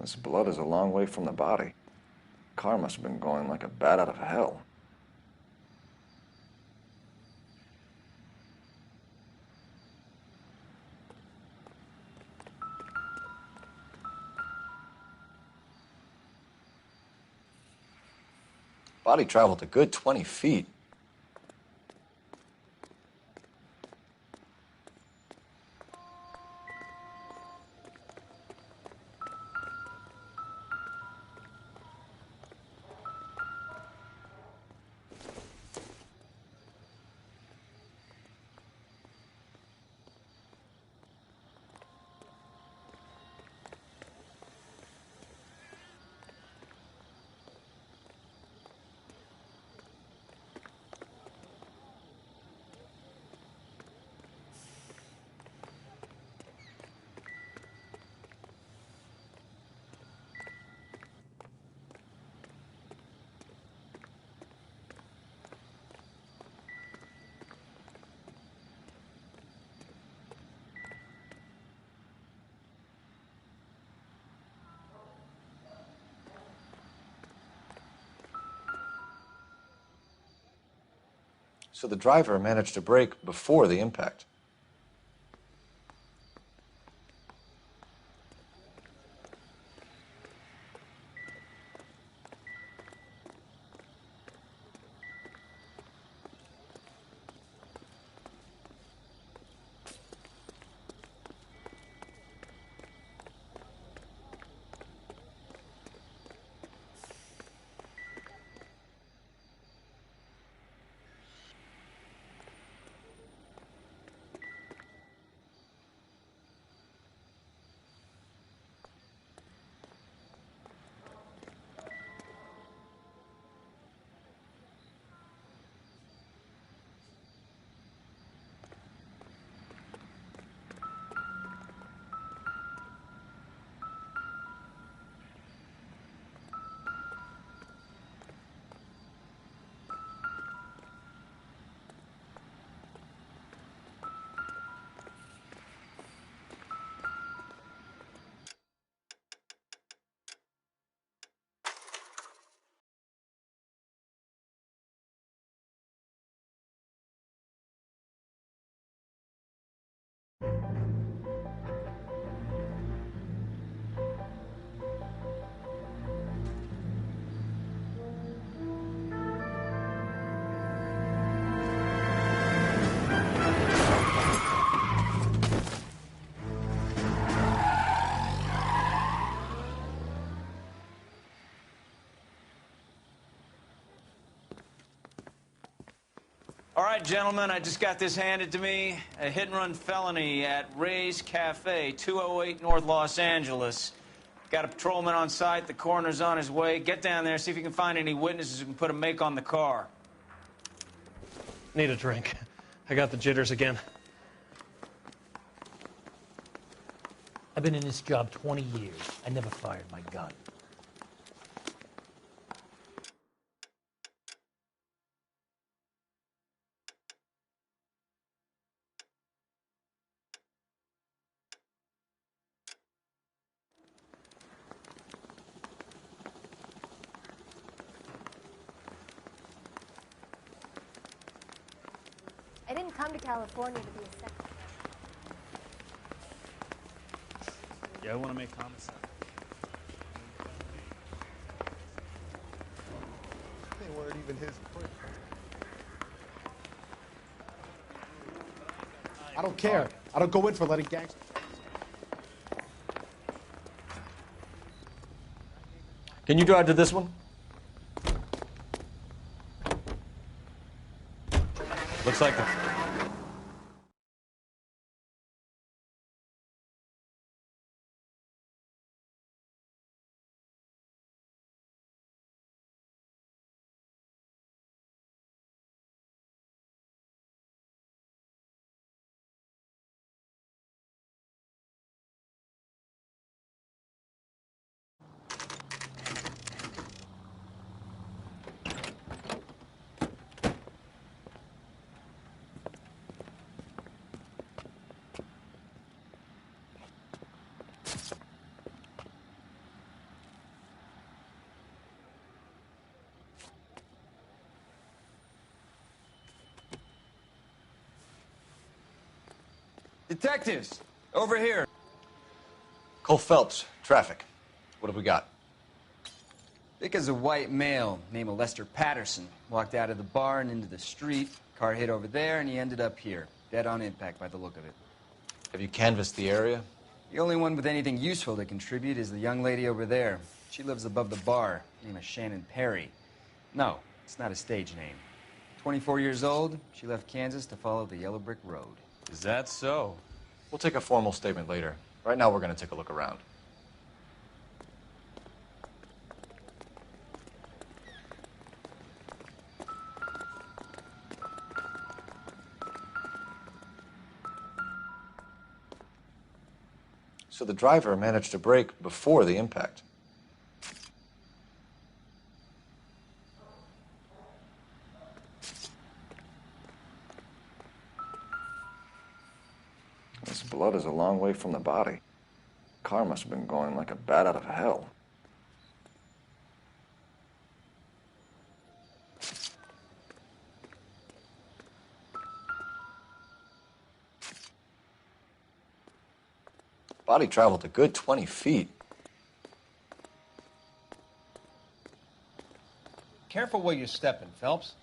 This blood is a long way from the body. Car must have been going like a bat out of hell. Body traveled a good 20 feet. So the driver managed to brake before the impact. All right, gentlemen, I just got this handed to me. A hit-and-run felony at Ray's Cafe, 208 North Los Angeles. Got a patrolman on site. The coroner's on his way. Get down there, see if you can find any witnesses who can put a make on the car. Need a drink. I got the jitters again. I've been in this job 20 years. I never fired my gun. I didn't come to California to be a secretary. Yeah, I want to make homicide. They weren't even his print. I don't care. I don't go in for letting gangsters. Can you drive to this one? Looks like the... Detectives, over here. Cole Phelps, traffic. What have we got? Vic is a white male named Lester Patterson. Walked out of the bar and into the street. Car hit over there, and he ended up here. Dead on impact by the look of it. Have you canvassed the area? The only one with anything useful to contribute is the young lady over there. She lives above the bar. Name is Shannon Perry. No, it's not a stage name. 24 years old, she left Kansas to follow the Yellow Brick Road. Is that so? We'll take a formal statement later. Right now, we're going to take a look around. So the driver managed to brake before the impact. This blood is a long way from the body. Car must have been going like a bat out of hell. Body traveled a good 20 feet. Careful where you're stepping, Phelps.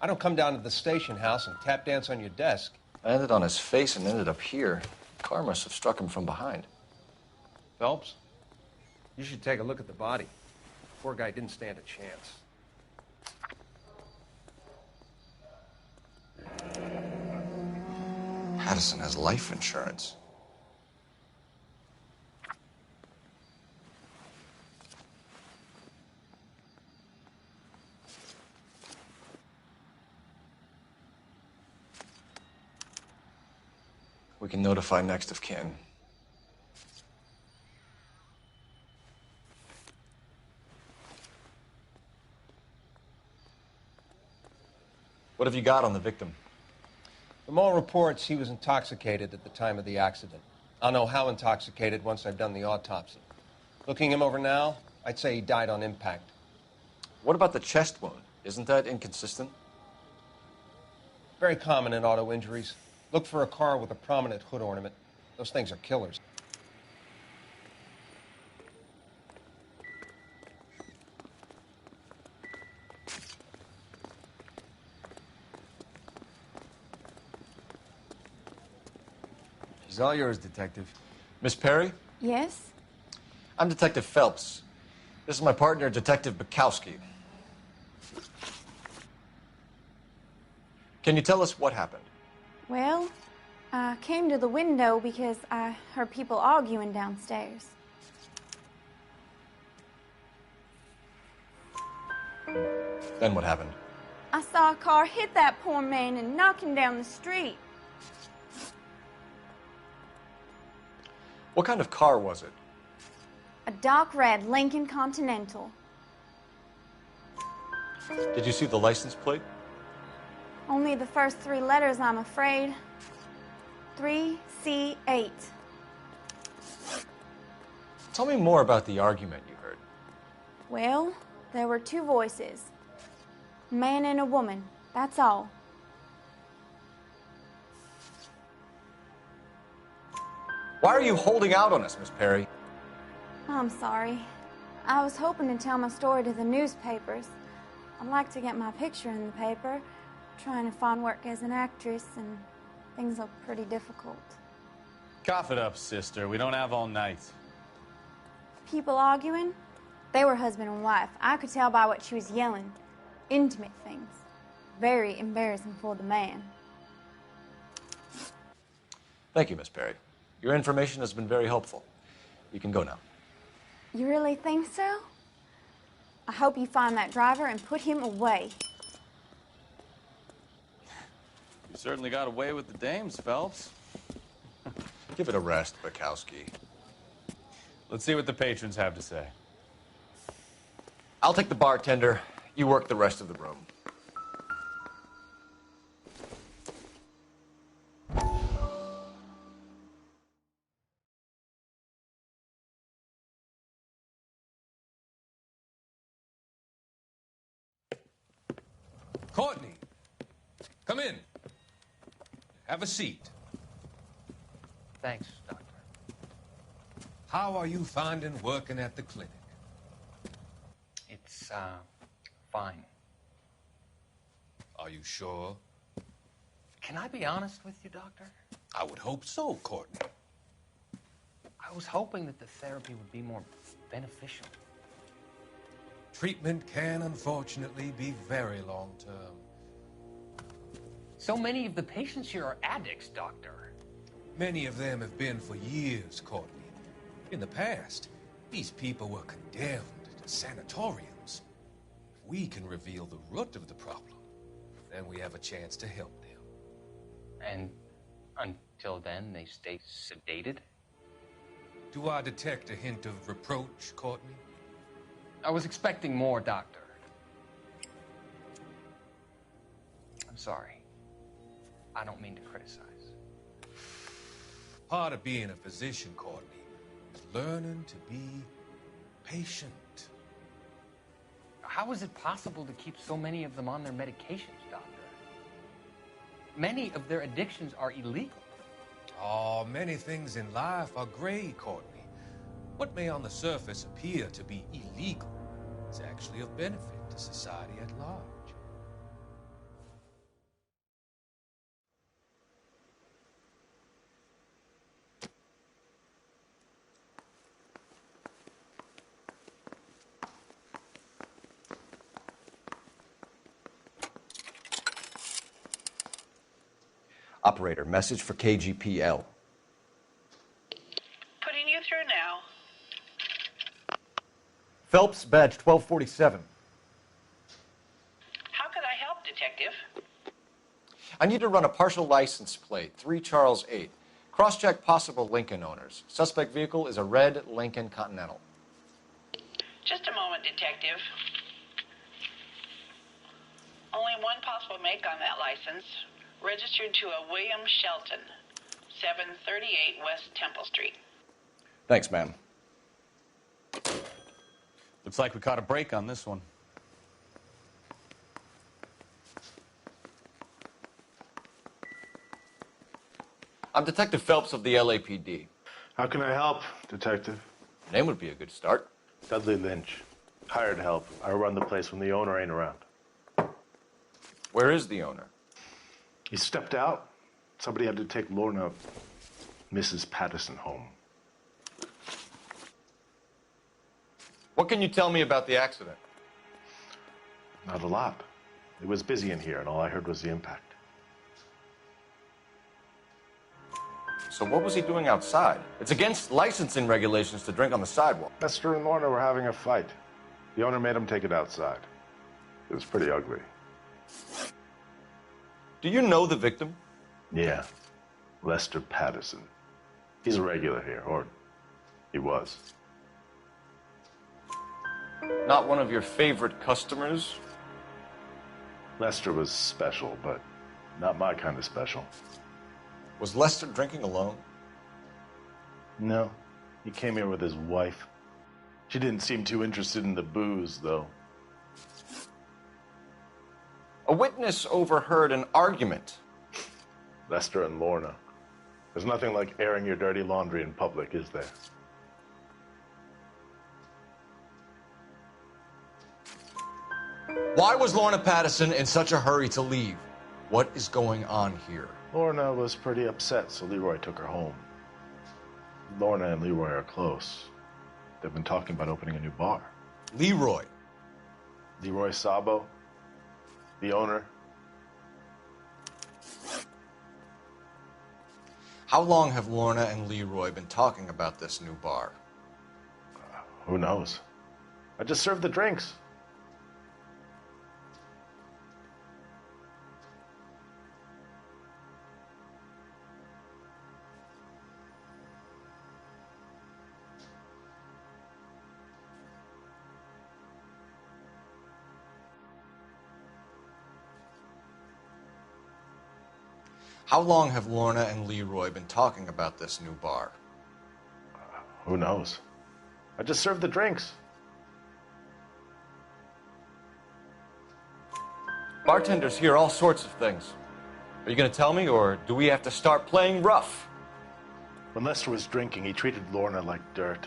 I don't come down to the station house and tap dance on your desk. I landed on his face and ended up here. Car must have struck him from behind. Phelps, you should take a look at the body. Poor guy didn't stand a chance. Patterson has life insurance. We can notify next of kin. What have you got on the victim? From all reports, he was intoxicated at the time of the accident. I'll know how intoxicated once I've done the autopsy. Looking him over now, I'd say he died on impact. What about the chest wound? Isn't that inconsistent? Very common in auto injuries. Look for a car with a prominent hood ornament. Those things are killers. She's all yours, Detective. Miss Perry? Yes? I'm Detective Phelps. This is my partner, Detective Bukowski. Can you tell us what happened? Well, I came to the window because I heard people arguing downstairs. Then what happened? I saw a car hit that poor man and knock him down the street. What kind of car was it? A dark red Lincoln Continental. Did you see the license plate? Only the first three letters, I'm afraid. 3C8. Tell me more about the argument you heard. Well, there were two voices. A man and a woman, that's all. Why are you holding out on us, Miss Perry? I'm sorry. I was hoping to tell my story to the newspapers. I'd like to get my picture in the paper. Trying to find work as an actress, and things look pretty difficult. Cough it up, sister. We don't have all night. People arguing? They were husband and wife. I could tell by what she was yelling. Intimate things. Very embarrassing for the man. Thank you, Miss Perry. Your information has been very helpful. You can go now. You really think so? I hope you find that driver and put him away. You certainly got away with the dames, Phelps. Give it a rest, Bukowski. Let's see what the patrons have to say. I'll take the bartender. You work the rest of the room. Courtney, come in. Have a seat. Thanks, Doctor. How are you finding working at the clinic? It's, fine. Are you sure? Can I be honest with you, Doctor? I would hope so, Courtney. I was hoping that the therapy would be more beneficial. Treatment can, unfortunately, be very long-term. So many of the patients here are addicts, Doctor. Many of them have been for years, Courtney. In the past, these people were condemned to sanatoriums. If we can reveal the root of the problem, then we have a chance to help them. And until then, they stay sedated? Do I detect a hint of reproach, Courtney? I was expecting more, Doctor. I'm sorry. I don't mean to criticize. Part of being a physician, Courtney, is learning to be patient. How is it possible to keep so many of them on their medications, Doctor? Many of their addictions are illegal. Oh, many things in life are gray, Courtney. What may on the surface appear to be illegal is actually of benefit to society at large. Operator, message for KGPL. Putting you through now. Phelps, badge 1247. How could I help, Detective? I need to run a partial license plate, 3 Charles 8. Cross-check possible Lincoln owners. Suspect vehicle is a red Lincoln Continental. Just a moment, Detective. Only one possible make on that license. Registered to a William Shelton, 738 West Temple Street. Thanks, ma'am. Looks like we caught a break on this one. I'm Detective Phelps of the LAPD. How can I help, Detective? Name would be a good start. Dudley Lynch. Hired help. I run the place when the owner ain't around. Where is the owner? He stepped out. Somebody had to take Lorna, Mrs. Patterson, home. What can you tell me about the accident? Not a lot. It was busy in here, and all I heard was the impact. So what was he doing outside? It's against licensing regulations to drink on the sidewalk. Lester and Lorna were having a fight. The owner made him take it outside. It was pretty ugly. Do you know the victim? Yeah. Lester Patterson. He's a regular here, or he was. Not one of your favorite customers? Lester was special, but not my kind of special. Was Lester drinking alone? No. He came here with his wife. She didn't seem too interested in the booze, though. A witness overheard an argument. Lester and Lorna. There's nothing like airing your dirty laundry in public, is there? Why was Lorna Patterson in such a hurry to leave? What is going on here? Lorna was pretty upset, so Leroy took her home. Lorna and Leroy are close. They've been talking about opening a new bar. Leroy? Leroy Sabo, the owner. How long have Lorna and Leroy been talking about this new bar? Who knows? I just served the drinks. How long have Lorna and Leroy been talking about this new bar? Who knows? I just served the drinks. Bartenders hear all sorts of things. Are you going to tell me, or do we have to start playing rough? When Lester was drinking, he treated Lorna like dirt.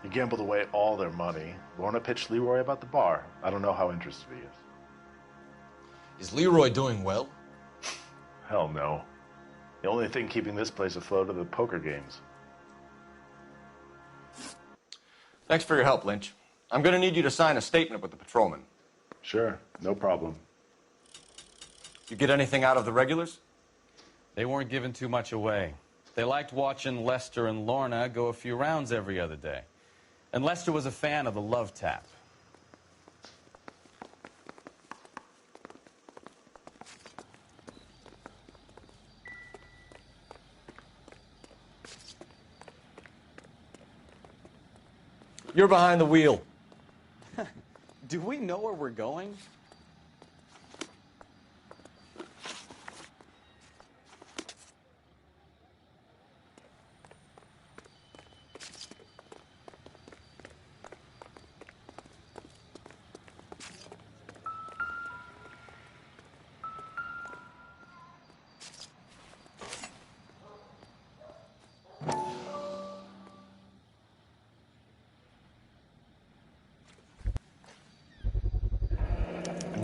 He gambled away all their money. Lorna pitched Leroy about the bar. I don't know how interested he is. Is Leroy doing well? Hell no. The only thing keeping this place afloat are the poker games. Thanks for your help, Lynch. I'm going to need you to sign a statement with the patrolman. Sure, no problem. You get anything out of the regulars? They weren't giving too much away. They liked watching Lester and Lorna go a few rounds every other day. And Lester was a fan of the love tap. You're behind the wheel. Do we know where we're going?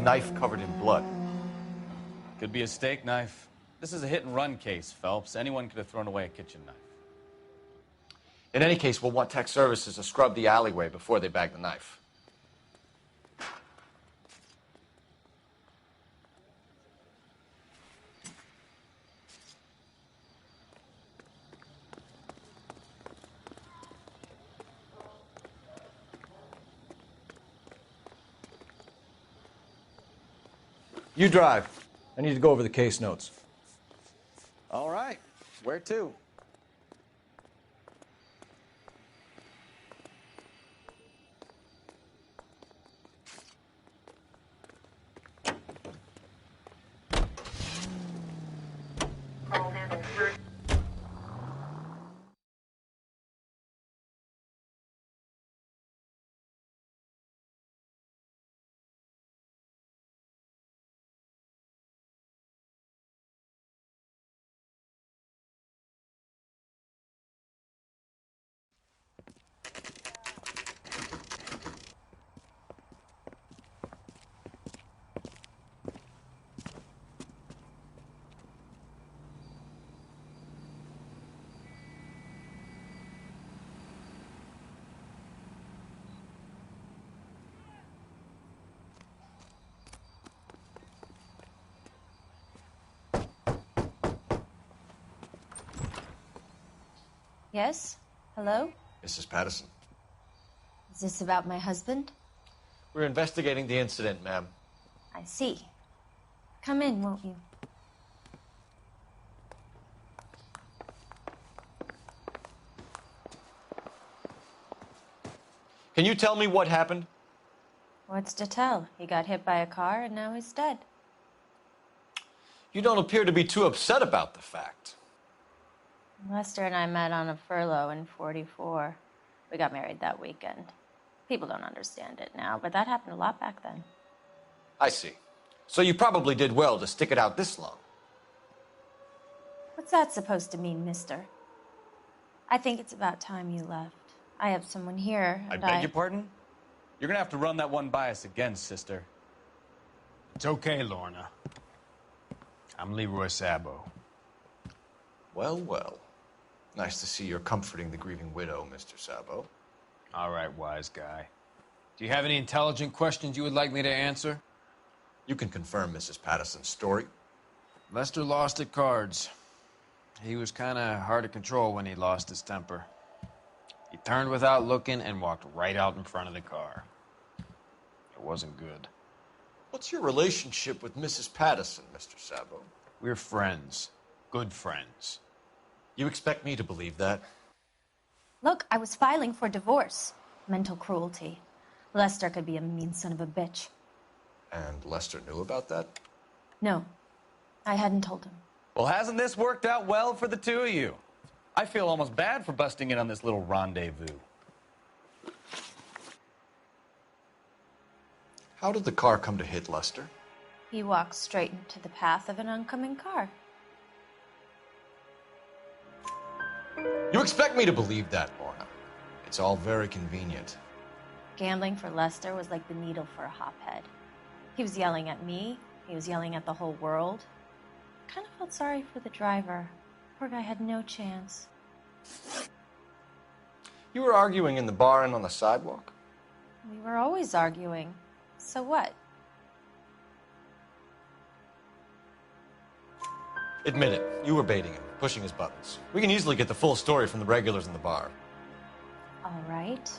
Knife covered in blood. Could be a steak knife. This is a hit-and-run case, Phelps. Anyone could have thrown away a kitchen knife. In any case, we'll want tech services to scrub the alleyway before they bag the knife. You drive. I need to go over the case notes. All right. Where to? Yes? Hello? Mrs. Patterson. Is this about my husband? We're investigating the incident, ma'am. I see. Come in, won't you? Can you tell me what happened? What's to tell? He got hit by a car and now he's dead. You don't appear to be too upset about the fact. Lester and I met on a furlough in '44. We got married that weekend. People don't understand it now, but that happened a lot back then. I see. So you probably did well to stick it out this long. What's that supposed to mean, mister? I think it's about time you left. I have someone here, I and beg your pardon? You're gonna have to run that one by us again, sister. It's okay, Lorna. I'm Leroy Sabo. Well, well. Nice to see you're comforting the grieving widow, Mr. Sabo. All right, wise guy. Do you have any intelligent questions you would like me to answer? You can confirm Mrs. Patterson's story. Lester lost at cards. He was kind of hard to control when he lost his temper. He turned without looking and walked right out in front of the car. It wasn't good. What's your relationship with Mrs. Patterson, Mr. Sabo? We're friends. Good friends. You expect me to believe that? Look, I was filing for divorce. Mental cruelty. Lester could be a mean son of a bitch. And Lester knew about that? No, I hadn't told him. Well, hasn't this worked out well for the two of you? I feel almost bad for busting in on this little rendezvous. How did the car come to hit Lester? He walked straight into the path of an oncoming car. You expect me to believe that, Lorna? It's all very convenient. Gambling for Lester was like the needle for a hophead. He was yelling at me. He was yelling at the whole world. I kind of felt sorry for the driver. Poor guy had no chance. You were arguing in the bar and on the sidewalk? We were always arguing. So what? Admit it. You were baiting him, pushing his buttons. We can easily get the full story from the regulars in the bar. All right.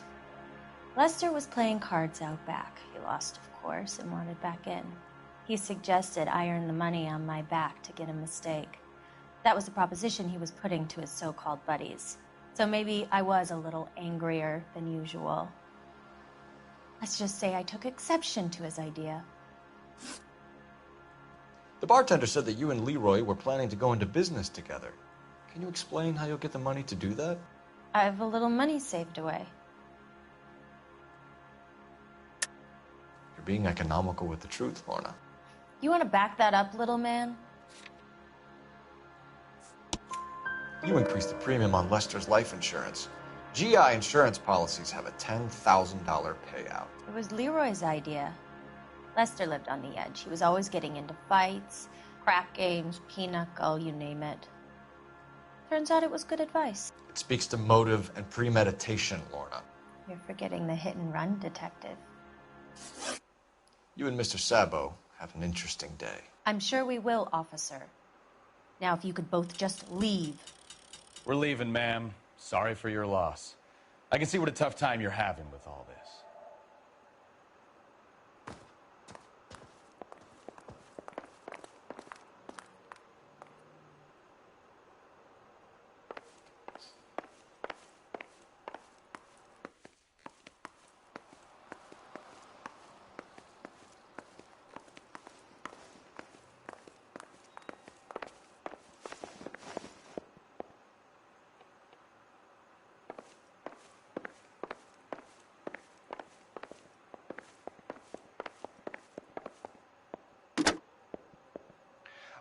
Lester was playing cards out back. He lost, of course, and wanted back in. He suggested I earn the money on my back to get a mistake. That was the proposition he was putting to his so-called buddies. So maybe I was a little angrier than usual. Let's just say I took exception to his idea. The bartender said that you and Leroy were planning to go into business together. Can you explain how you'll get the money to do that? I have a little money saved away. You're being economical with the truth, Lorna. You want to back that up, little man? You increased the premium on Lester's life insurance. GI insurance policies have a $10,000 payout. It was Leroy's idea. Lester lived on the edge. He was always getting into fights, crack games, pinochle, you name it. Turns out it was good advice. It speaks to motive and premeditation, Lorna. You're forgetting the hit-and-run detective. You and Mr. Sabo have an interesting day. I'm sure we will, officer. Now, if you could both just leave. We're leaving, ma'am. Sorry for your loss. I can see what a tough time you're having with all this.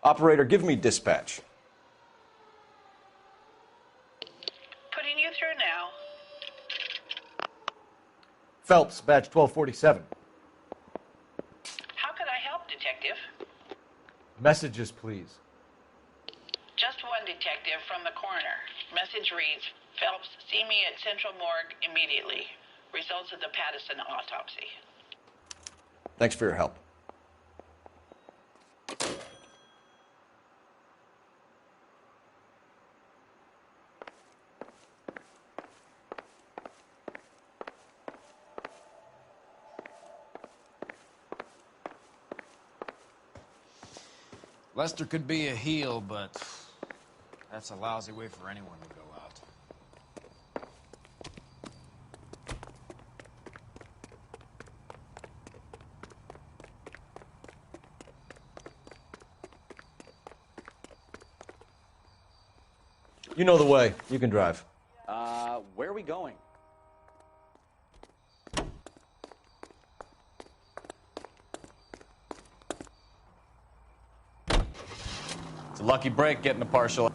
Operator, give me dispatch. Putting you through now. Phelps, badge 1247. How could I help, Detective? Messages, please. Just one detective from the coroner. Message reads, Phelps, see me at Central Morgue immediately. Results of the Pattison autopsy. Thanks for your help. Lester could be a heel, but that's a lousy way for anyone to go out. You know the way. You can drive. Where are we going? It's a lucky break getting a partial.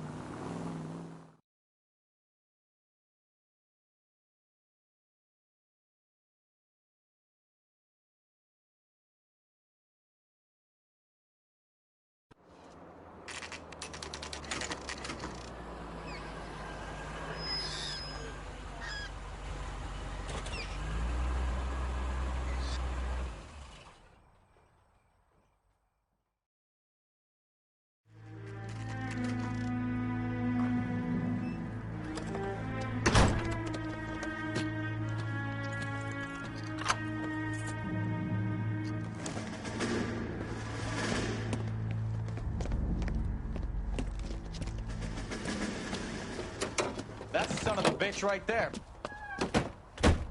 That's the son of a bitch right there.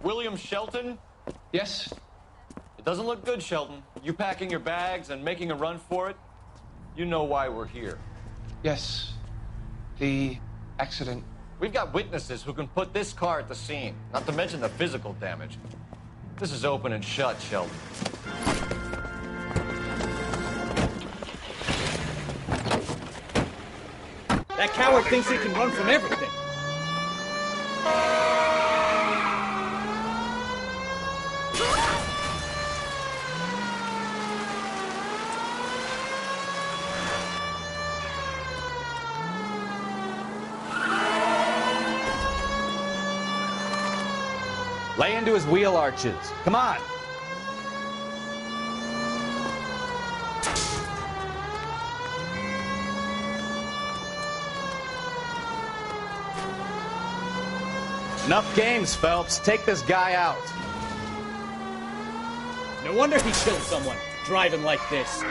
William Shelton? Yes? It doesn't look good, Shelton. You packing your bags and making a run for it? You know why we're here. Yes. The accident. We've got witnesses who can put this car at the scene, not to mention the physical damage. This is open and shut, Shelton. That coward thinks he can run from everything. Lay into his wheel arches. Come on. Enough games, Phelps. Take this guy out. No wonder he killed someone, driving like this.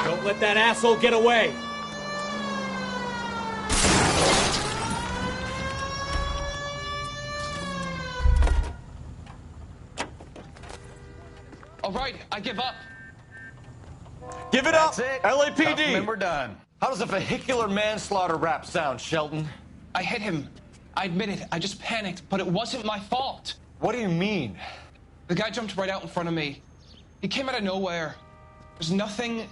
Don't let that asshole get away. All right, I give up. Give it That's up, it. LAPD. And we're done. How does a vehicular manslaughter rap sound, Shelton? I hit him. I admit it. I just panicked, but it wasn't my fault. What do you mean? The guy jumped right out in front of me. He came out of nowhere. There's nothing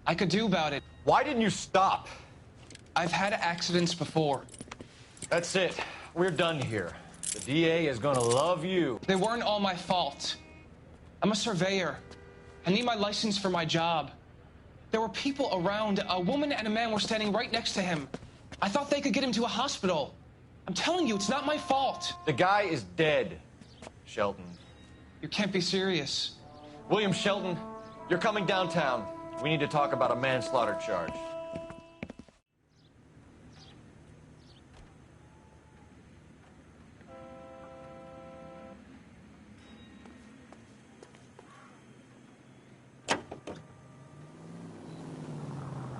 I could do about it. Why didn't you stop? I've had accidents before. That's it. We're done here. The DA is gonna love you. They weren't all my fault. I'm a surveyor. I need my license for my job. There were people around. A woman and a man were standing right next to him. I thought they could get him to a hospital. I'm telling you, it's not my fault. The guy is dead, Shelton. You can't be serious. William Shelton, you're coming downtown. We need to talk about a manslaughter charge.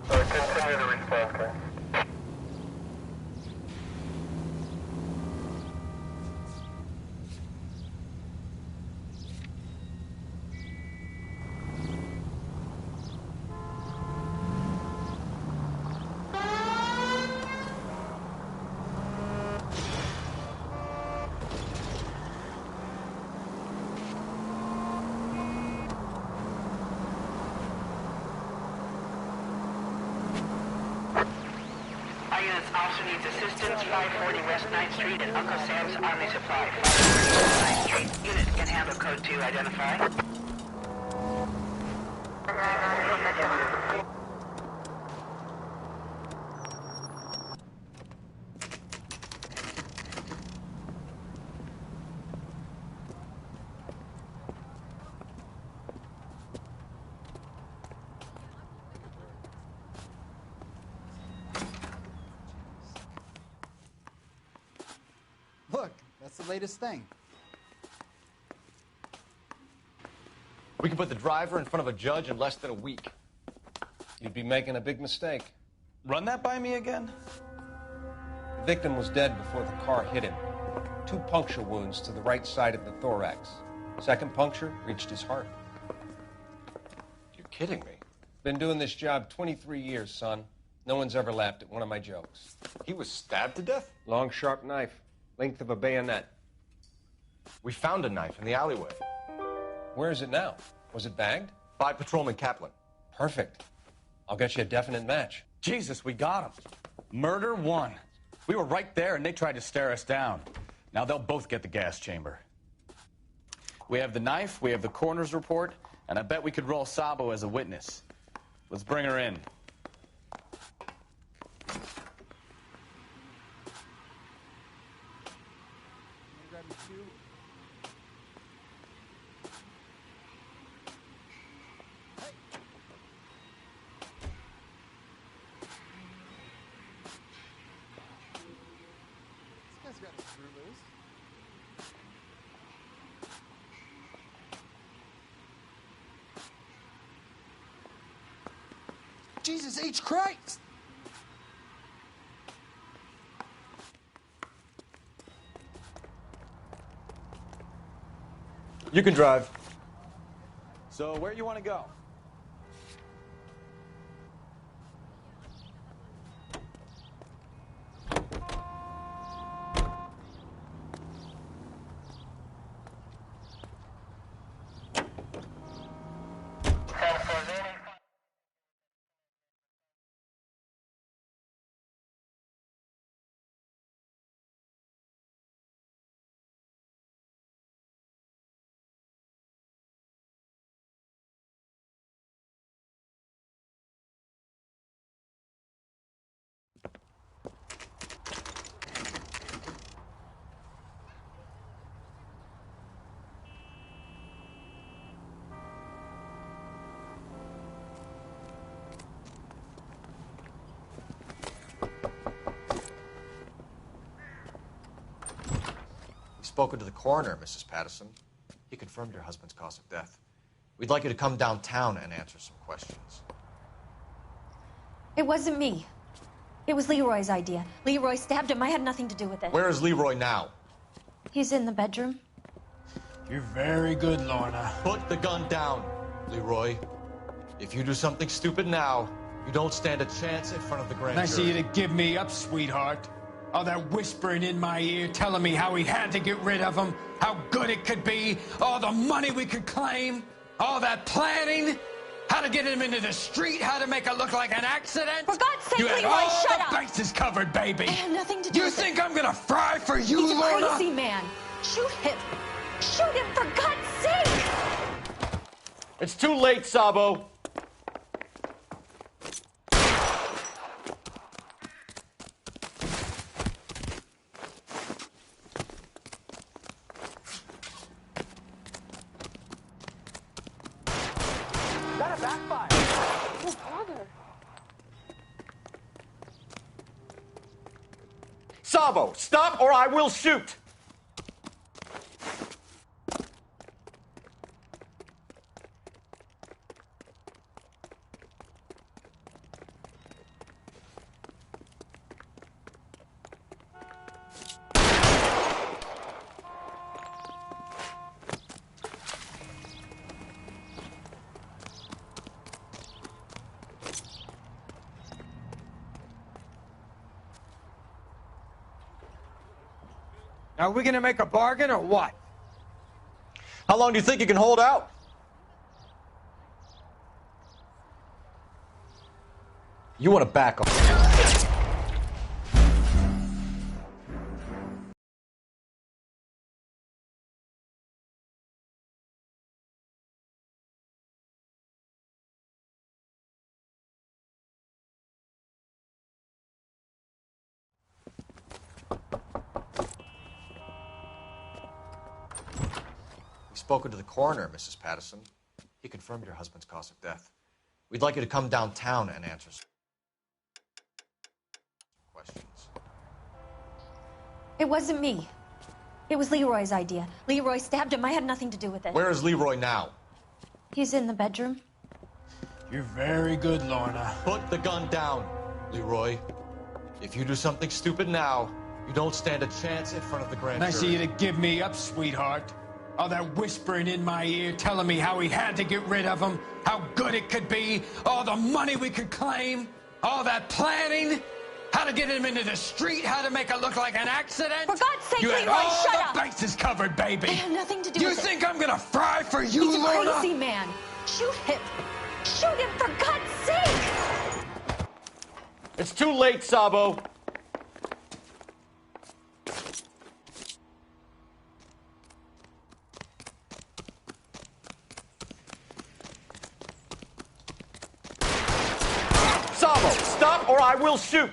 Continue to respond, please. Units also needs assistance, 540 West 9th Street and Uncle Sam's Army Supply. 540 West 9th Street. Unit can handle code 2, identify. Look, that's the latest thing. We can put the driver in front of a judge in less than a week. You'd be making a big mistake. Run that by me again? The victim was dead before the car hit him. 2 puncture wounds to the right side of the thorax. Second puncture reached his heart. You're kidding me. Been doing this job 23 years, son. No one's ever laughed at one of my jokes. He was stabbed to death? Long, sharp knife. Length of a bayonet. We found a knife in the alleyway. Where is it now? Was it bagged? By Patrolman Kaplan. Perfect. I'll get you a definite match. Jesus, we got him. Murder 1. We were right there and they tried to stare us down. Now they'll both get the gas chamber. We have the knife, we have the coroner's report, and I bet we could roll Sabo as a witness. Let's bring her in. Jesus H. Christ! You can drive. So where you want to go? spoken to the coroner, Mrs. Patterson. He confirmed your husband's cause of death. We'd like you to come downtown and answer some questions. It wasn't me. It was Leroy's idea. Leroy stabbed him. I had nothing to do with it. Where is Leroy now? He's in the bedroom. You're very good, Lorna. Put the gun down, Leroy. If you do something stupid now, you don't stand a chance in front of the grand Nice of jury. you to give me up, sweetheart. All that whispering in my ear, telling me how we had to get rid of him, how good it could be, all the money we could claim, all that planning, how to get him into the street, how to make it look like an accident. For God's sake, you had Leroy, all shut the up! bases covered, baby. I had nothing to do You with think it. I'm gonna fry for you, He's a Lorna? crazy man. Shoot him. Shoot him, for God's sake! It's too late, Sabo. That a backfire. Oh, brother. Sabo, stop or I will shoot. Now, are we gonna make a bargain or what? How long do you think you can hold out? You want to back off. We've spoken to the coroner, Mrs. Patterson. He confirmed your husband's cause of death. We'd like you to come downtown and answer some questions. It wasn't me. It was Leroy's idea. Leroy stabbed him. I had nothing to do with it. Where is Leroy now? He's in the bedroom. You're very good, Lorna. Put the gun down, Leroy. If you do something stupid now, you don't stand a chance in front of the grand Nice of jury. you to give me up, sweetheart. All that whispering in my ear, telling me how we had to get rid of him, how good it could be, all the money we could claim, all that planning, how to get him into the street, how to make it look like an accident. For God's sake, you had Leroy, all shut the up! bases covered, baby. I had nothing to do You with it. think I'm gonna fry for you, He's a Lorna? crazy man. Shoot him. Shoot him, for God's sake! It's too late, Sabo. Sabo, stop or I will shoot.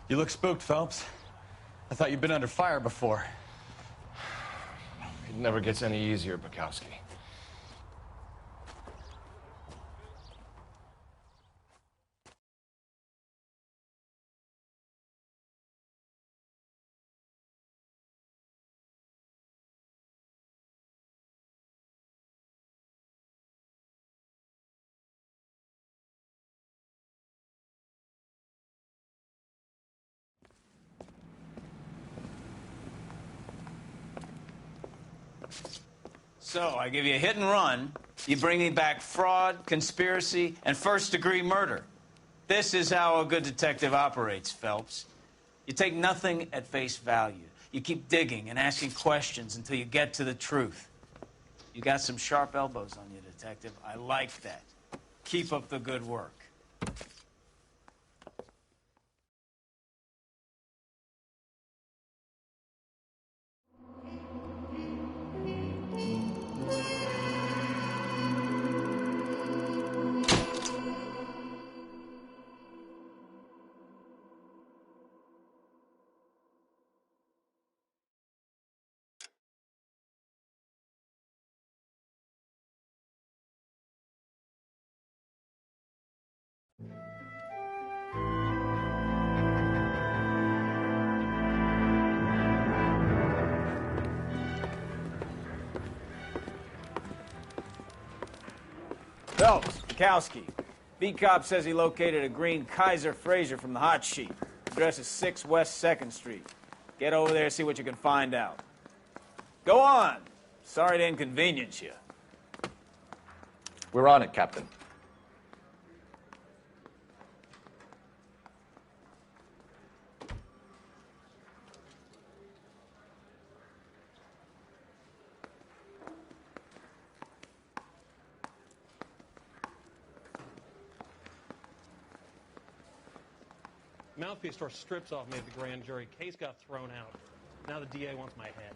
You look spooked, Phelps. I thought you'd been under fire before. It never gets any easier, Bukowski. So, I give you a hit and run. You bring me back fraud, conspiracy, and first-degree murder. This is how a good detective operates, Phelps. You take nothing at face value. You keep digging and asking questions until you get to the truth. You got some sharp elbows on you, detective. I like that. Keep up the good work. Phelps, Kowski. Beat cop says he located a green Kaiser Fraser from the hot sheet. Address is 6 West 2nd Street. Get over there, see what you can find out. Go on. Sorry to inconvenience you. We're on it, Captain. Mouthpiece tore strips off me at the grand jury. Case got thrown out. Now the DA wants my head.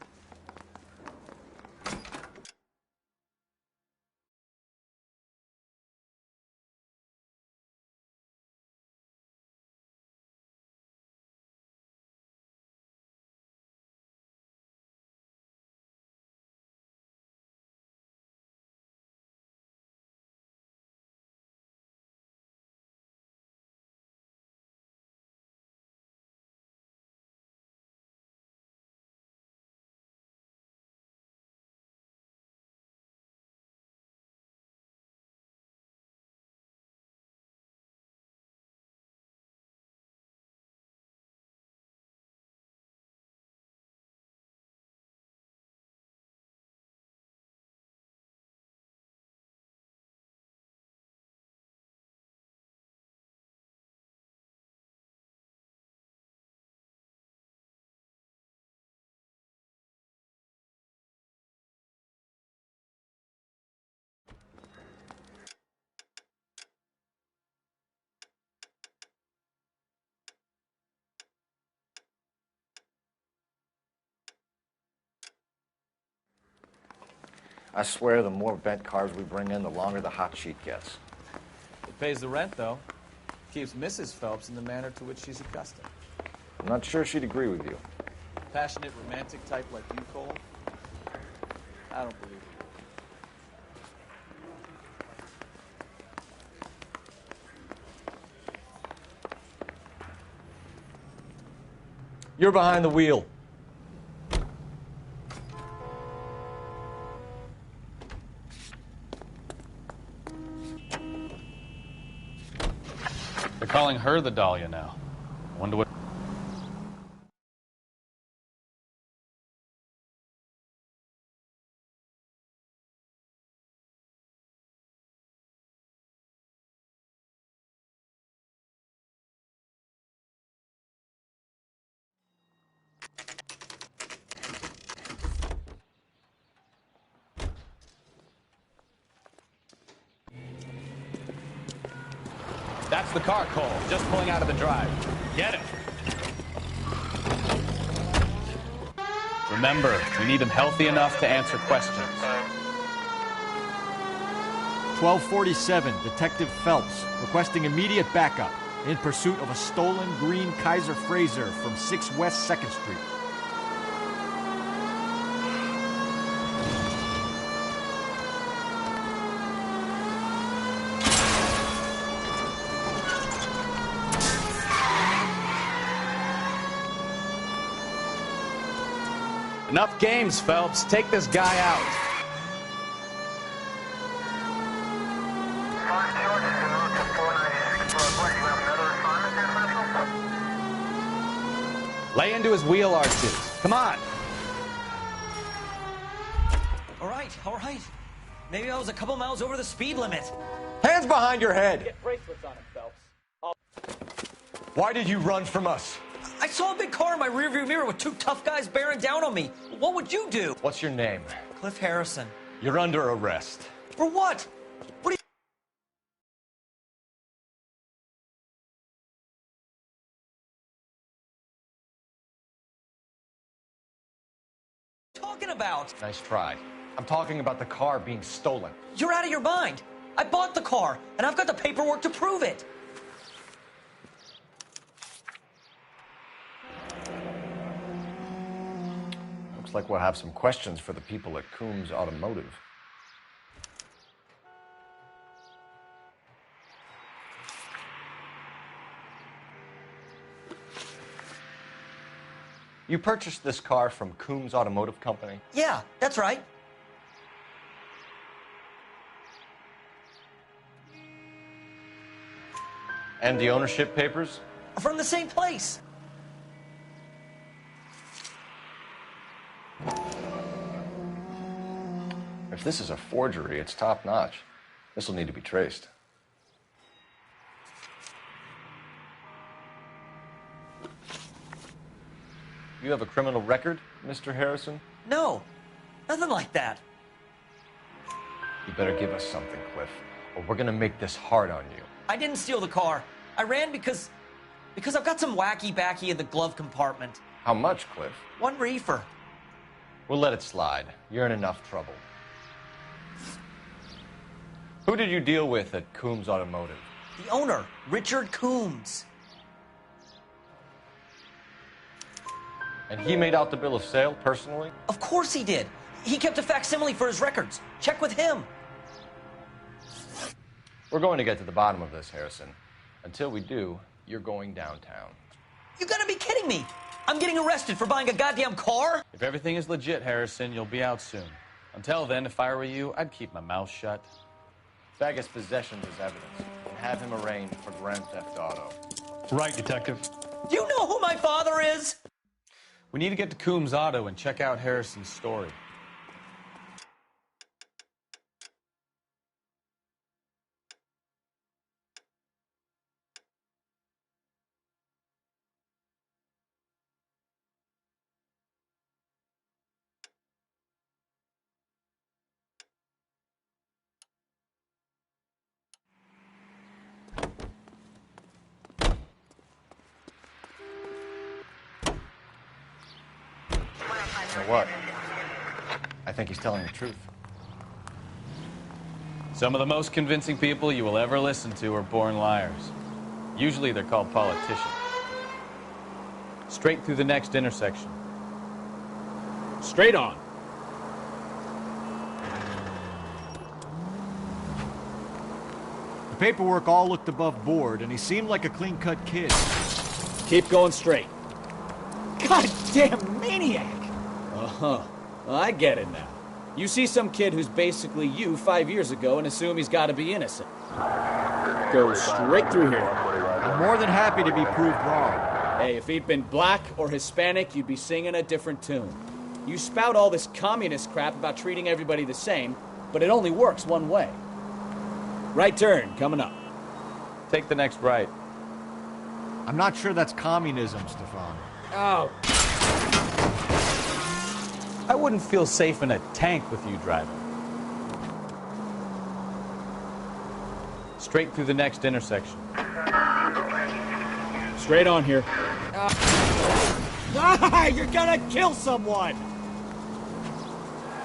I swear the more bent cars we bring in, the longer the hot sheet gets. It pays the rent, though. Keeps Mrs. Phelps in the manner to which she's accustomed. I'm not sure she'd agree with you. Passionate, romantic type like you, Cole? I don't believe it. You're behind the wheel. They're calling her the Dahlia now. I wonder what... That's the car, Cole. Just pulling out of the drive. Get him. Remember, we need him healthy enough to answer questions. 1247, Detective Phelps, requesting immediate backup in pursuit of a stolen green Kaiser Fraser from 6 West 2nd Street. Enough games, Phelps. Take this guy out. Lay into his wheel arches. Come on. All right, all right. Maybe I was a couple miles over the speed limit. Hands behind your head! Get bracelets on him, Phelps. Why did you run from us? I saw a big car in my rearview mirror with two tough guys bearing down on me. What would you do? What's your name? Cliff Harrison. You're under arrest. For what? What are you talking about? Nice try. I'm talking about the car being stolen. You're out of your mind. I bought the car, and I've got the paperwork to prove it. Looks like we'll have some questions for the people at Coombs Automotive. You purchased this car from Coombs Automotive Company? Yeah, that's right. And the ownership papers? From the same place. If this is a forgery, it's top-notch. This will need to be traced. You have a criminal record, Mr. Harrison? No, nothing like that. You better give us something, Cliff, or we're gonna make this hard on you. I didn't steal the car. I ran because I've got some wacky backy in the glove compartment. How much, Cliff? 1 reefer. We'll let it slide. You're in enough trouble. Who did you deal with at Coombs Automotive? The owner, Richard Coombs. And he made out the bill of sale personally? Of course he did. He kept a facsimile for his records. Check with him. We're going to get to the bottom of this, Harrison. Until we do, you're going downtown. You gotta be kidding me. I'm getting arrested for buying a goddamn car? If everything is legit, Harrison, you'll be out soon. Until then, if I were you, I'd keep my mouth shut. Vegas possessions as evidence and have him arraigned for grand theft auto. Right, Detective. You know who my father is? We need to get to Coombs Auto and check out Harrison's story. You know what? I think he's telling the truth. Some of the most convincing people you will ever listen to are born liars. Usually they're called politicians. Straight through the next intersection. Straight on. The paperwork all looked above board, and he seemed like a clean-cut kid. Keep going straight. Goddamn maniac! Uh-huh. Well, I get it now. You see some kid who's basically you 5 years ago and assume he's got to be innocent. Go straight through here. I'm more than happy to be proved wrong. Hey, if he'd been black or Hispanic, you'd be singing a different tune. You spout all this communist crap about treating everybody the same, but it only works one way. Right turn, coming up. Take the next right. I'm not sure that's communism, Stefan. Oh. I wouldn't feel safe in a tank with you driving. Straight through the next intersection. Straight on here. Ah, you're gonna kill someone!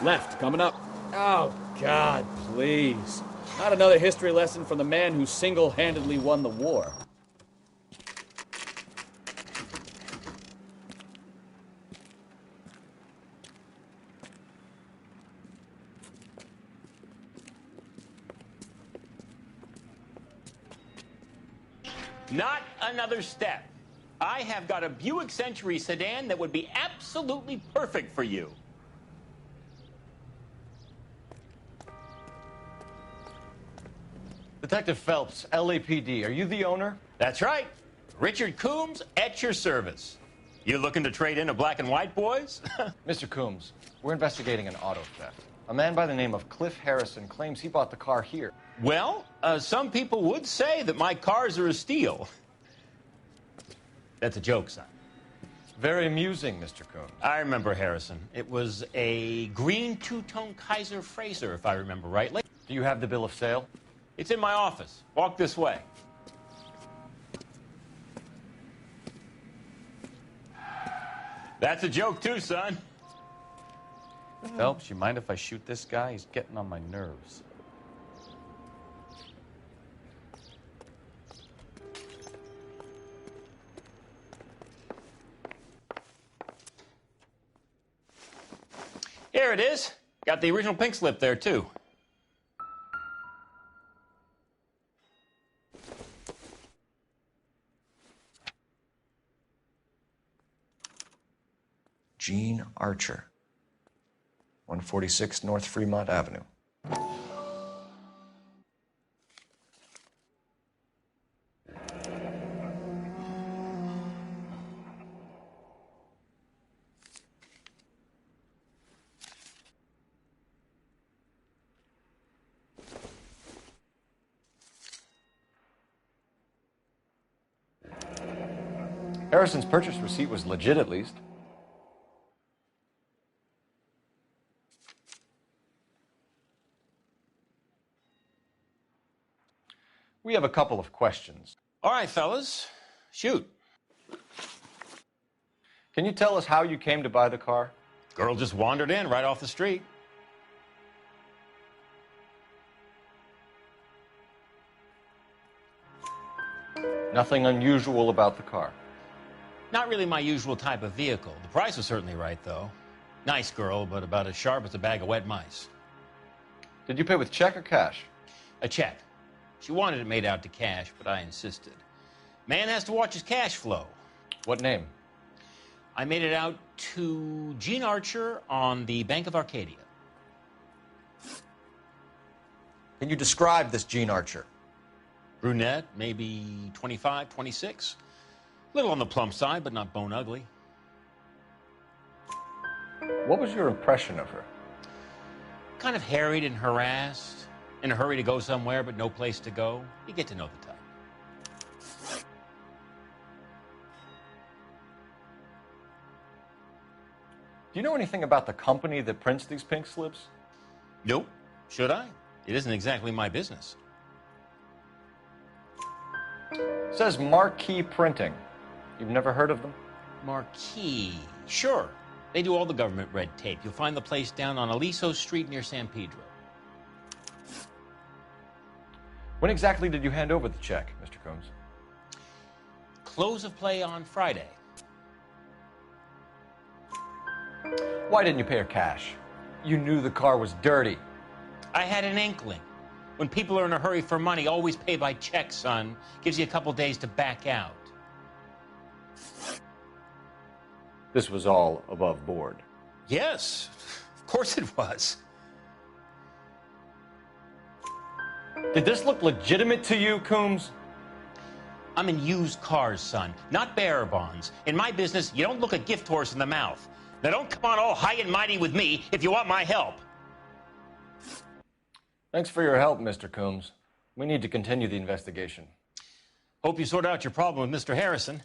Left, coming up. Oh, God, please. Not another history lesson from the man who single-handedly won the war. Not another step. I have got a Buick Century sedan that would be absolutely perfect for you. Detective Phelps, LAPD, are you the owner? That's right. Richard Coombs at your service. You looking to trade in a black and white, boys? Mr. Coombs, we're investigating an auto theft. A man by the name of Cliff Harrison claims he bought the car here. Well, some people would say that my cars are a steal. That's a joke, son. Very amusing, Mr. Coombs. I remember Harrison. It was a green two-tone Kaiser Frazer, if I remember rightly. Do you have the bill of sale? It's in my office. Walk this way. That's a joke, too, son. Phelps, you mind if I shoot this guy? He's getting on my nerves. Here it is. Got the original pink slip there, too. Gene Archer, 146 North Fremont Avenue. Harrison's purchase receipt was legit, at least. We have a couple of questions. All right, fellas, shoot. Can you tell us how you came to buy the car? Girl just wandered in right off the street. Nothing unusual about the car. Not really my usual type of vehicle. The price was certainly right, though. Nice girl, but about as sharp as a bag of wet mice. Did you pay with check or cash? A check. She wanted it made out to cash, but I insisted. Man has to watch his cash flow. What name? I made it out to Gene Archer on the Bank of Arcadia. Can you describe this Gene Archer? Brunette, maybe 25, 26. Little on the plump side, but not bone ugly. What was your impression of her? Kind of harried and harassed. In a hurry to go somewhere, but no place to go. You get to know the type. Do you know anything about the company that prints these pink slips? Nope. Should I? It isn't exactly my business. It says Marquee Printing. You've never heard of them? Marquee. Sure. They do all the government red tape. You'll find the place down on Aliso Street near San Pedro. When exactly did you hand over the check, Mr. Combs? Close of play on Friday. Why didn't you pay her cash? You knew the car was dirty. I had an inkling. When people are in a hurry for money, always pay by check, son. Gives you a couple days to back out. This was all above board. Yes, of course it was. Did this look legitimate to you, Coombs? I'm in used cars, son, not bearer bonds. In my business, you don't look a gift horse in the mouth. Now don't come on all high and mighty with me if you want my help. Thanks for your help, Mr. Coombs. We need to continue the investigation. Hope you sort out your problem with Mr. Harrison.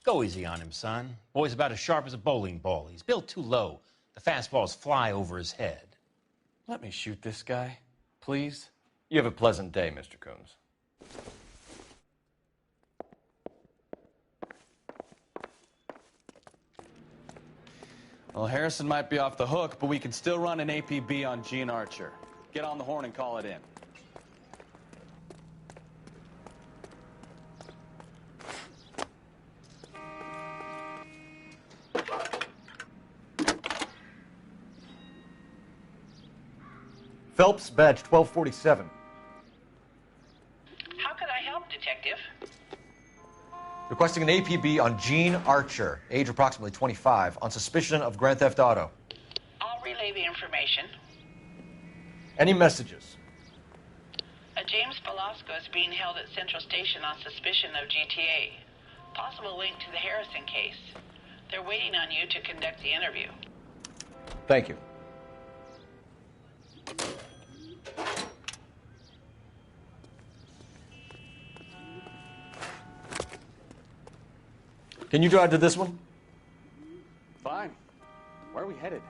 Go easy on him, son. Boy's about as sharp as a bowling ball. He's built too low. The fastballs fly over his head. Let me shoot this guy, please. You have a pleasant day, Mr. Coombs. Well, Harrison might be off the hook, but we can still run an APB on Gene Archer. Get on the horn and call it in. Phelps, badge 1247. How could I help, Detective? Requesting an APB on Gene Archer, age approximately 25, on suspicion of Grand Theft Auto. I'll relay the information. Any messages? A James Velasco is being held at Central Station on suspicion of GTA. Possible link to the Harrison case. They're waiting on you to conduct the interview. Thank you. Can you drive to this one? Fine. Where are we headed?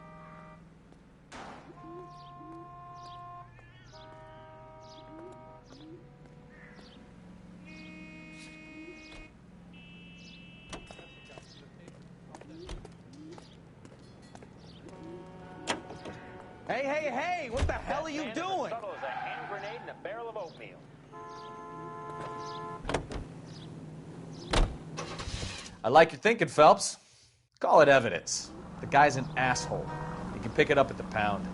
Hey, what the hell are you doing? Subtle as a hand grenade and a barrel of oatmeal. I like your thinking, Phelps. Call it evidence. The guy's an asshole. You can pick it up at the pound.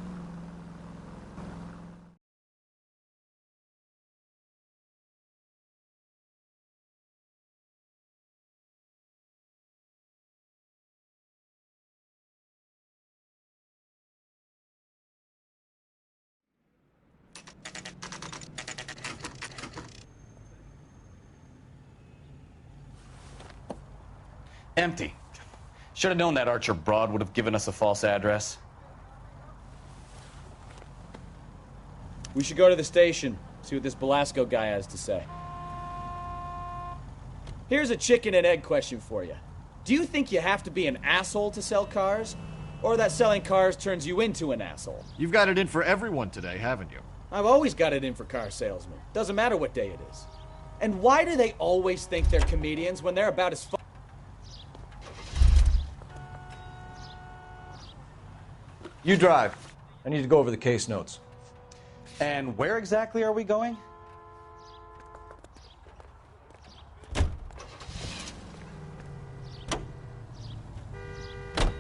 Empty. Should have known that Archer broad would have given us a false address. We should go to the station, see what this Velasco guy has to say. Here's a chicken and egg question for you. Do you think you have to be an asshole to sell cars? Or that selling cars turns you into an asshole? You've got it in for everyone today, haven't you? I've always got it in for car salesmen. Doesn't matter what day it is. And why do they always think they're comedians when they're about as You drive. I need to go over the case notes. And where exactly are we going?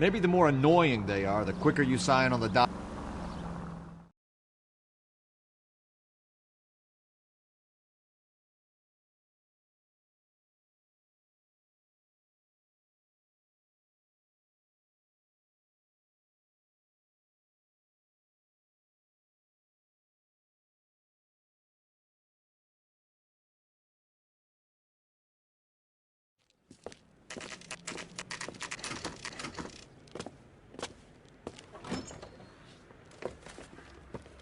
Maybe the more annoying they are, the quicker you sign on the dot.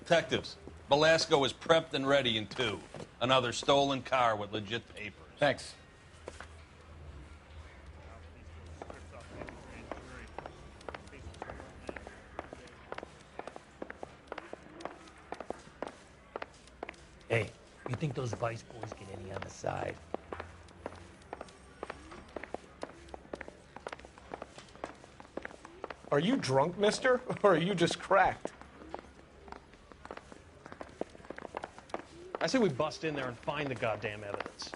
Detectives, Belasco is prepped and ready in 2. Another stolen car with legit papers. Thanks. Hey, you think those Vice boys get any on the side? Are you drunk, mister? Or are you just cracked? I say we bust in there and find the goddamn evidence.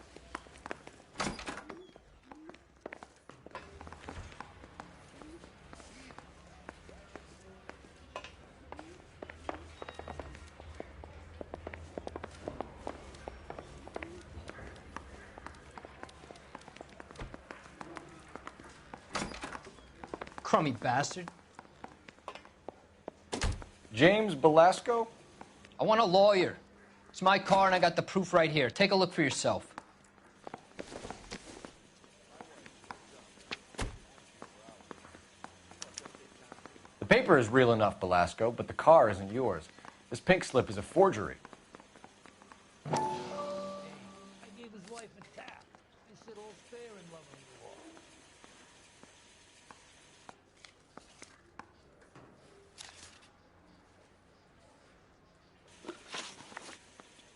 Crummy bastard. James Belasco? I want a lawyer. It's my car and I got the proof right here. Take a look for yourself. The paper is real enough, Belasco, but the car isn't yours. This pink slip is a forgery. I gave his wife a tap. He said all's fair in love and war.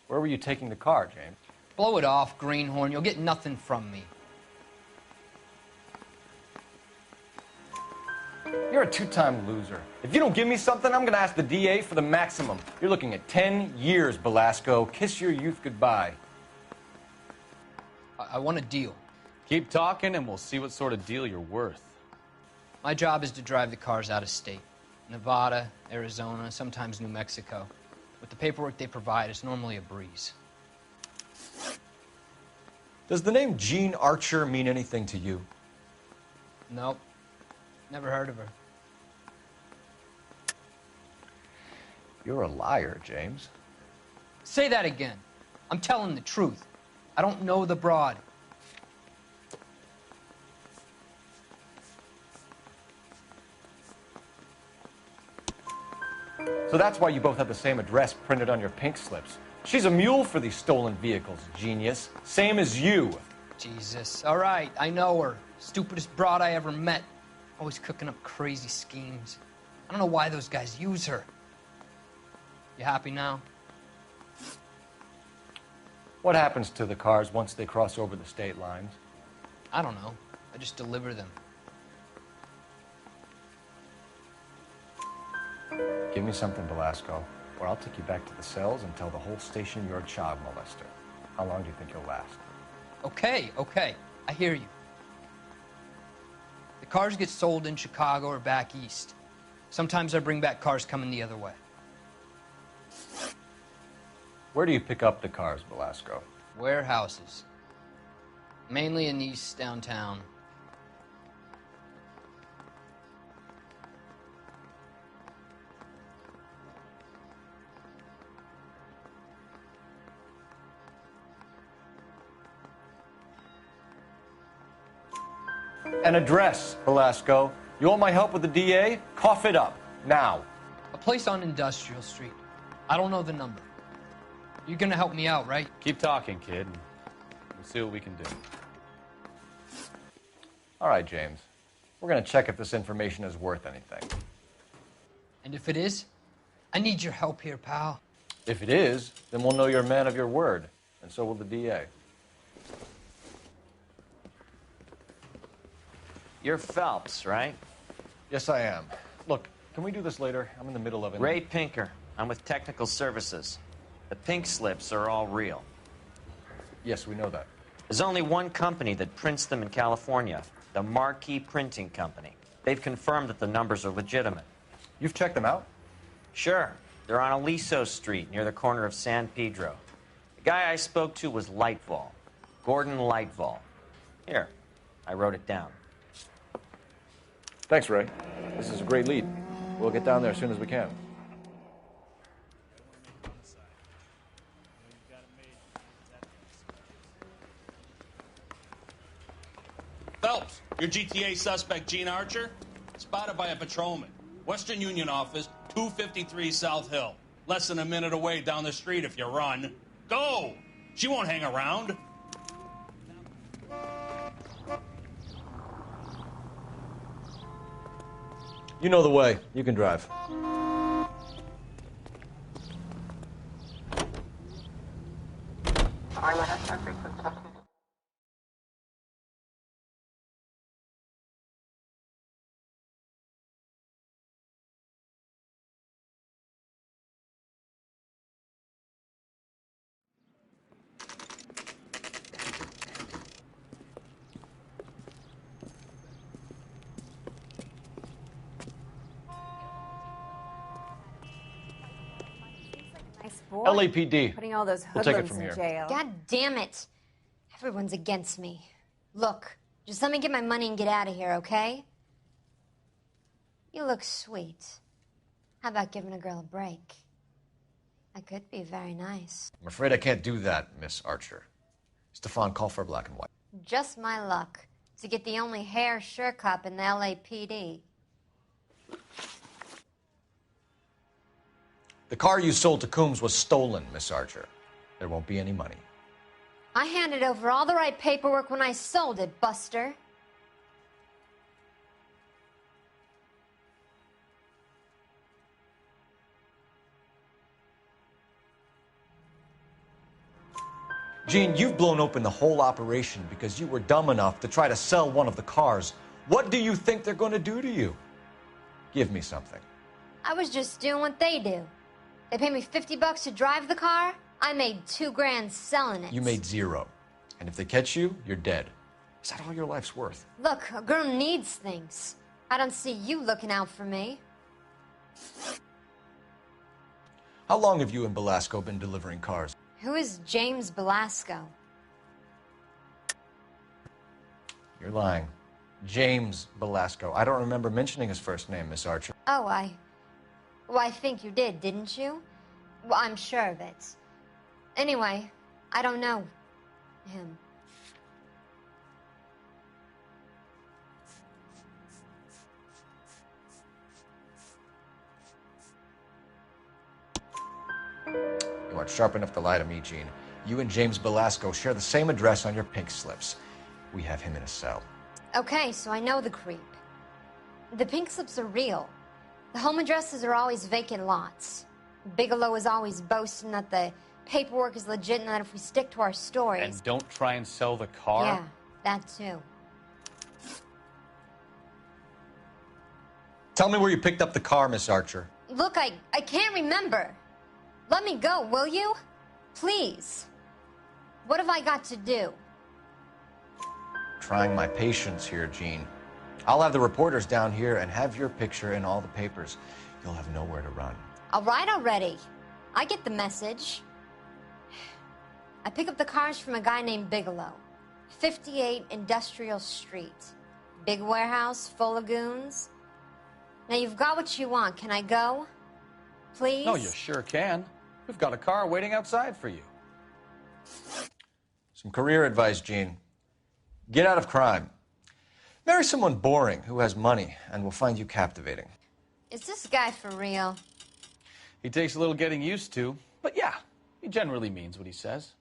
Where were you taking the car, James? Blow it off, greenhorn. You'll get nothing from me. You're a 2-time loser. If you don't give me something, I'm gonna ask the DA for the maximum. You're looking at 10 years, Belasco. Kiss your youth goodbye. I want a deal. Keep talking and we'll see what sort of deal you're worth. My job is to drive the cars out of state. Nevada, Arizona, sometimes New Mexico. With the paperwork they provide, it's normally a breeze. Does the name Jean Archer mean anything to you? Nope. Never heard of her. You're a liar, James. Say that again. I'm telling the truth. I don't know the broad. So that's why you both have the same address printed on your pink slips. She's a mule for these stolen vehicles, genius. Same as you. Jesus. All right, I know her. Stupidest broad I ever met. Always cooking up crazy schemes. I don't know why those guys use her. You happy now? What happens to the cars once they cross over the state lines? I don't know. I just deliver them. Give me something, Belasco, or I'll take you back to the cells and tell the whole station you're a child molester. How long do you think you'll last? Okay, okay. I hear you. The cars get sold in Chicago or back east. Sometimes I bring back cars coming the other way. Where do you pick up the cars, Belasco? Warehouses. Mainly in East downtown. An address, Belasco. You want my help with the DA? Cough it up, now. A place on Industrial Street. I don't know the number. You're gonna help me out, right? Keep talking, kid. We'll see what we can do. All right, James. We're going to check if this information is worth anything. And if it is, I need your help here, pal. If it is, then we'll know you're a man of your word, and so will the DA. You're Phelps, right? Yes, I am. Look, can we do this later? I'm in the middle of it. Ray Pinker. I'm with Technical Services. The pink slips are all real. Yes, we know that. There's only one company that prints them in California, the Marquee Printing Company. They've confirmed that the numbers are legitimate. You've checked them out? Sure. They're on Aliso Street, near the corner of San Pedro. The guy I spoke to was Lightval. Gordon Lightval. Here, I wrote it down. Thanks, Ray. This is a great lead. We'll get down there as soon as we can. Phelps, your GTA suspect, Gene Archer, spotted by a patrolman. Western Union office, 253 South Hill. Less than a minute away down the street if you run. Go! She won't hang around. You know the way. You can drive. Nice boy. LAPD. Putting all those We'll take it hoodlums from in here. jail. God damn it. Everyone's against me. Look, just let me get my money and get out of here, okay? You look sweet. How about giving a girl a break? I could be very nice. I'm afraid I can't do that, Miss Archer. Stefan, call for black and white. Just my luck to get the only hair sure cop in the LAPD. The car you sold to Coombs was stolen, Miss Archer. There won't be any money. I handed over all the right paperwork when I sold it, Buster. Gene, you've blown open the whole operation because you were dumb enough to try to sell one of the cars. What do you think they're going to do to you? Give me something. I was just doing what they do. They paid me $50 to drive the car. I made $2 grand selling it. You made zero. And if they catch you, you're dead. Is that all your life's worth? Look, a girl needs things. I don't see you looking out for me. How long have you and Belasco been delivering cars? Who is James Belasco? You're lying. James Belasco. I don't remember mentioning his first name, Miss Archer. Oh, Well, I think you did, didn't you? Well, I'm sure of it. Anyway, I don't know him. You aren't sharp enough to lie to me, Gene. You and James Belasco share the same address on your pink slips. We have him in a cell. Okay, so I know the creep. The pink slips are real. The home addresses are always vacant lots. Bigelow is always boasting that the paperwork is legit and that if we stick to our stories... And don't try and sell the car? Yeah, that too. Tell me where you picked up the car, Miss Archer. Look, I can't remember. Let me go, will you? Please. What have I got to do? Trying my patience here, Gene. I'll have the reporters down here and have your picture in all the papers. You'll have nowhere to run. All right already. I get the message. I pick up the cars from a guy named Bigelow. 58 Industrial Street. Big warehouse full of goons. Now you've got what you want. Can I go? Please? No, you sure can. We've got a car waiting outside for you. Some career advice, Gene. Get out of crime. Marry someone boring who has money and will find you captivating. Is this guy for real? He takes a little getting used to, but yeah, he generally means what he says.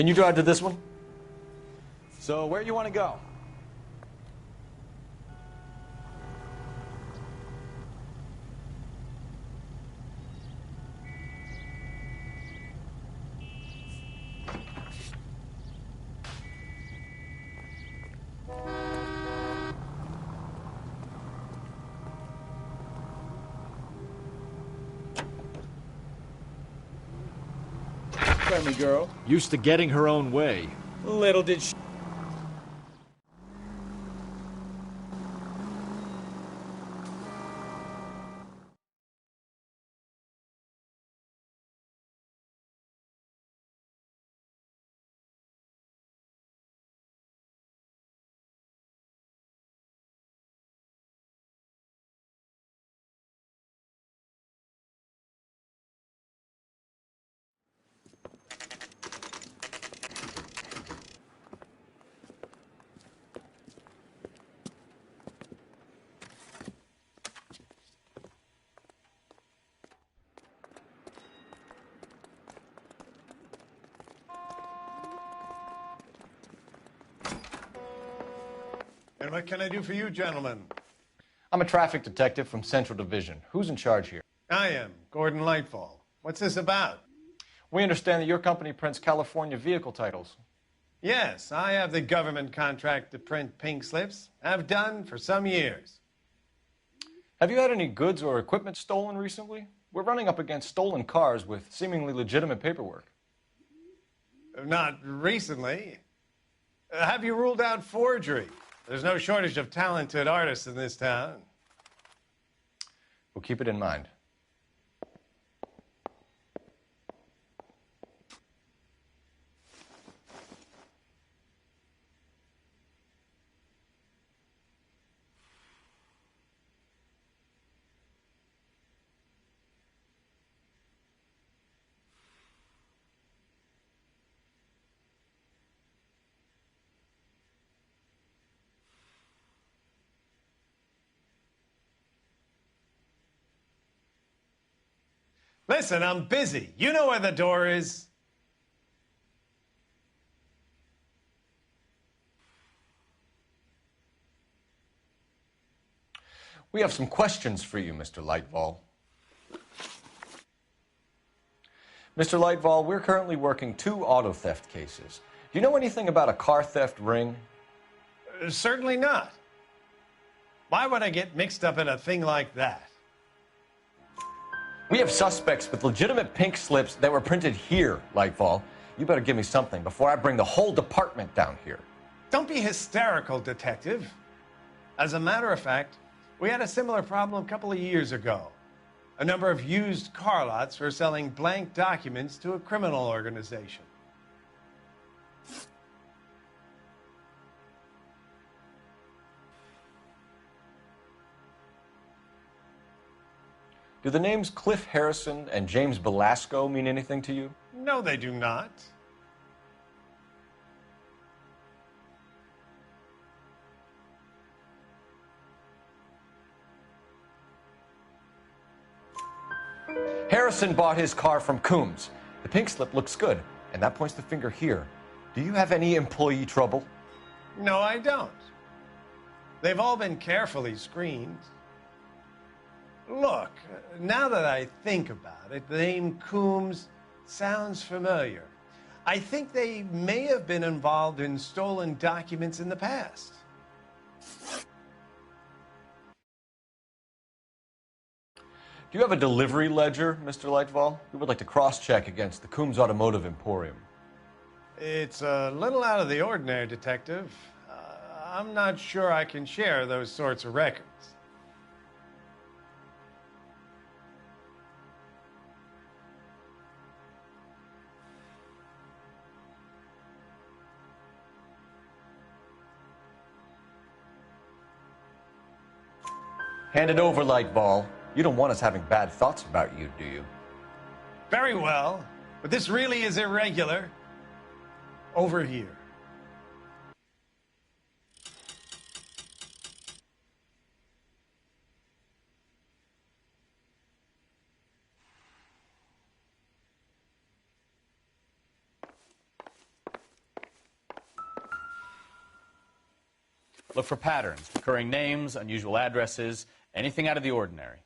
Can you drive to this one? So where you want to go? Friendly girl. Used to getting her own way. Little did she... And what can I do for you, gentlemen? I'm a traffic detective from Central Division. Who's in charge here? I am, Gordon Lightfall. What's this about? We understand that your company prints California vehicle titles. Yes, I have the government contract to print pink slips. I've done for some years. Have you had any goods or equipment stolen recently? We're running up against stolen cars with seemingly legitimate paperwork. Not recently. Have you ruled out forgery? There's no shortage of talented artists in this town. We'll keep it in mind. Listen, I'm busy. You know where the door is. We have some questions for you, Mr. Lightfall. Mr. Lightfall, we're currently working 2 auto theft cases. Do you know anything about a car theft ring? Certainly not. Why would I get mixed up in a thing like that? We have suspects with legitimate pink slips that were printed here, Lightfall. You better give me something before I bring the whole department down here. Don't be hysterical, Detective. As a matter of fact, we had a similar problem a couple of years ago. A number of used car lots were selling blank documents to a criminal organization. Do the names Cliff Harrison and James Belasco mean anything to you? No, they do not. Harrison bought his car from Coombs. The pink slip looks good, and that points the finger here. Do you have any employee trouble? No, I don't. They've all been carefully screened. Look, now that I think about it, the name Coombs sounds familiar. I think they may have been involved in stolen documents in the past. Do you have a delivery ledger, Mr. Lightfall? We would like to cross-check against the Coombs Automotive Emporium. It's a little out of the ordinary, Detective. I'm not sure I can share those sorts of records. Hand it over, Lightball. You don't want us having bad thoughts about you, do you? Very well, but this really is irregular. Over here. Look for patterns, recurring names, unusual addresses, anything out of the ordinary.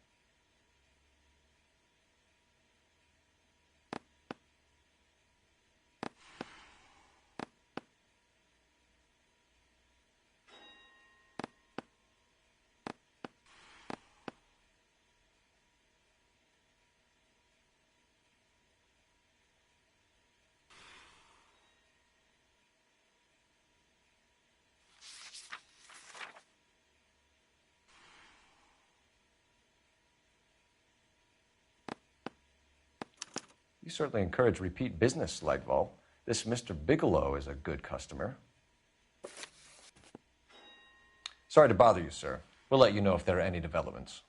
You certainly encourage repeat business, Legval. This Mr. Bigelow is a good customer. Sorry to bother you, sir. We'll let you know if there are any developments.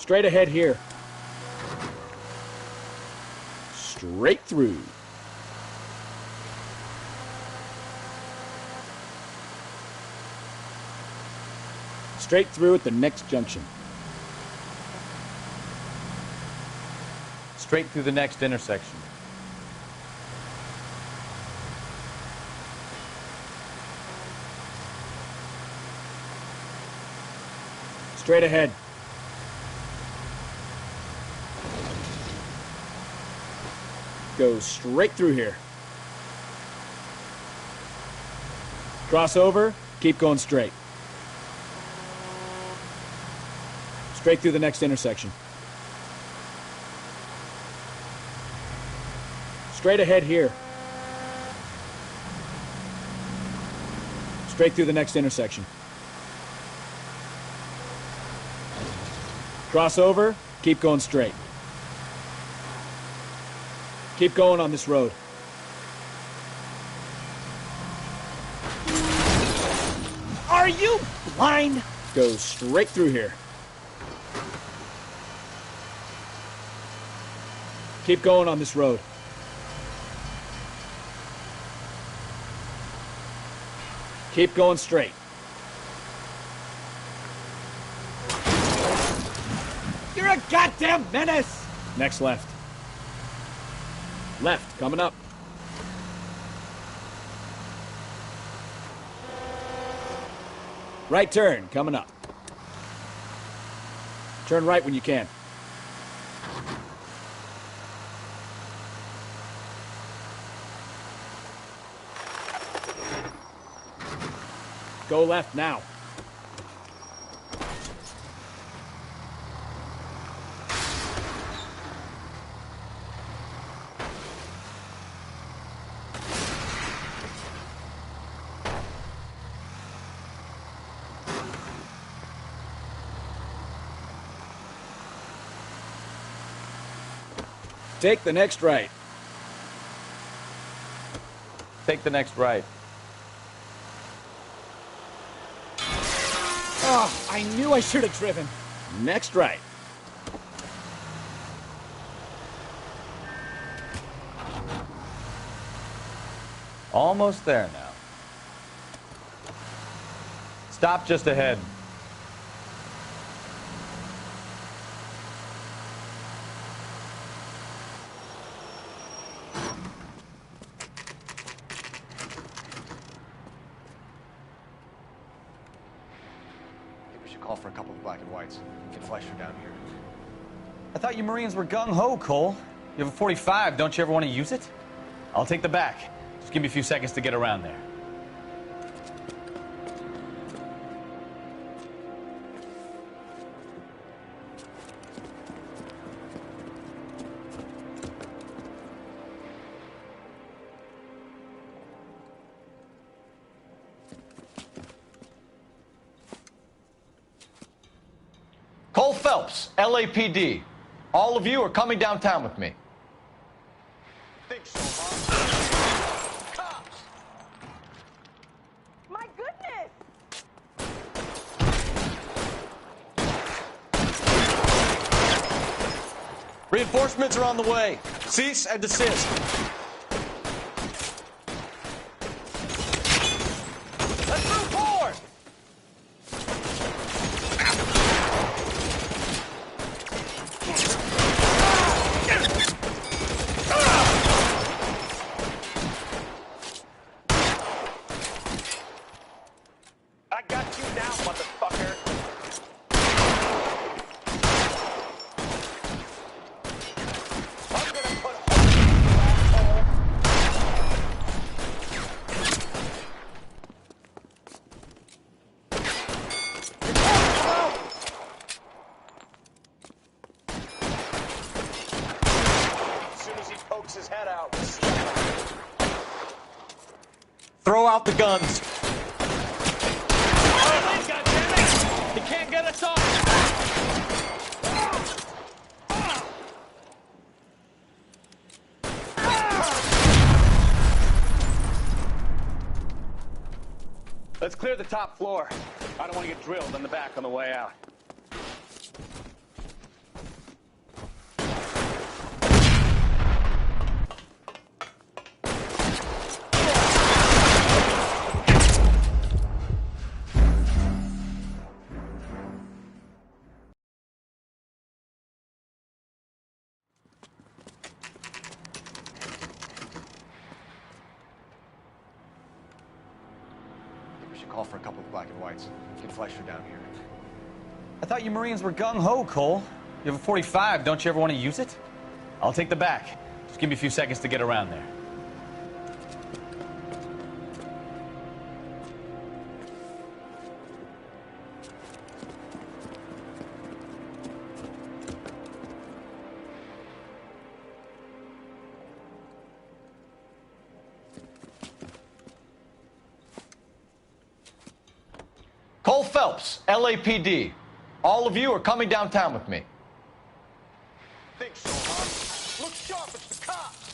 Straight ahead here. Straight through. Straight through at the next junction. Straight through the next intersection. Straight ahead. Go straight through here. Cross over, keep going straight. Straight through the next intersection. Straight ahead here. Straight through the next intersection. Cross over, keep going straight. Keep going on this road. Are you blind? Go straight through here. Keep going on this road. Keep going straight. You're a goddamn menace! Next left. Left, coming up. Right turn, coming up. Turn right when you can. Go left now. Take the next right. Take the next right. Oh, I knew I should have driven. Next right. Almost there now. Stop just ahead. Call for a couple of black and whites. Get Fleischer down here. I thought you Marines were gung-ho, Cole. You have a 45. Don't you ever want to use it? I'll take the back. Just give me a few seconds to get around there. Phelps, LAPD. All of you are coming downtown with me. Think so, huh? Cops! My goodness! Reinforcements are on the way. Cease and desist. Let's move forward! I got you now, motherfucker. I'm gonna put a hole in you, asshole. As soon as he pokes his head out, we'll stop him. Throw out the guns. He can't get us off! Let's clear the top floor. I don't want to get drilled in the back on the way out. We should call for a couple of black and whites. Get Fleischer down here. I thought you Marines were gung-ho, Cole. You have a 45. Don't you ever want to use it? I'll take the back. Just give me a few seconds to get around there. Cole Phelps, LAPD. All of you are coming downtown with me. Think so, huh? Look sharp, it's the cops!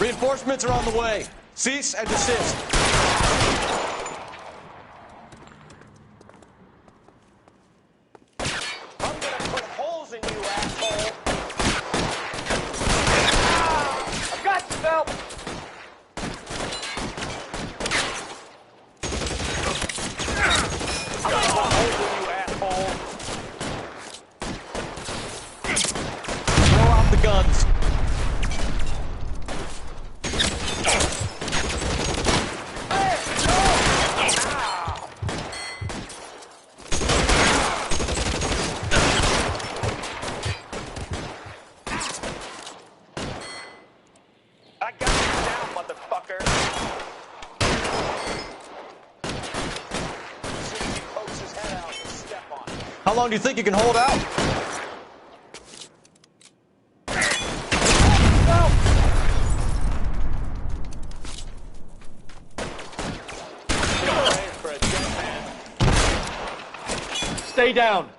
Reinforcements are on the way. Cease and desist. I'm gonna put holes in you, asshole. I've got you, Phelps. I'm gonna put holes in you, asshole. Throw out the guns. I got you down, motherfucker. As soon as he pokes his head out, you step on it. How long do you think you can hold out? For a dead man. Stay down.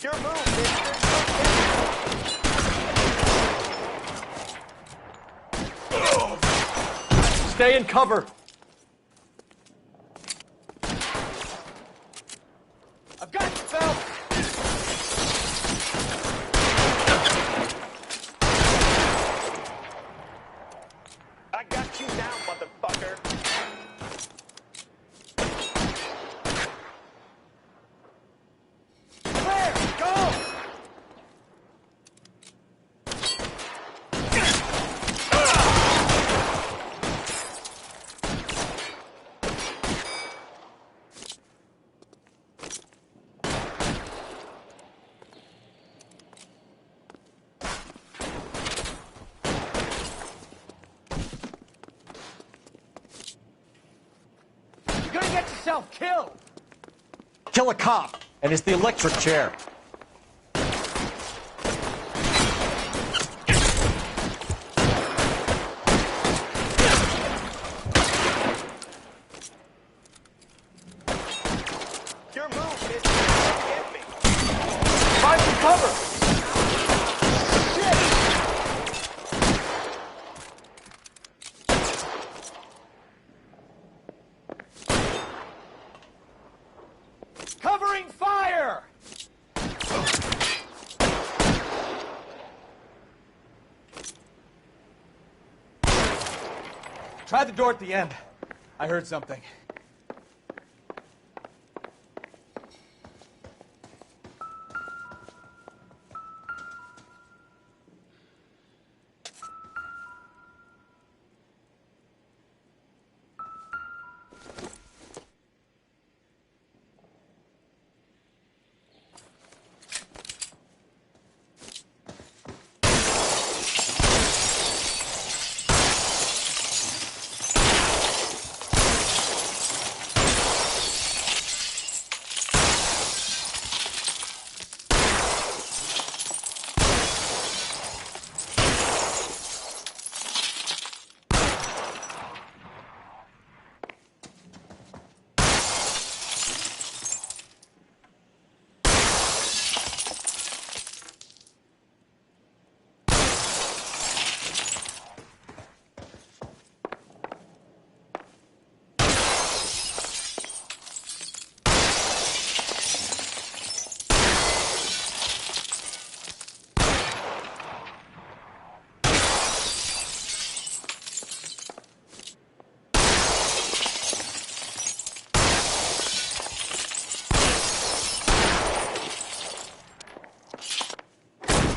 Your move, mister. Stay in cover. I've got you, Phelps. I got you down, motherfucker. Clear. Go. You're gonna get yourself killed. Kill a cop, and it's the electric chair. Your move, mister. Get me. Find some cover. Covering fire! Try the door at the end. I heard something.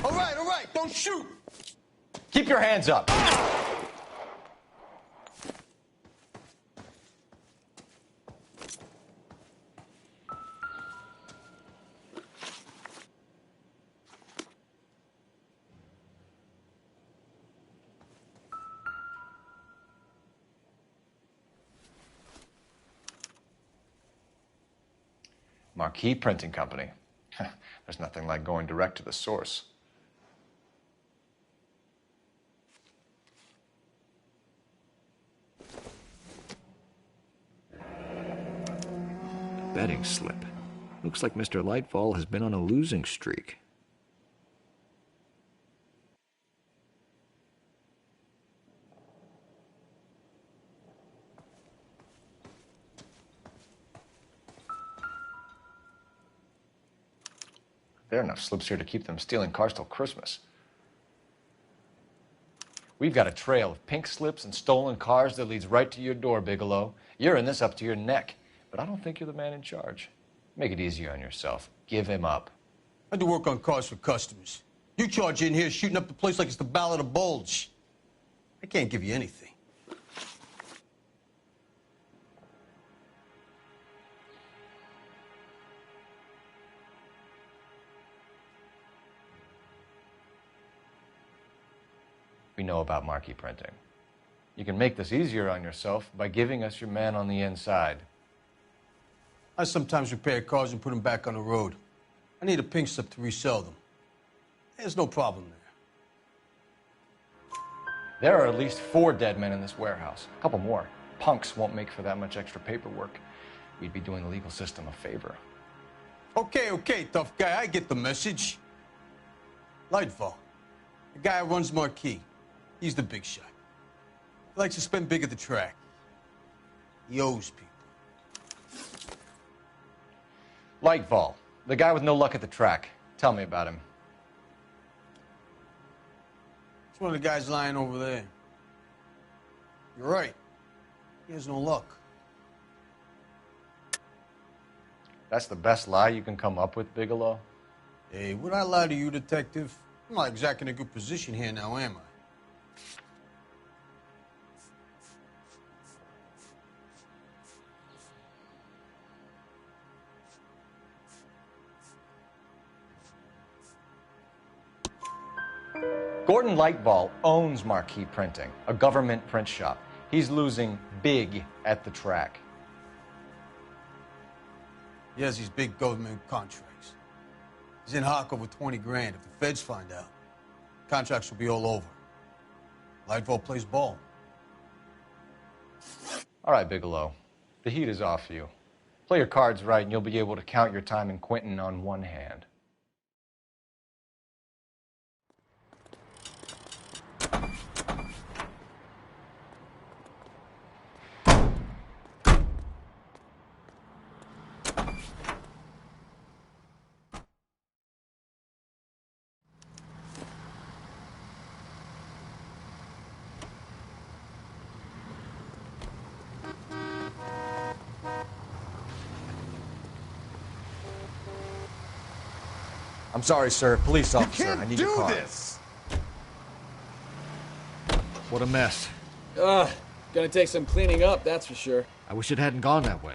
All right, don't shoot! Keep your hands up. Marquee Printing Company. There's nothing like going direct to the source. Betting slip. Looks like Mr. Lightfall has been on a losing streak. There are enough slips here to keep them stealing cars till Christmas. We've got a trail of pink slips and stolen cars that leads right to your door, Bigelow. You're in this up to your neck, but I don't think you're the man in charge. Make it easier on yourself. Give him up. I do work on cars for customers. You charge in here shooting up the place like it's the Ballad of Bulge. I can't give you anything. We know about marquee printing. You can make this easier on yourself by giving us your man on the inside. I sometimes repair cars and put them back on the road. I need a pink slip to resell them. There's no problem there. There are at least 4 dead men in this warehouse. A couple more. Punks won't make for that much extra paperwork. We'd be doing the legal system a favor. Okay, tough guy. I get the message. Lightfall, the guy who runs Marquee. He's the big shot. He likes to spend big at the track. He owes people. Lightfall, the guy with no luck at the track. Tell me about him. It's one of the guys lying over there. You're right. He has no luck. That's the best lie you can come up with, Bigelow? Hey, would I lie to you, detective? I'm not exactly in a good position here now, am I? Gordon Lightball owns Marquee Printing, a government print shop. He's losing big at the track. He has these big government contracts. He's in hock over 20 grand. If the feds find out, contracts will be all over. Lightfall plays ball. All right, Bigelow. The heat is off you. Play your cards right and you'll be able to count your time in Quentin on one hand. I'm sorry, sir. Police officer, I need your car. This. What a mess. Gonna take some cleaning up, that's for sure. I wish it hadn't gone that way.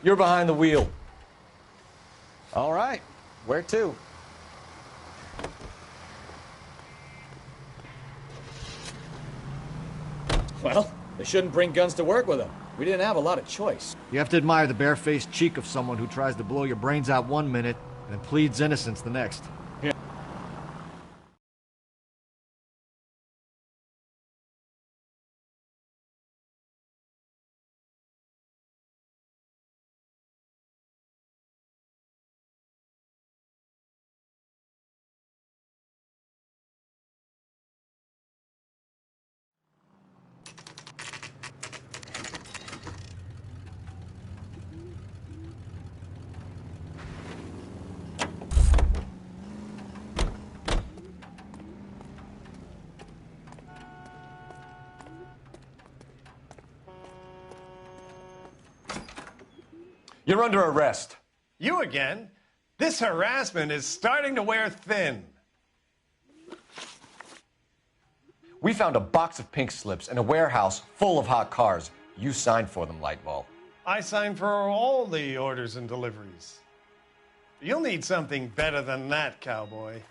You're behind the wheel. All right. Where to? Well, they shouldn't bring guns to work with them. We didn't have a lot of choice. You have to admire the barefaced cheek of someone who tries to blow your brains out one minute and pleads innocence the next. Yeah. You're under arrest. You again? This harassment is starting to wear thin. We found a box of pink slips in a warehouse full of hot cars. You signed for them, Lightball. I signed for all the orders and deliveries. You'll need something better than that, cowboy.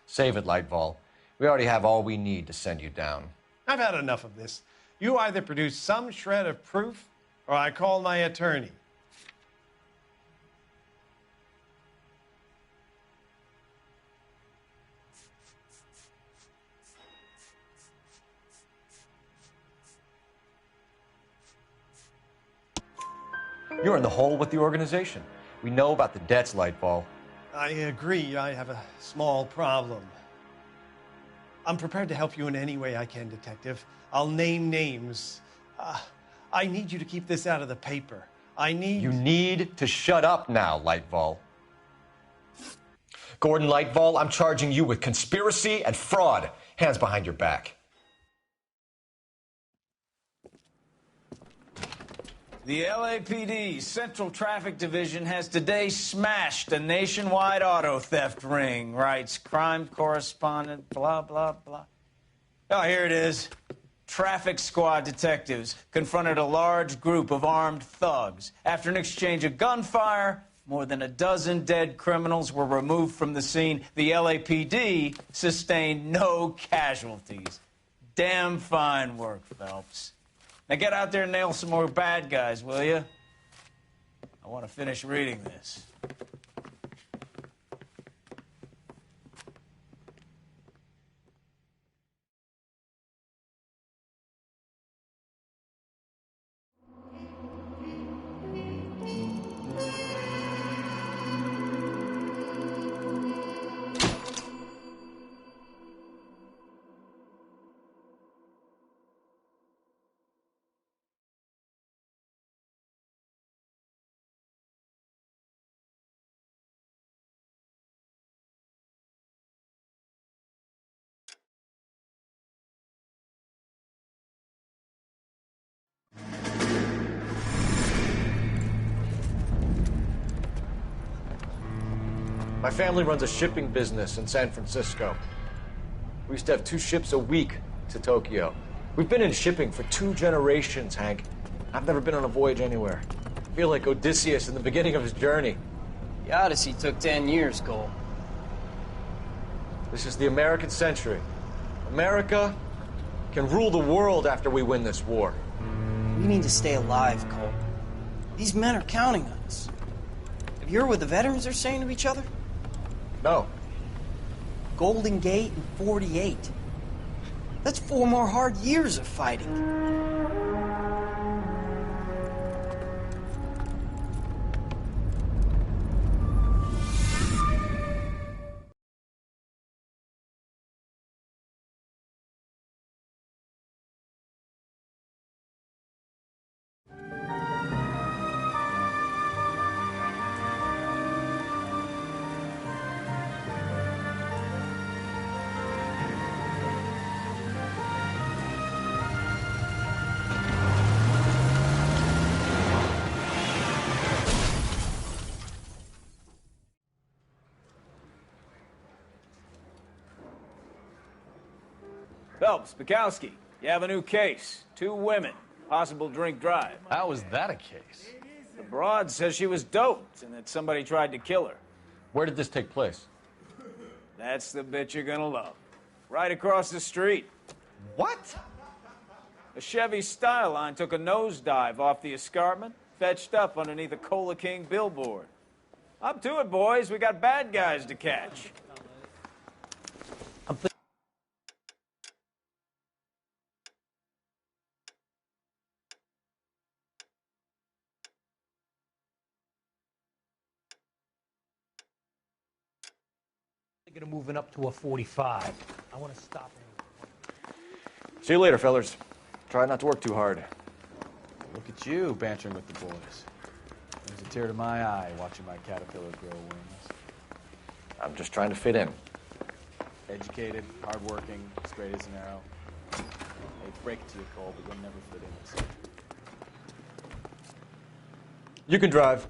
Save it, Lightball. We already have all we need to send you down. I've had enough of this. You either produce some shred of proof, or I call my attorney. You're in the hole with the organization. We know about the debts, Lightball. I agree. I have a small problem. I'm prepared to help you in any way I can, Detective. I'll name names. I need you to keep this out of the paper. You need to shut up now, Lightval. Gordon Lightval, I'm charging you with conspiracy and fraud. Hands behind your back. The LAPD Central Traffic Division has today smashed a nationwide auto theft ring, writes crime correspondent, blah, blah, blah. Oh, here it is. Traffic squad detectives confronted a large group of armed thugs. After an exchange of gunfire, more than a dozen dead criminals were removed from the scene. The LAPD sustained no casualties. Damn fine work, Phelps. Now get out there and nail some more bad guys, will you? I want to finish reading this. My family runs a shipping business in San Francisco. We used to have 2 ships a week to Tokyo. We've been in shipping for 2 generations, Hank. I've never been on a voyage anywhere. I feel like Odysseus in the beginning of his journey. The Odyssey took 10 years, Cole. This is the American century. America can rule the world after we win this war. We need to stay alive, Cole. These men are counting on us. Have you heard what the veterans are saying to each other? No. Golden Gate and 48. That's 4 more hard years of fighting. Phelps, Bukowski, you have a new case. 2 women, possible drink drive. How was that a case? The broad says she was doped and that somebody tried to kill her. Where did this take place? That's the bit you're gonna love. Right across the street. What? A Chevy Styline took a nosedive off the escarpment, fetched up underneath a Cola King billboard. Up to it, boys. We got bad guys to catch. Thinking of moving up to a 45. I want to stop him. See you later, fellers. Try not to work too hard. Look at you bantering with the boys. There's a tear to my eye watching my caterpillar grow wings. I'm just trying to fit in. Educated, hardworking, straight as an arrow. I hate to break it to you, Cole, but you'll never fit in this. You can drive.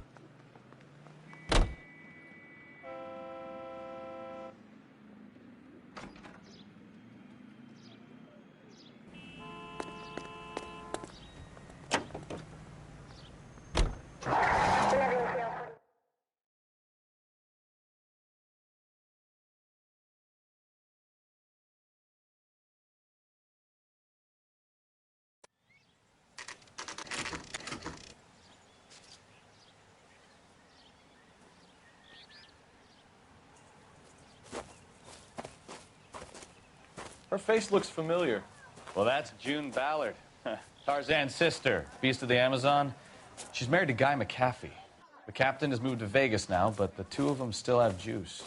Her face looks familiar. Well, that's June Ballard, Tarzan's sister, beast of the Amazon. She's married to Guy McAfee. The captain has moved to Vegas now, but the 2 of them still have juice.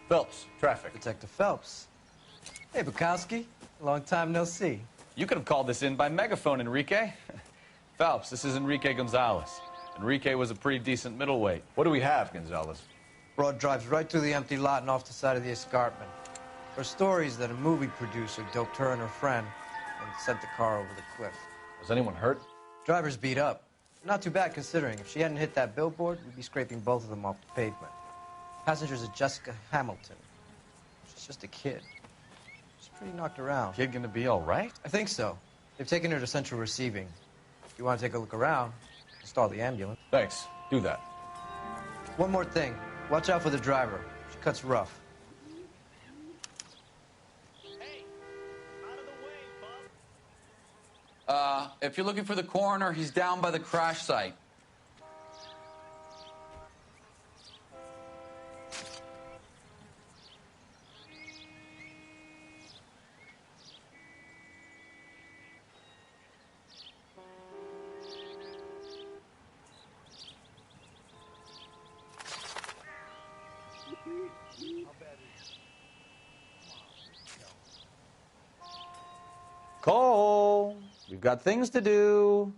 Phelps, traffic. Detective Phelps. Hey, Bukowski. Long time no see. You could have called this in by megaphone, Enrique. Phelps, this is Enrique Gonzalez. Enrique was a pretty decent middleweight. What do we have, Gonzalez? Broad drives right through the empty lot and off the side of the escarpment. Her story is that a movie producer doped her and her friend and sent the car over the cliff. Was anyone hurt? Driver's beat up. Not too bad considering. If she hadn't hit that billboard, we'd be scraping both of them off the pavement. Passenger's a Jessica Hamilton. She's just a kid. She's pretty knocked around. Kid gonna be all right? I think so. They've taken her to central receiving. If you want to take a look around, install the ambulance. Thanks. Do that. One more thing. Watch out for the driver. She cuts rough. If you're looking for the coroner, he's down by the crash site. Cole, we've got things to do.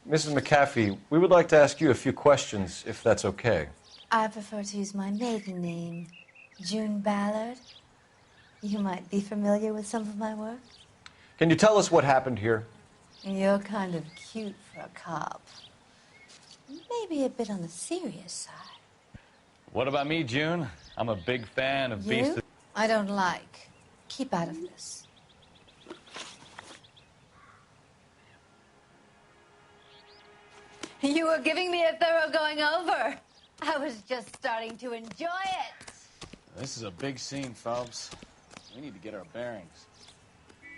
Mrs. McAfee, we would like to ask you a few questions, if that's okay. I prefer to use my maiden name, June Ballard. You might be familiar with some of my work. Can you tell us what happened here? You're kind of cute for a cop. Maybe a bit on the serious side. What about me, June? I'm a big fan of Beast. You? I don't like. Keep out of this. You were giving me a thorough going over. I was just starting to enjoy it. This is a big scene, Phelps. We need to get our bearings.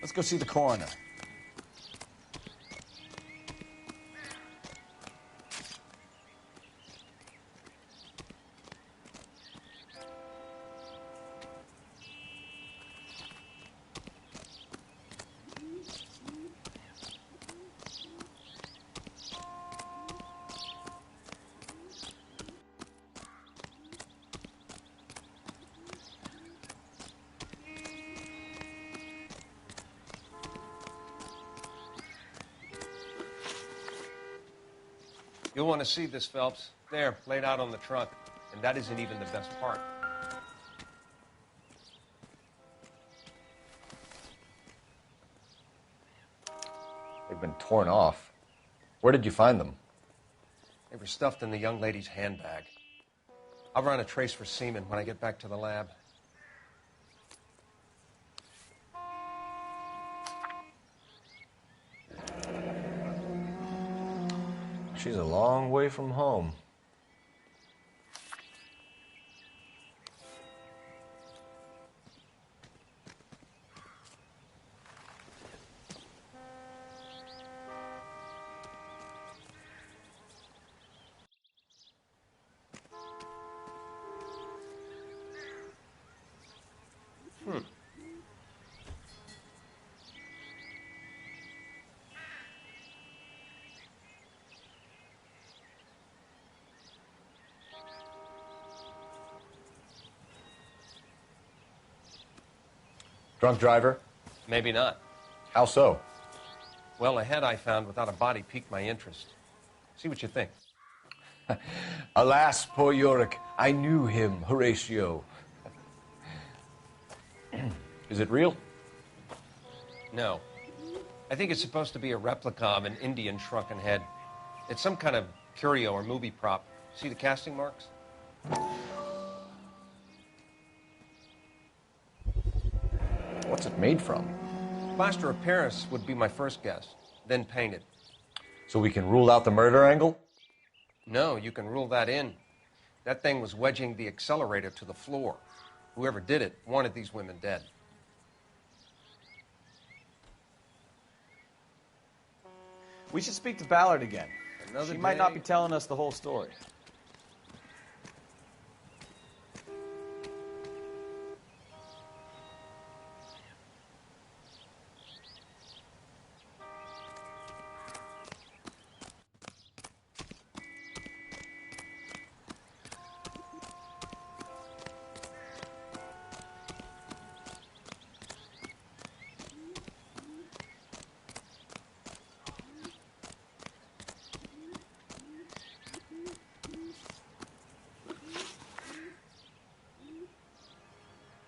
Let's go see the coroner. You'll want to see this, Phelps. There, laid out on the trunk. And that isn't even the best part. They've been torn off. Where did you find them? They were stuffed in the young lady's handbag. I'll run a trace for semen when I get back to the lab. She's a long way from home. Drunk driver? Maybe not. How so? Well, a head I found without a body piqued my interest. See what you think. Alas, poor Yorick, I knew him, Horatio. Is it real? No. I think it's supposed to be a replica of an Indian shrunken head. It's some kind of curio or movie prop. See the casting marks? What's it made from? Plaster of Paris would be my first guess, then painted. So we can rule out the murder angle? No, you can rule that in. That thing was wedging the accelerator to the floor. Whoever did it wanted these women dead. We should speak to Ballard again. She might not be telling us the whole story.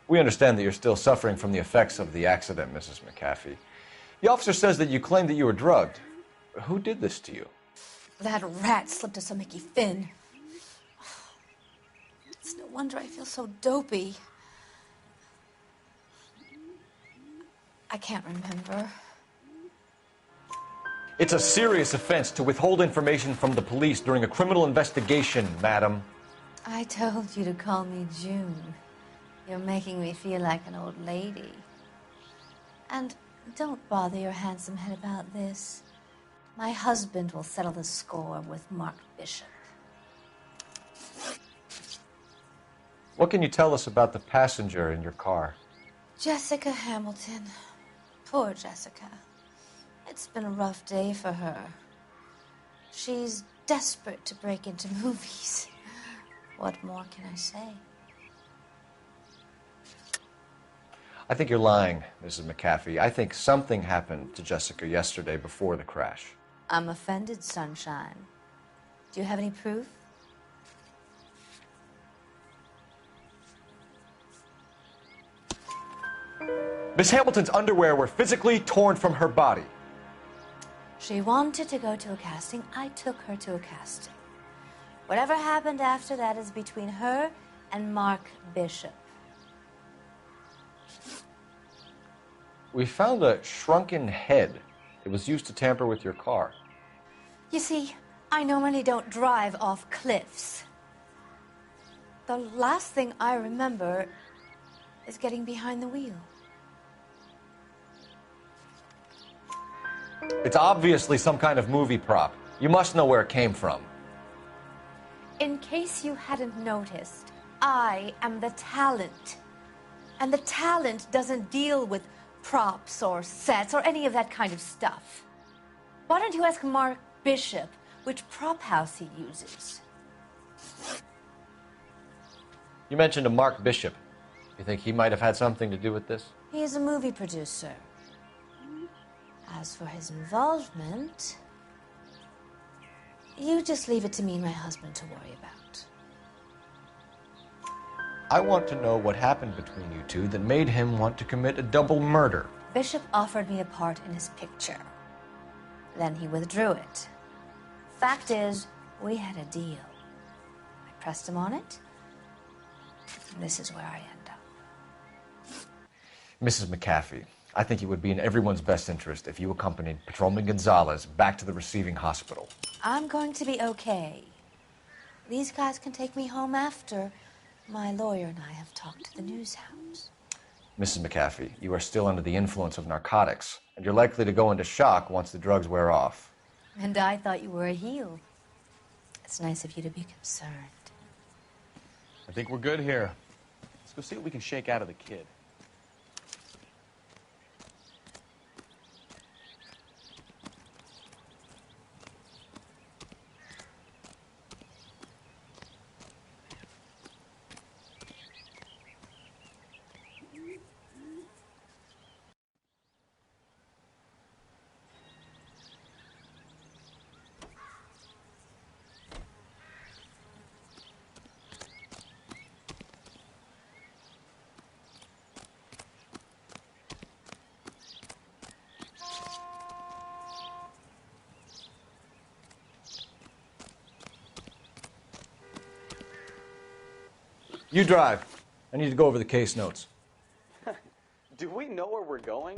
We understand that you're still suffering from the effects of the accident, Mrs. McAfee. The officer says that you claimed that you were drugged. Who did this to you? That rat slipped us a Mickey Finn. It's no wonder I feel so dopey. I can't remember. It's a serious offense to withhold information from the police during a criminal investigation, madam. I told you to call me June. You're making me feel like an old lady. And don't bother your handsome head about this. My husband will settle the score with Mark Bishop. What can you tell us about the passenger in your car? Jessica Hamilton. Poor Jessica. It's been a rough day for her. She's desperate to break into movies. What more can I say? I think you're lying, Mrs. McAfee. I think something happened to Jessica yesterday before the crash. I'm offended, Sunshine. Do you have any proof? Miss Hamilton's underwear were physically torn from her body. She wanted to go to a casting. I took her to a casting. Whatever happened after that is between her and Mark Bishop. We found a shrunken head. It was used to tamper with your car. You see, I normally don't drive off cliffs. The last thing I remember is getting behind the wheel. It's obviously some kind of movie prop. You must know where it came from. In case you hadn't noticed, I am the talent. And the talent doesn't deal with props or sets or any of that kind of stuff. Why don't you ask Mark Bishop which prop house he uses? You mentioned a Mark Bishop. You think he might have had something to do with this? He is a movie producer. As for his involvement, you just leave it to me and my husband to worry about. I want to know what happened between you two that made him want to commit a double murder. Bishop offered me a part in his picture. Then he withdrew it. Fact is, we had a deal. I pressed him on it, and this is where I end up. Mrs. McAfee, I think it would be in everyone's best interest if you accompanied Patrolman Gonzalez back to the receiving hospital. I'm going to be okay. These guys can take me home after. My lawyer and I have talked to the news hounds. Mrs. McAfee, you are still under the influence of narcotics, and you're likely to go into shock once the drugs wear off. And I thought you were a heel. It's nice of you to be concerned. I think we're good here. Let's go see what we can shake out of the kid. You drive. I need to go over the case notes. Do we know where we're going?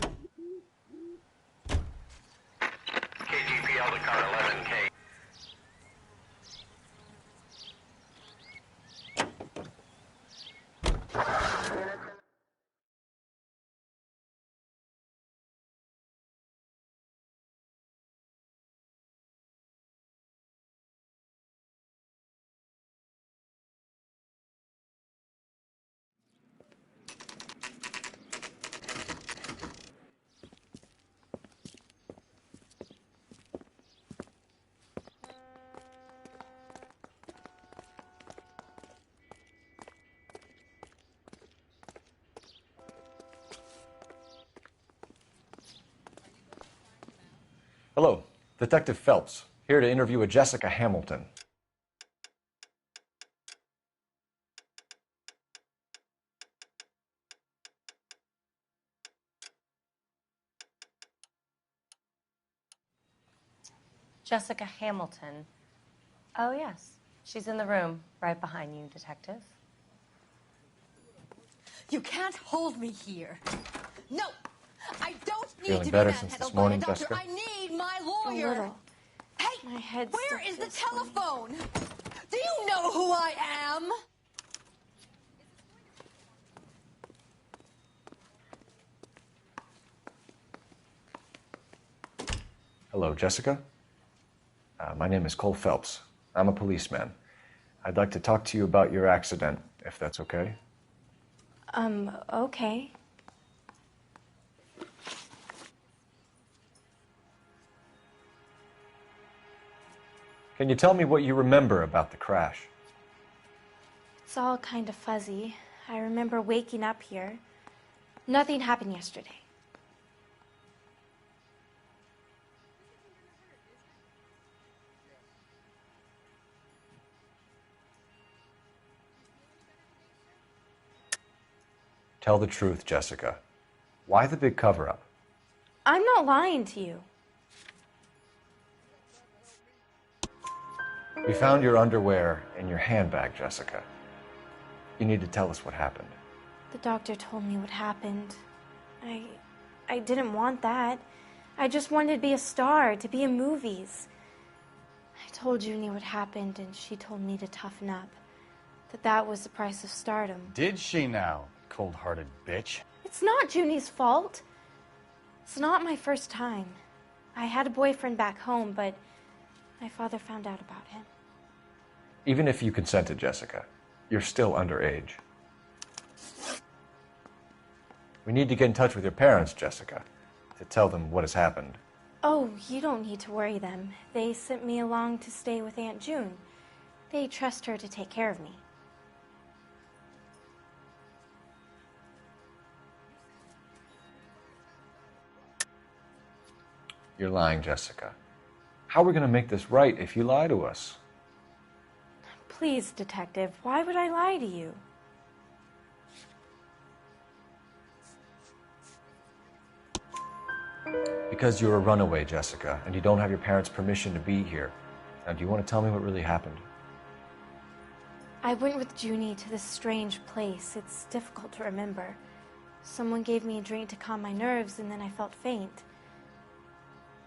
KGPL to car 11K. Hello, Detective Phelps, here to interview a Jessica Hamilton. Jessica Hamilton. Oh, yes. She's in the room right behind you, Detective. You can't hold me here. No! I don't need Feeling to be better since manhandled this morning, by a doctor. Jessica? I need my lawyer. A little. Hey, My head where still is the feels funny. telephone? Do you know who I am? Hello, Jessica. My name is Cole Phelps. I'm a policeman. I'd like to talk to you about your accident, if that's okay. Okay. Can you tell me what you remember about the crash? It's all kind of fuzzy. I remember waking up here. Nothing happened yesterday. Tell the truth, Jessica. Why the big cover-up? I'm not lying to you. We found your underwear in your handbag, Jessica. You need to tell us what happened. The doctor told me what happened. I didn't want that. I just wanted to be a star, to be in movies. I told Junie what happened, and she told me to toughen up. That was the price of stardom. Did she now, cold-hearted bitch? It's not Junie's fault. It's not my first time. I had a boyfriend back home, but my father found out about him. Even if you consented, Jessica, you're still underage. We need to get in touch with your parents, Jessica, to tell them what has happened. Oh, you don't need to worry them. They sent me along to stay with Aunt June. They trust her to take care of me. You're lying, Jessica. How are we going to make this right if you lie to us? Please, Detective, why would I lie to you? Because you're a runaway, Jessica, and you don't have your parents' permission to be here. Now, do you want to tell me what really happened? I went with Junie to this strange place. It's difficult to remember. Someone gave me a drink to calm my nerves, and then I felt faint.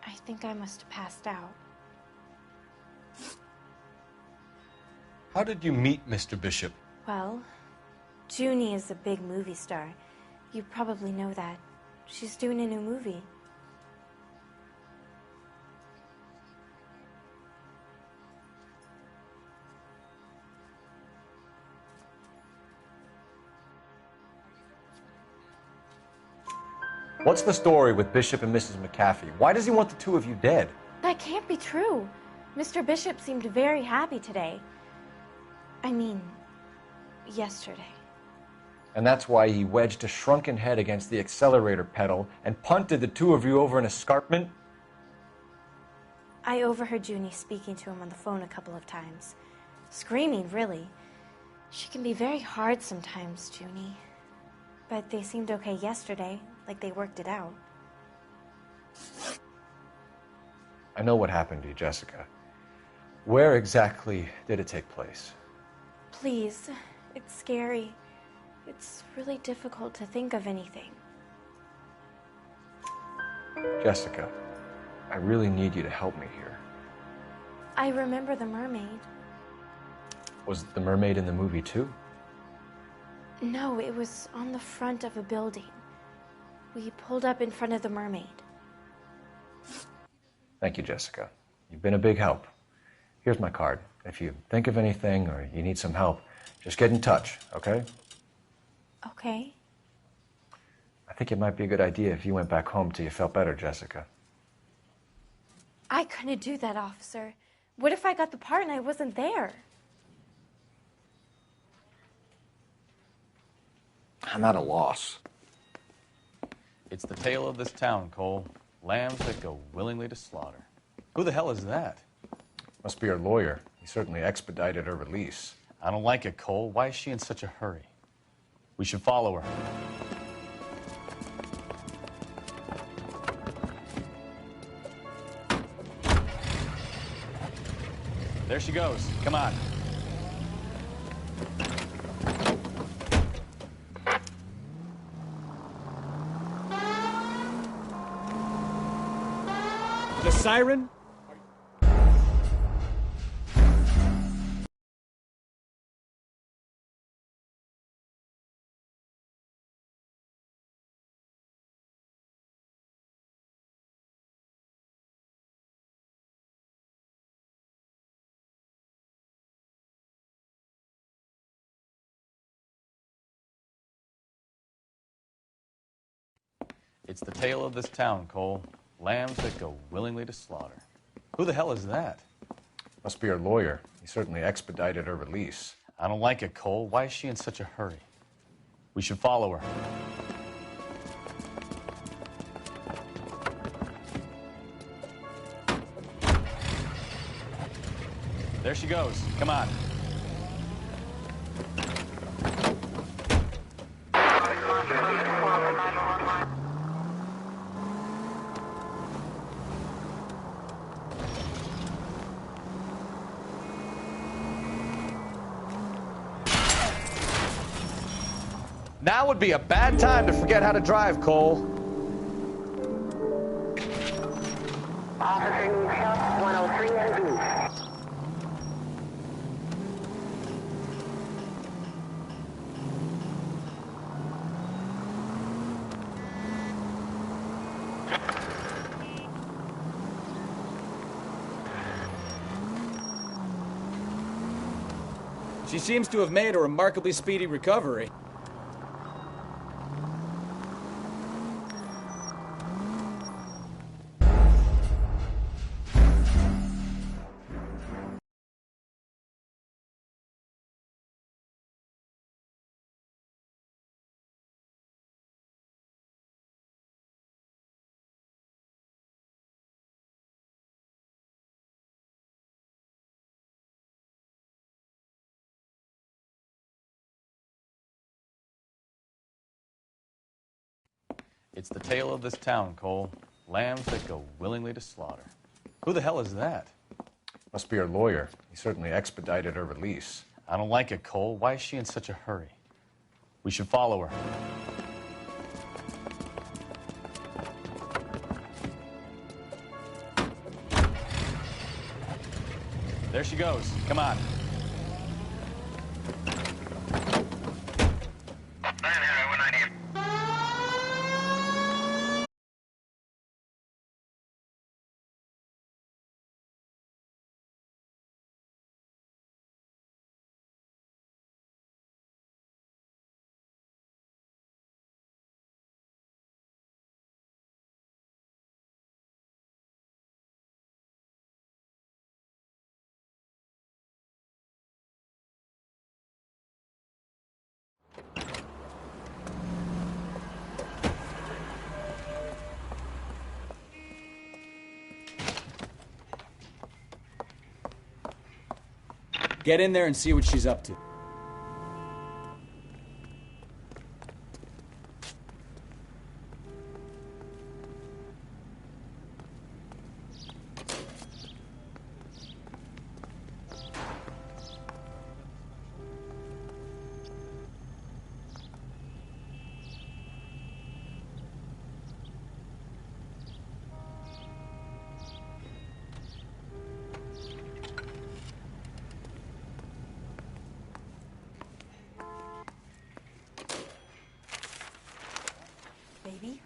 I think I must have passed out. How did you meet Mr. Bishop? Well, Junie is a big movie star. You probably know that. She's doing a new movie. What's the story with Bishop and Mrs. McAfee? Why does he want the two of you dead? That can't be true. Mr. Bishop seemed very happy today. I mean, yesterday. And that's why he wedged a shrunken head against the accelerator pedal and punted the two of you over an escarpment? I overheard Junie speaking to him on the phone a couple of times. Screaming, really. She can be very hard sometimes, Junie. But they seemed okay yesterday, like they worked it out. I know what happened to you, Jessica. Where exactly did it take place? Please, it's scary. It's really difficult to think of anything. Jessica, I really need you to help me here. I remember the mermaid. Was the mermaid in the movie too? No, it was on the front of a building. We pulled up in front of the mermaid. Thank you, Jessica. You've been a big help. Here's my card. If you think of anything or you need some help, just get in touch, okay? Okay. I think it might be a good idea if you went back home till you felt better, Jessica. I couldn't do that, officer. What if I got the part and I wasn't there? I'm at a loss. It's the tale of this town, Cole. Lambs that go willingly to slaughter. Who the hell is that? Must be her lawyer. He certainly expedited her release. I don't like it, Cole. Why is she in such a hurry? We should follow her. There she goes. Come on. The siren? It's the tale of this town, Cole. Lambs that go willingly to slaughter. Who the hell is that? Must be her lawyer. He certainly expedited her release. I don't like it, Cole. Why is she in such a hurry? We should follow her. There she goes. Come on. Now would be a bad time to forget how to drive, Cole. Officer needs help, 103 and B. She seems to have made a remarkably speedy recovery. It's the tale of this town, Cole. Lambs that go willingly to slaughter. Who the hell is that? Must be her lawyer. He certainly expedited her release. I don't like it, Cole. Why is she in such a hurry? We should follow her. There she goes. Come on. Get in there and see what she's up to. Baby?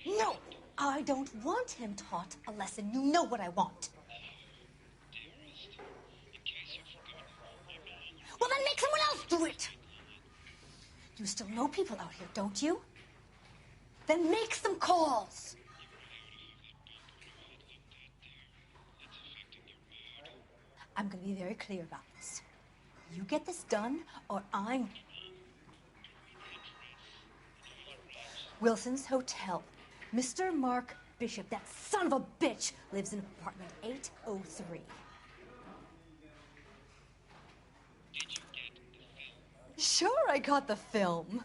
No! I don't want him taught a lesson. You know what I want. Well, then make someone else do it! You still know people out here, don't you? Then make some calls! I'm gonna be very clear about this. You get this done, or I'm... Wilson's Hotel. Mr. Mark Bishop, that son of a bitch, lives in apartment 803. Sure, I got the film.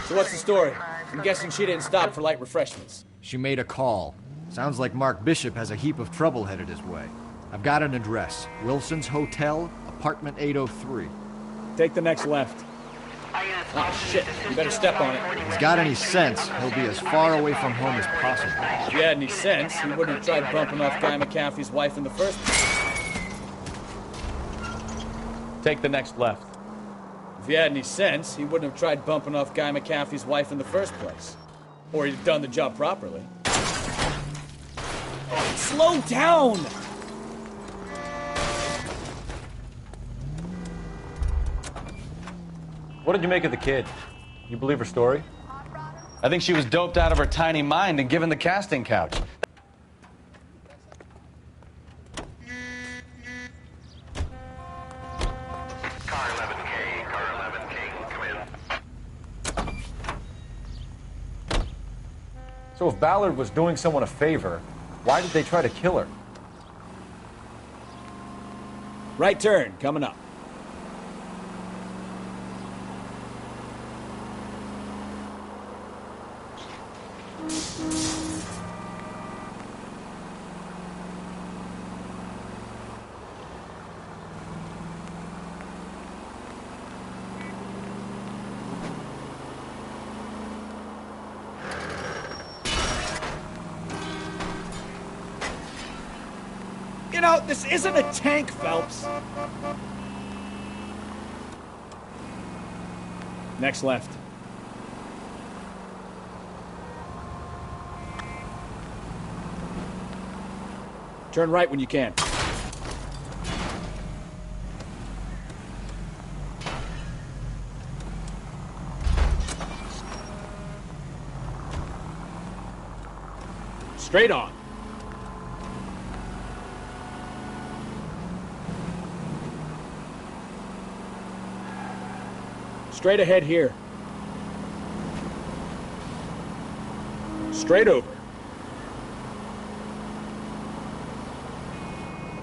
So what's the story? I'm guessing she didn't stop for light refreshments. She made a call. Sounds like Mark Bishop has a heap of trouble headed his way. I've got an address. Wilson's Hotel, apartment 803. Take the next left. Oh, shit. You better step on it. If he's got any sense, he'll be as far away from home as possible. If he had any sense, he wouldn't have tried bumping off Guy McAfee's wife in the first place. Take the next left. If he had any sense, he wouldn't have tried bumping off Guy McAfee's wife in the first place. Or he'd have done the job properly. Slow down! What did you make of the kid? You believe her story? I think she was doped out of her tiny mind and given the casting couch. Car 11K, come in. So if Ballard was doing someone a favor, why did they try to kill her? Right turn, coming up. You know, this isn't a tank, Phelps. Next left. Turn right when you can. Straight on. Straight ahead here. Straight over.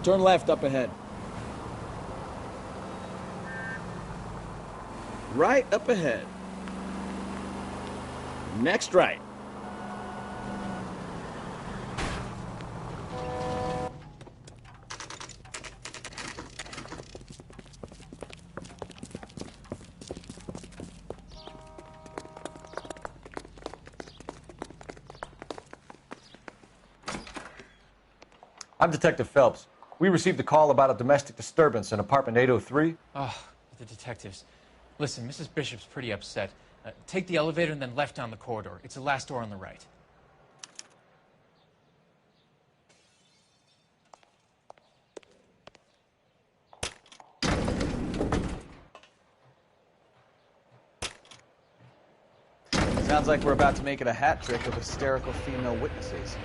Turn left up ahead. Right up ahead. Next right. I'm Detective Phelps. We received a call about a domestic disturbance in apartment 803. Oh, the detectives. Listen, Mrs. Bishop's pretty upset. Take the elevator and then left down the corridor. It's the last door on the right. Sounds like we're about to make it a hat trick of hysterical female witnesses.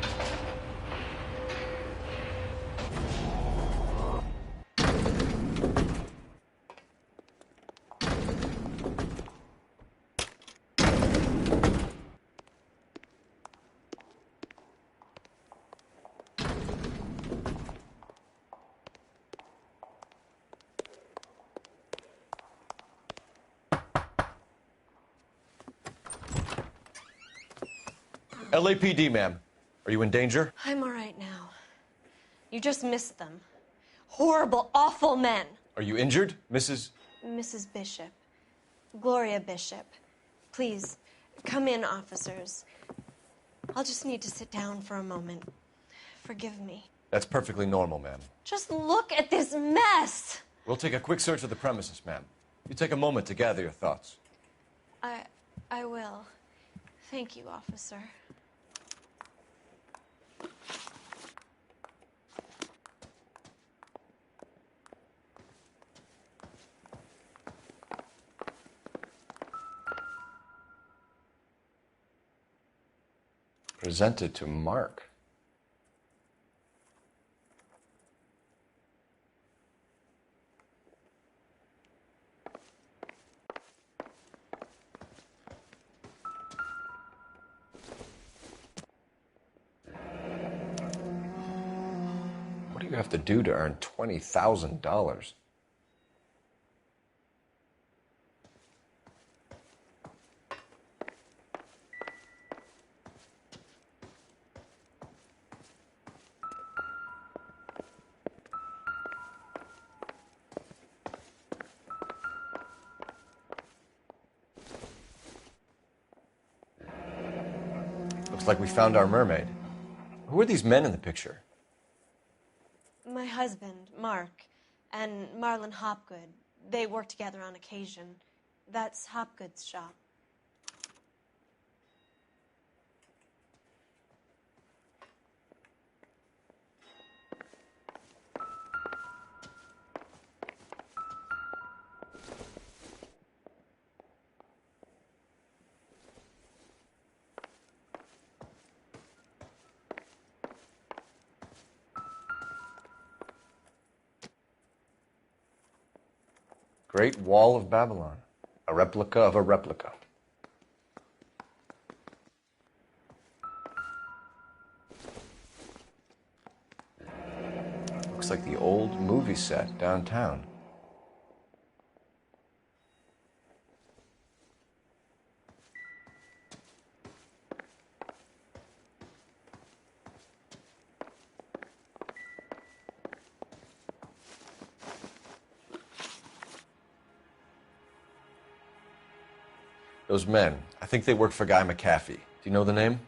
LAPD, ma'am. Are you in danger? I'm all right now. You just missed them. Horrible, awful men. Are you injured, Mrs.? Mrs. Bishop. Gloria Bishop. Please, come in, officers. I'll just need to sit down for a moment. Forgive me. That's perfectly normal, ma'am. Just look at this mess! We'll take a quick search of the premises, ma'am. You take a moment to gather your thoughts. I will. Thank you, officer. Presented to Mark. What do you have to do to earn $20,000? Looks like we found our mermaid. Who are these men in the picture? My husband, Mark, and Marlon Hopgood. They work together on occasion. That's Hopgood's shop. Great Wall of Babylon. A replica of a replica. Looks like the old movie set downtown. Those men, I think they work for Guy McAfee. Do you know the name?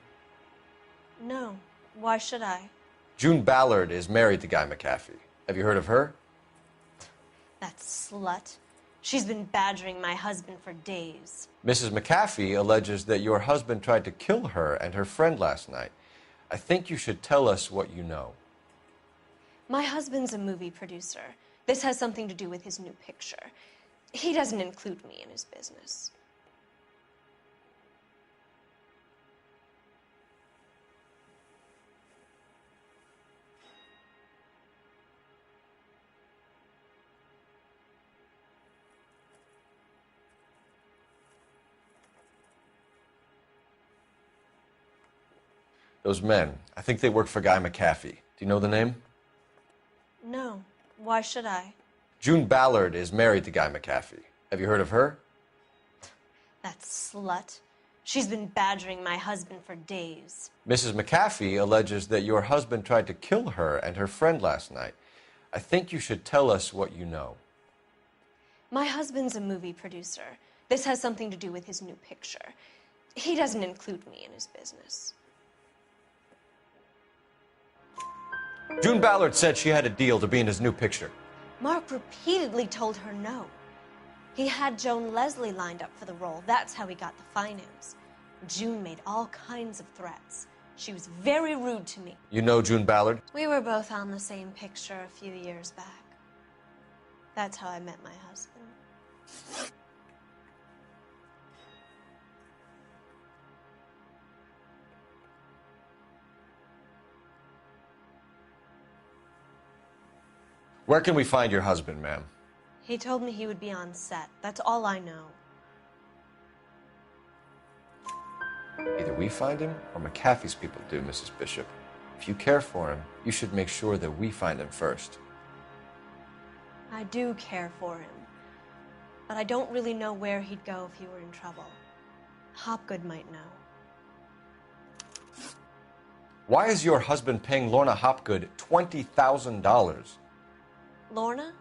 No. Why should I? June Ballard is married to Guy McAfee. Have you heard of her? That slut. She's been badgering my husband for days. Mrs. McAfee alleges that your husband tried to kill her and her friend last night. I think you should tell us what you know. My husband's a movie producer. This has something to do with his new picture. He doesn't include me in his business. Those men, I think they work for Guy McAfee. Do you know the name? No. Why should I? June Ballard is married to Guy McAfee. Have you heard of her? That slut. She's been badgering my husband for days. Mrs. McAfee alleges that your husband tried to kill her and her friend last night. I think you should tell us what you know. My husband's a movie producer. This has something to do with his new picture. He doesn't include me in his business. June Ballard said she had a deal to be in his new picture. Mark repeatedly told her no. He had Joan Leslie lined up for the role. That's how he got the finance. June made all kinds of threats. She was very rude to me. You know June Ballard? We were both on the same picture a few years back. That's how I met my husband. Where can we find your husband, ma'am? He told me he would be on set. That's all I know. Either we find him or McAfee's people do, Mrs. Bishop. If you care for him, you should make sure that we find him first. I do care for him. But I don't really know where he'd go if he were in trouble. Hopgood might know. Why is your husband paying Lorna Hopgood $20,000? Lorna?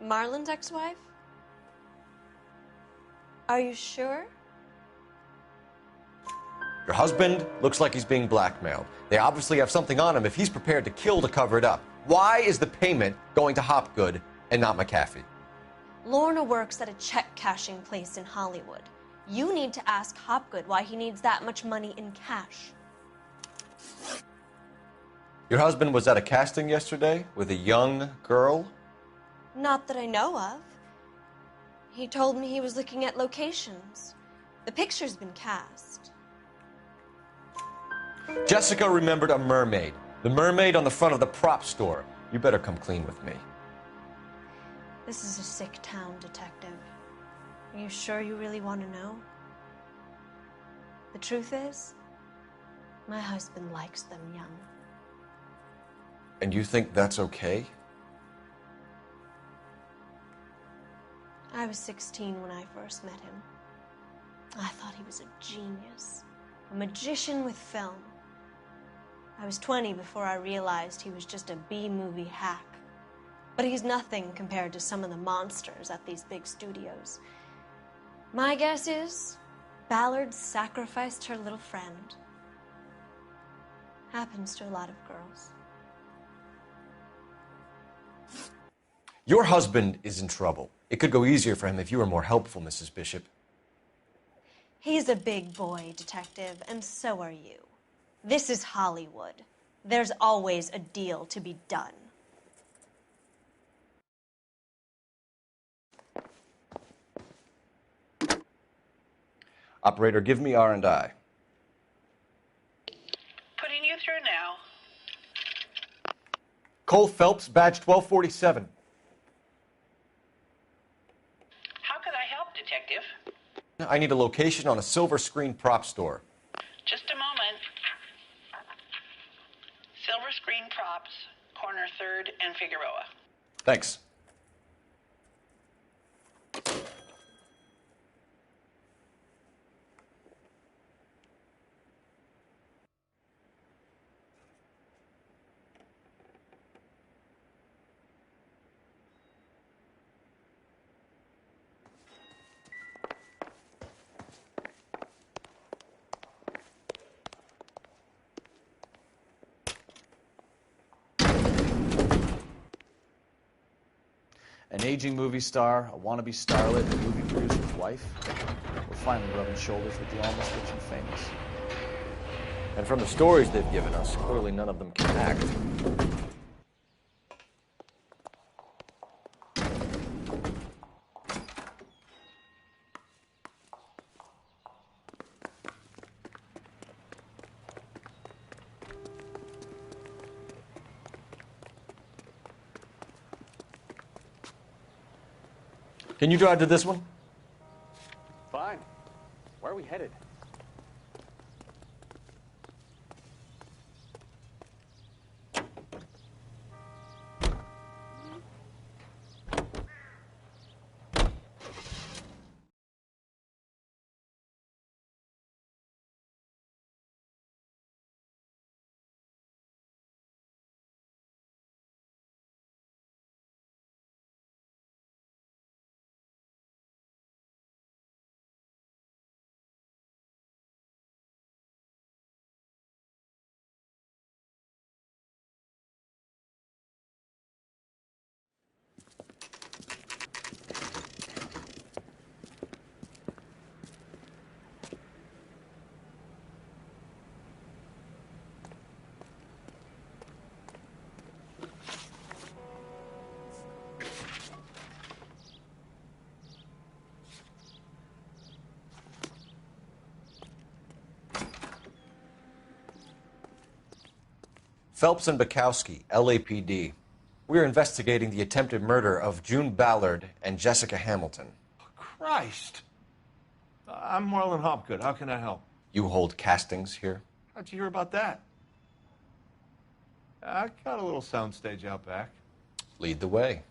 Marlon's ex-wife? Are you sure? Your husband looks like he's being blackmailed. They obviously have something on him if he's prepared to kill to cover it up. Why is the payment going to Hopgood and not McAfee? Lorna works at a check-cashing place in Hollywood. You need to ask Hopgood why he needs that much money in cash. Your husband was at a casting yesterday with a young girl? Not that I know of. He told me he was looking at locations. The picture's been cast. Jessica remembered a mermaid. The mermaid on the front of the prop store. You better come clean with me. This is a sick town, Detective. Are you sure you really want to know? The truth is, my husband likes them young. And you think that's okay? I was 16 when I first met him. I thought he was a genius, a magician with film. I was 20 before I realized he was just a B-movie hack. But he's nothing compared to some of the monsters at these big studios. My guess is Ballard sacrificed her little friend. Happens to a lot of girls. Your husband is in trouble. It could go easier for him if you were more helpful, Mrs. Bishop. He's a big boy, Detective, and so are you. This is Hollywood. There's always a deal to be done. Operator, give me R&I. Putting you through now. Cole Phelps, badge 1247. How could I help, Detective? I need a location on a silver screen prop store. Just a moment. Silver Screen Props, corner 3rd and Figueroa. Thanks. An aging movie star, a wannabe starlet, a movie producer's wife. We're finally rubbing shoulders with the almost rich and famous. And from the stories they've given us, clearly none of them can act. Can you drive to this one? Fine. Where are we headed? Phelps and Bukowski, LAPD. We're investigating the attempted murder of June Ballard and Jessica Hamilton. Christ. I'm Marlon Hopgood. How can I help? You hold castings here? How'd you hear about that? I got a little soundstage out back. Lead the way.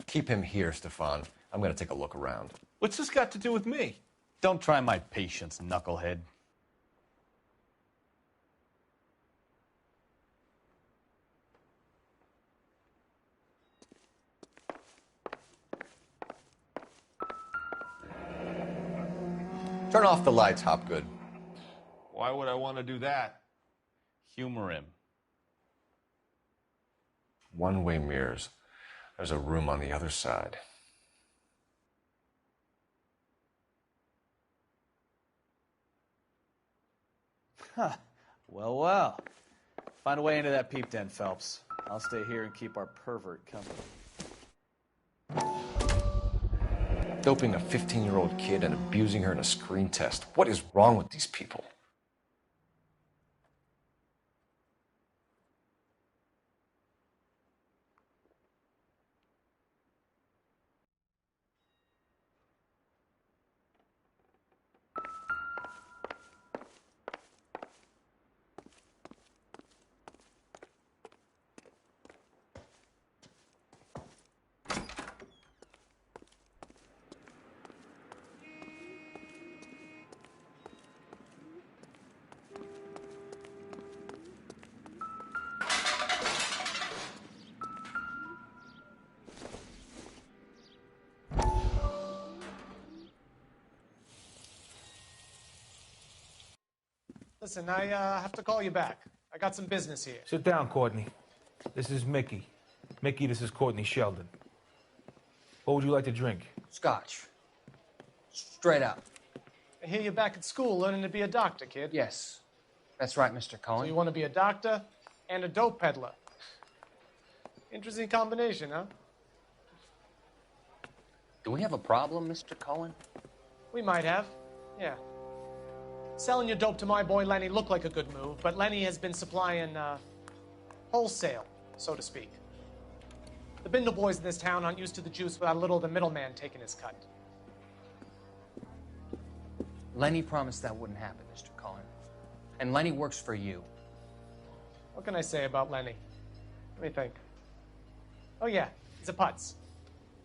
Keep him here, Stefan. I'm going to take a look around. What's this got to do with me? Don't try my patience, knucklehead. Turn off the lights, Hopgood. Why would I want to do that? Humor him. One-way mirrors. There's a room on the other side. Huh. Well, well. Find a way into that peep den, Phelps. I'll stay here and keep our pervert company. Doping a 15-year-old kid and abusing her in a screen test. What is wrong with these people? Listen, I have to call you back. I got some business here. Sit down, Courtney. This is Mickey. Mickey, this is Courtney Sheldon. What would you like to drink? Scotch. Straight up. I hear you're back at school learning to be a doctor, kid. Yes. That's right, Mr. So Cohen. you want to be a doctor and a dope peddler. Interesting combination, huh? Do we have a problem, Mr. Cohen? We might have. Yeah. Selling your dope to my boy Lenny looked like a good move, but Lenny has been supplying, wholesale, so to speak. The Bindle boys in this town aren't used to the juice without a little of the middleman taking his cut. Lenny promised that wouldn't happen, Mr. Cohen. And Lenny works for you. What can I say about Lenny? Let me think. Oh yeah, he's a putz.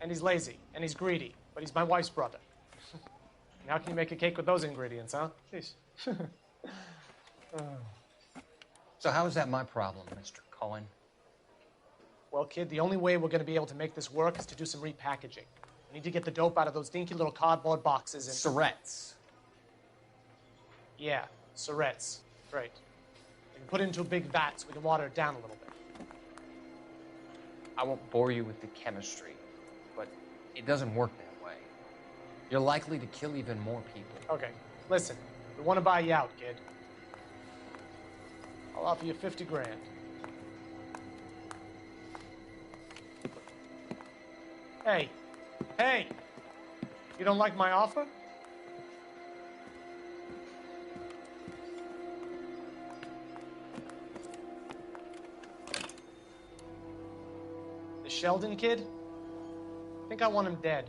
And he's lazy, and he's greedy, but he's my wife's brother. And how can you make a cake with those ingredients, huh? Jeez. So how is that my problem, Mr. Cohen? Well, kid, the only way we're going to be able to make this work is to do some repackaging. We need to get the dope out of those dinky little cardboard boxes and... Surrettes. Yeah, Surrettes. Right. We can put it into a big vat so we can water it down a little bit. I won't bore you with the chemistry, but it doesn't work that way. You're likely to kill even more people. Okay, listen. We want to buy you out, kid. I'll offer you 50 grand. Hey, hey! You don't like my offer? The Sheldon kid? I think I want him dead.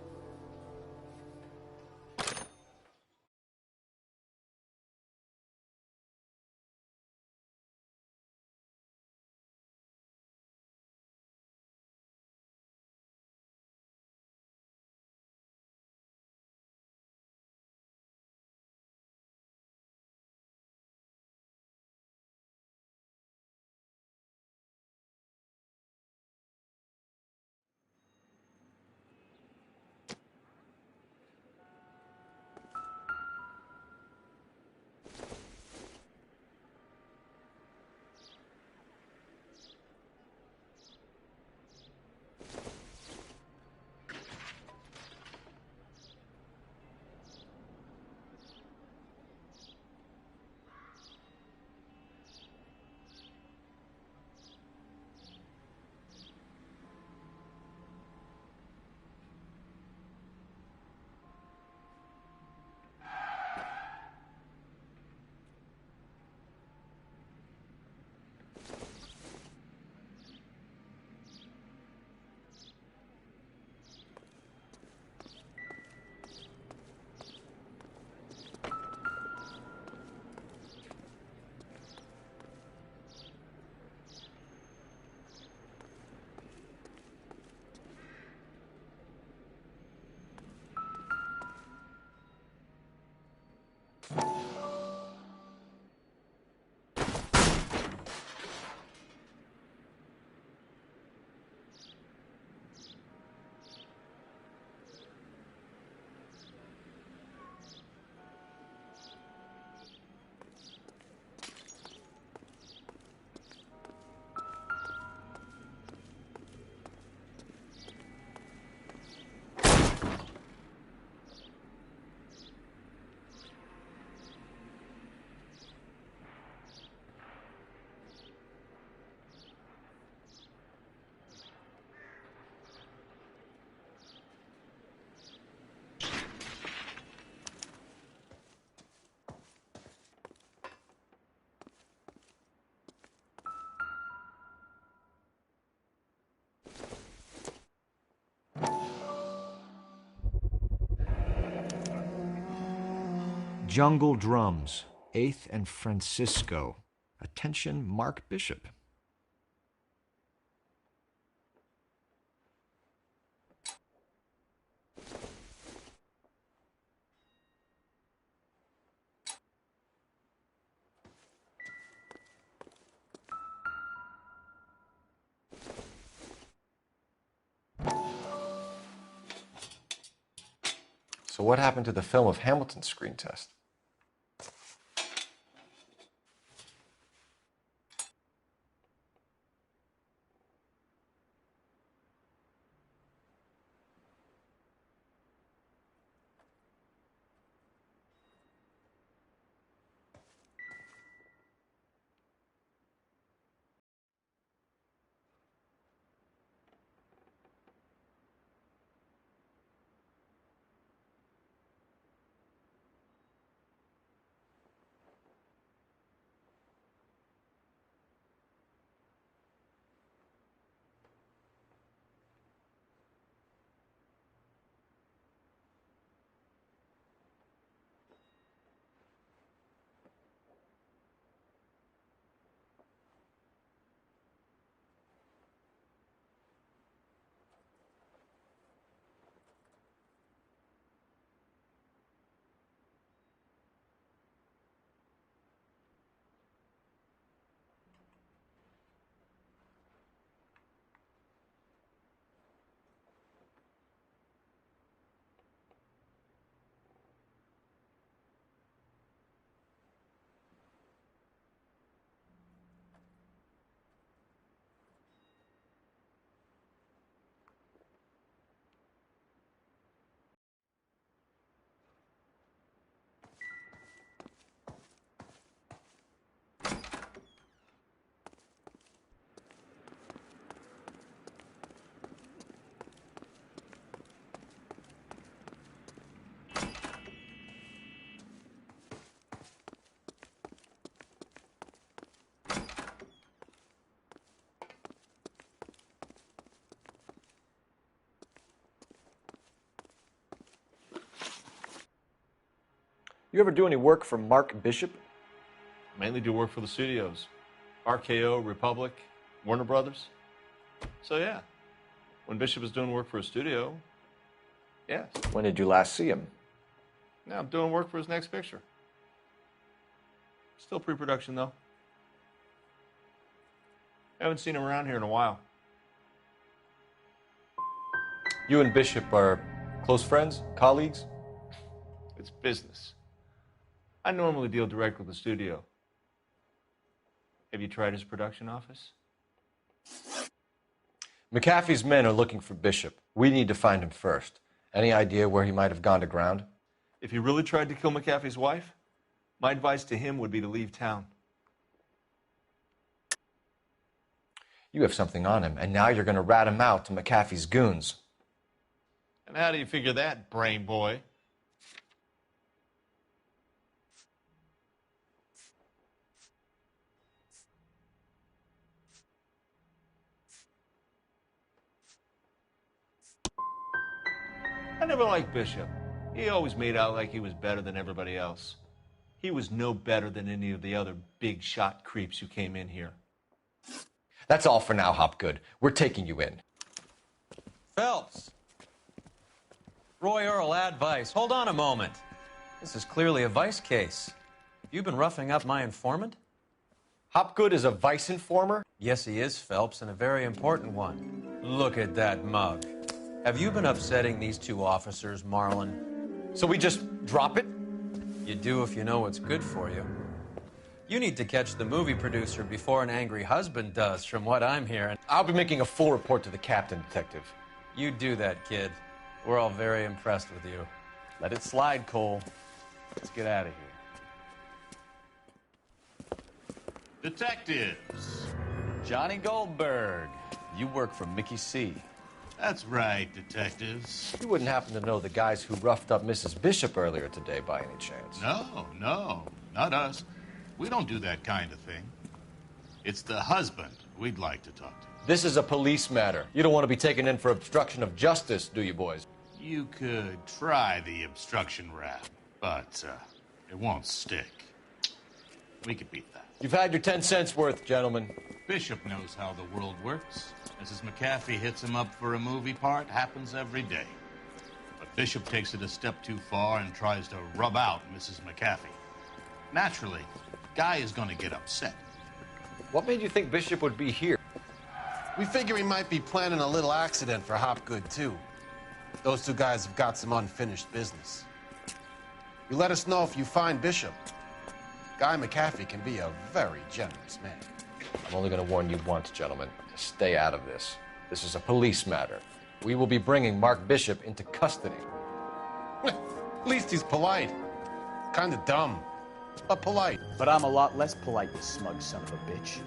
Jungle Drums, 8th and Francisco. Attention, Mark Bishop. So what happened to the film of Hamilton's screen test? You ever do any work for Mark Bishop? Mainly do work for the studios. RKO, Republic, Warner Brothers. So yeah, when Bishop is doing work for a studio, yes. When did you last see him? Now I'm doing work for his next picture. Still pre-production though. Haven't seen him around here in a while. You and Bishop are close friends, colleagues? It's business. I normally deal direct with the studio. Have you tried his production office? McAfee's men are looking for Bishop. We need to find him first. Any idea where he might have gone to ground? If he really tried to kill McAfee's wife, my advice to him would be to leave town. You have something on him, and now you're going to rat him out to McAfee's goons. And how do you figure that, brain boy? I never liked Bishop. He always made out like he was better than everybody else. He was no better than any of the other big shot creeps who came in here. That's all for now, Hopgood. We're taking you in. Phelps. Roy Earl, advice. Hold on a moment. This is clearly a vice case. You've been roughing up my informant? Hopgood is a vice informer? Yes, he is, Phelps, and a very important one. Look at that mug. Have you been upsetting these two officers, Marlin? So we just drop it? You do if you know what's good for you. You need to catch the movie producer before an angry husband does, from what I'm hearing. I'll be making a full report to the captain, Detective. You do that, kid. We're all very impressed with you. Let it slide, Cole. Let's get out of here. Detectives. Johnny Goldberg. You work for Mickey C. That's right, detectives. You wouldn't happen to know the guys who roughed up Mrs. Bishop earlier today by any chance? No, not us. We don't do that kind of thing. It's the husband we'd like to talk to. This is a police matter. You don't want to be taken in for obstruction of justice, do you, boys? You could try the obstruction rap, but It won't stick. We could beat that. You've had your 10 cents worth, gentlemen. Bishop knows how the world works. Mrs. McAfee hits him up for a movie part. Happens every day. But Bishop takes it a step too far and tries to rub out Mrs. McAfee. Naturally, Guy is going to get upset. What made you think Bishop would be here? We figure he might be planning a little accident for Hopgood, too. Those two guys have got some unfinished business. You let us know if you find Bishop. Guy McAfee can be a very generous man. I'm only going to warn you once, gentlemen, to stay out of this. This is a police matter. We will be bringing Mark Bishop into custody. At least he's polite. Kind of dumb, but polite. But I'm a lot less polite, you smug son of a bitch.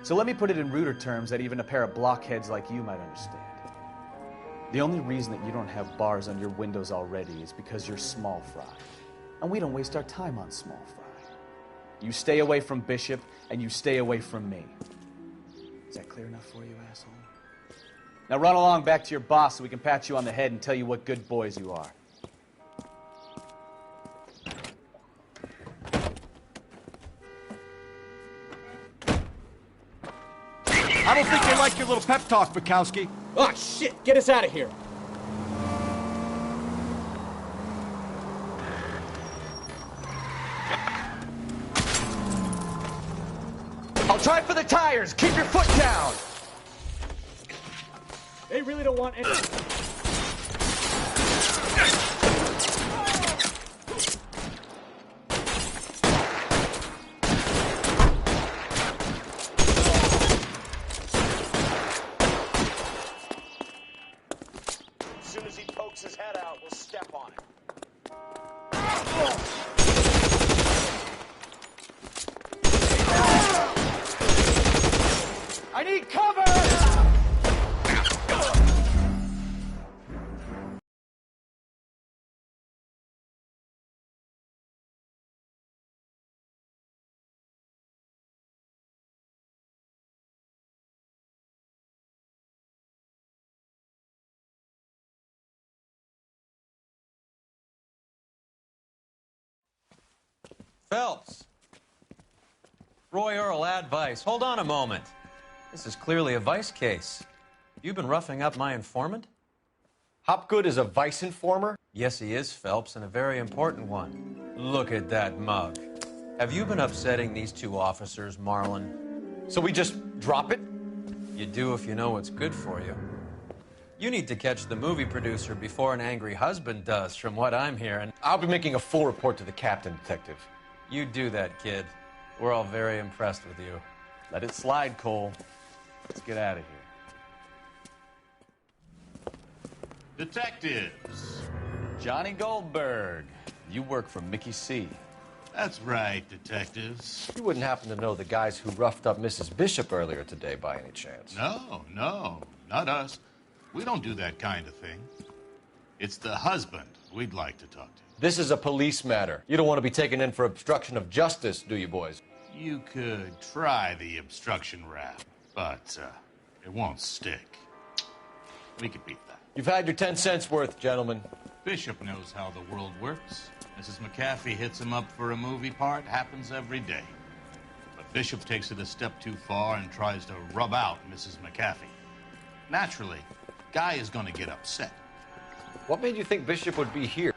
So let me put it in ruder terms that even a pair of blockheads like you might understand. The only reason that you don't have bars on your windows already is because you're small fry. And we don't waste our time on small fry. You stay away from Bishop, and you stay away from me. Is that clear enough for you, asshole? Now run along back to your boss so we can pat you on the head and tell you what good boys you are. I don't think they like your little pep talk, Bukowski. Oh, shit! Get us out of here! I'll try for the tires. Keep your foot down. They really don't want any... As soon as he pokes his head out, we'll step on it. I need cover! Phelps. Roy Earl, ad vice. Hold on a moment. This is clearly a vice case. You've been roughing up my informant? Hopgood is a vice informer? Yes, he is, Phelps, and a very important one. Look at that mug. Have you been upsetting these two officers, Marlin? So we just drop it? You do if you know what's good for you. You need to catch the movie producer before an angry husband does, from what I'm hearing. I'll be making a full report to the captain, detective. You do that, kid. We're all very impressed with you. Let it slide, Cole. Let's get out of here. Detectives. Johnny Goldberg. You work for Mickey C. That's right, detectives. You wouldn't happen to know the guys who roughed up Mrs. Bishop earlier today by any chance? No, not us. We don't do that kind of thing. It's the husband we'd like to talk to. This is a police matter. You don't want to be taken in for obstruction of justice, do you, boys? You could try the obstruction rap, but it won't stick. We could beat that. You've had your 10 cents worth, gentlemen. Bishop knows how the world works. Mrs. McAfee hits him up for a movie part. Happens every day. But Bishop takes it a step too far and tries to rub out Mrs. McAfee. Naturally, Guy is going to get upset. What made you think Bishop would be here?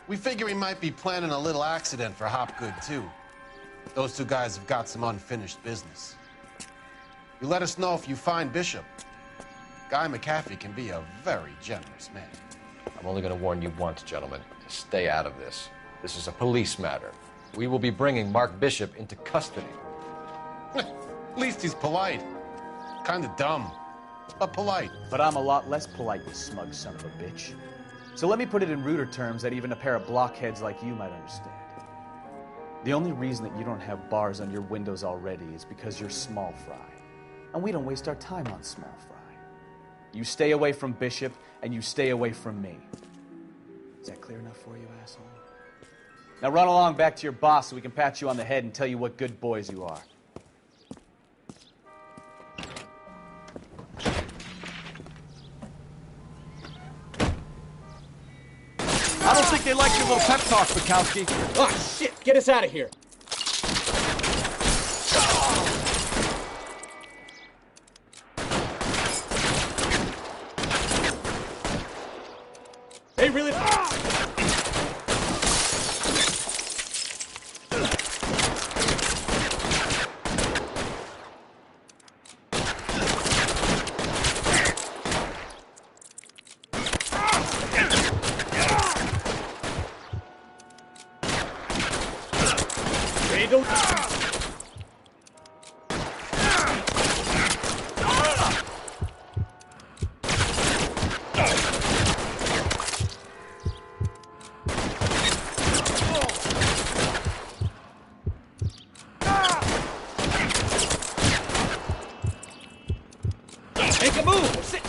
We figure he might be planning a little accident for Hopgood, too. Those two guys have got some unfinished business. You let us know if you find Bishop. Guy McAfee can be a very generous man. I'm only going to warn you once, gentlemen, to stay out of this. This is a police matter. We will be bringing Mark Bishop into custody. At least he's polite. Kind of dumb, but polite. But I'm a lot less polite, you smug son of a bitch. So let me put it in ruder terms that even a pair of blockheads like you might understand. The only reason that you don't have bars on your windows already is because you're small fry. And we don't waste our time on small fry. You stay away from Bishop, and you stay away from me. Is that clear enough for you, asshole? Now run along back to your boss so we can pat you on the head and tell you what good boys you are. I don't think they like your little pep talk, Bukowski. Ah, shit! Get us out of here! They really... Make a move! Sit.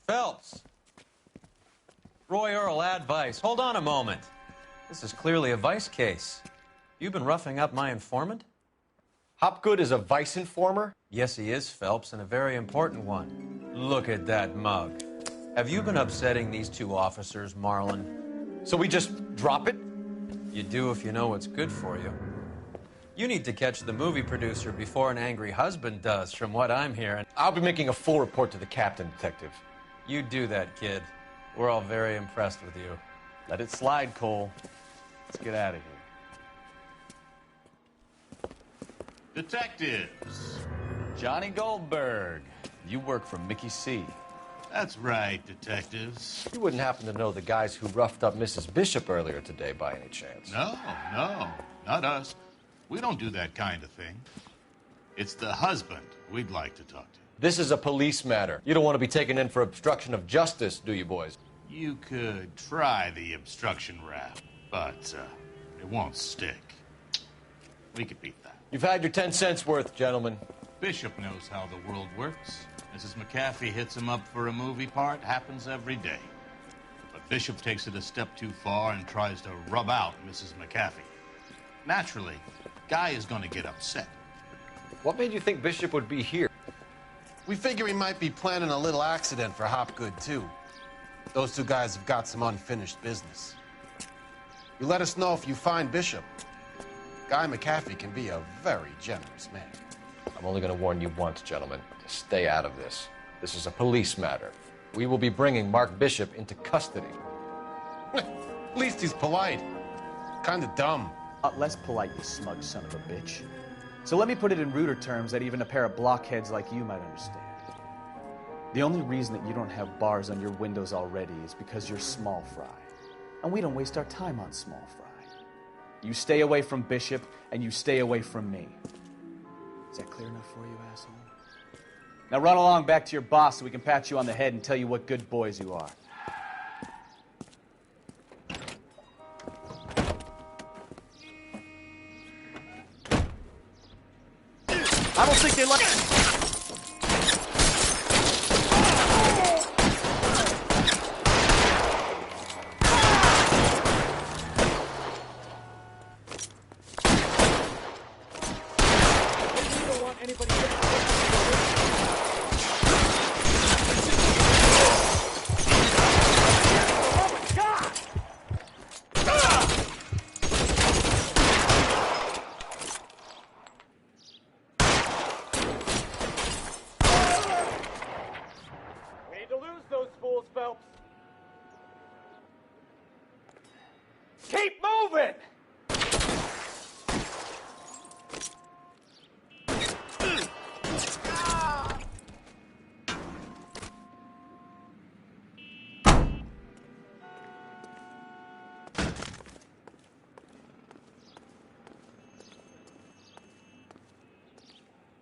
Phelps! Roy Earl, advice. Hold on a moment. This is clearly a vice case. You've been roughing up my informant? Hopgood is a vice informer? Yes, he is, Phelps, and a very important one. Look at that mug. Have you been upsetting these two officers, Marlin? So we just drop it? You do if you know what's good for you. You need to catch the movie producer before an angry husband does, from what I'm hearing. I'll be making a full report to the captain, Detective. You do that, kid. We're all very impressed with you. Let it slide, Cole. Let's get out of here. Detectives. Johnny Goldberg. You work for Mickey C. That's right, detectives. You wouldn't happen to know the guys who roughed up Mrs. Bishop earlier today by any chance? No, not us. We don't do that kind of thing. It's the husband we'd like to talk to. This is a police matter. You don't want to be taken in for obstruction of justice, do you, boys? You could try the obstruction rap, but it won't stick. We could beat that. You've had your 10 cents worth, gentlemen. Bishop knows how the world works. Mrs. McAfee hits him up for a movie part. Happens every day. But Bishop takes it a step too far and tries to rub out Mrs. McAfee. Naturally, Guy is going to get upset. What made you think Bishop would be here? We figure he might be planning a little accident for Hopgood, too. Those two guys have got some unfinished business. You let us know if you find Bishop. Guy McAfee can be a very generous man. I'm only going to warn you once, gentlemen, to stay out of this. This is a police matter. We will be bringing Mark Bishop into custody. At least he's polite. Kind of dumb. Not less polite, you smug son of a bitch. So let me put it in ruder terms that even a pair of blockheads like you might understand. The only reason that you don't have bars on your windows already is because you're small fry. And we don't waste our time on small fry. You stay away from Bishop, and you stay away from me. Is that clear enough for you, asshole? Now run along back to your boss so we can pat you on the head and tell you what good boys you are. I don't think they like... Keep moving!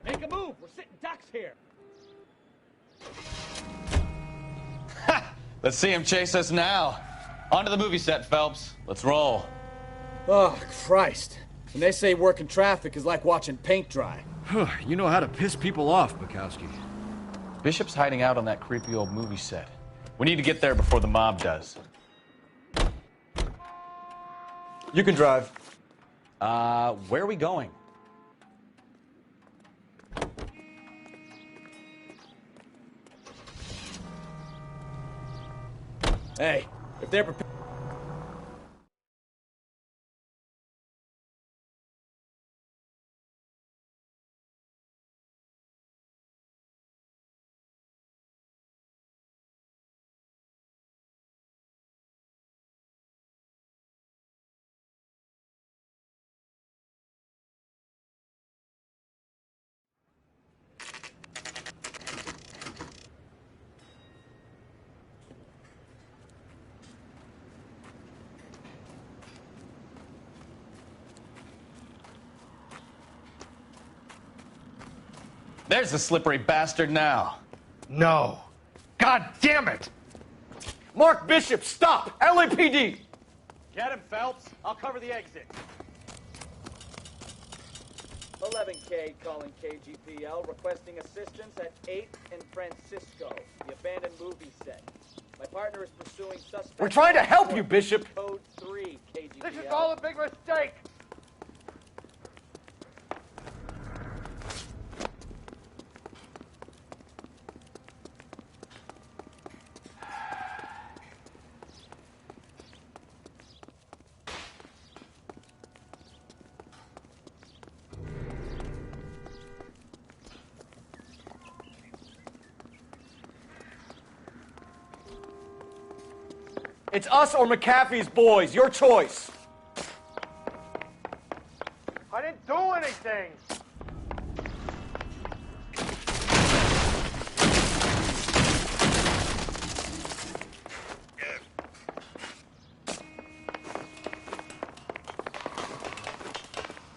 Make a move! We're sitting ducks here! Let's see him chase us now. On to the movie set, Phelps. Let's roll. Oh, Christ. When they say working traffic is like watching paint dry. You know how to piss people off, Bukowski. Bishop's hiding out on that creepy old movie set. We need to get there before the mob does. You can drive. Where are we going? Hey, if they're prepared... There's the slippery bastard now. No. God damn it! Mark Bishop, stop! LAPD! Get him, Phelps. I'll cover the exit. 11K calling KGPL, requesting assistance at 8th and Francisco, the abandoned movie set. My partner is pursuing suspects... We're trying to help you, Bishop! Code 3, KGPL. This is all a big mistake! It's us or McAfee's boys. Your choice. I didn't do anything!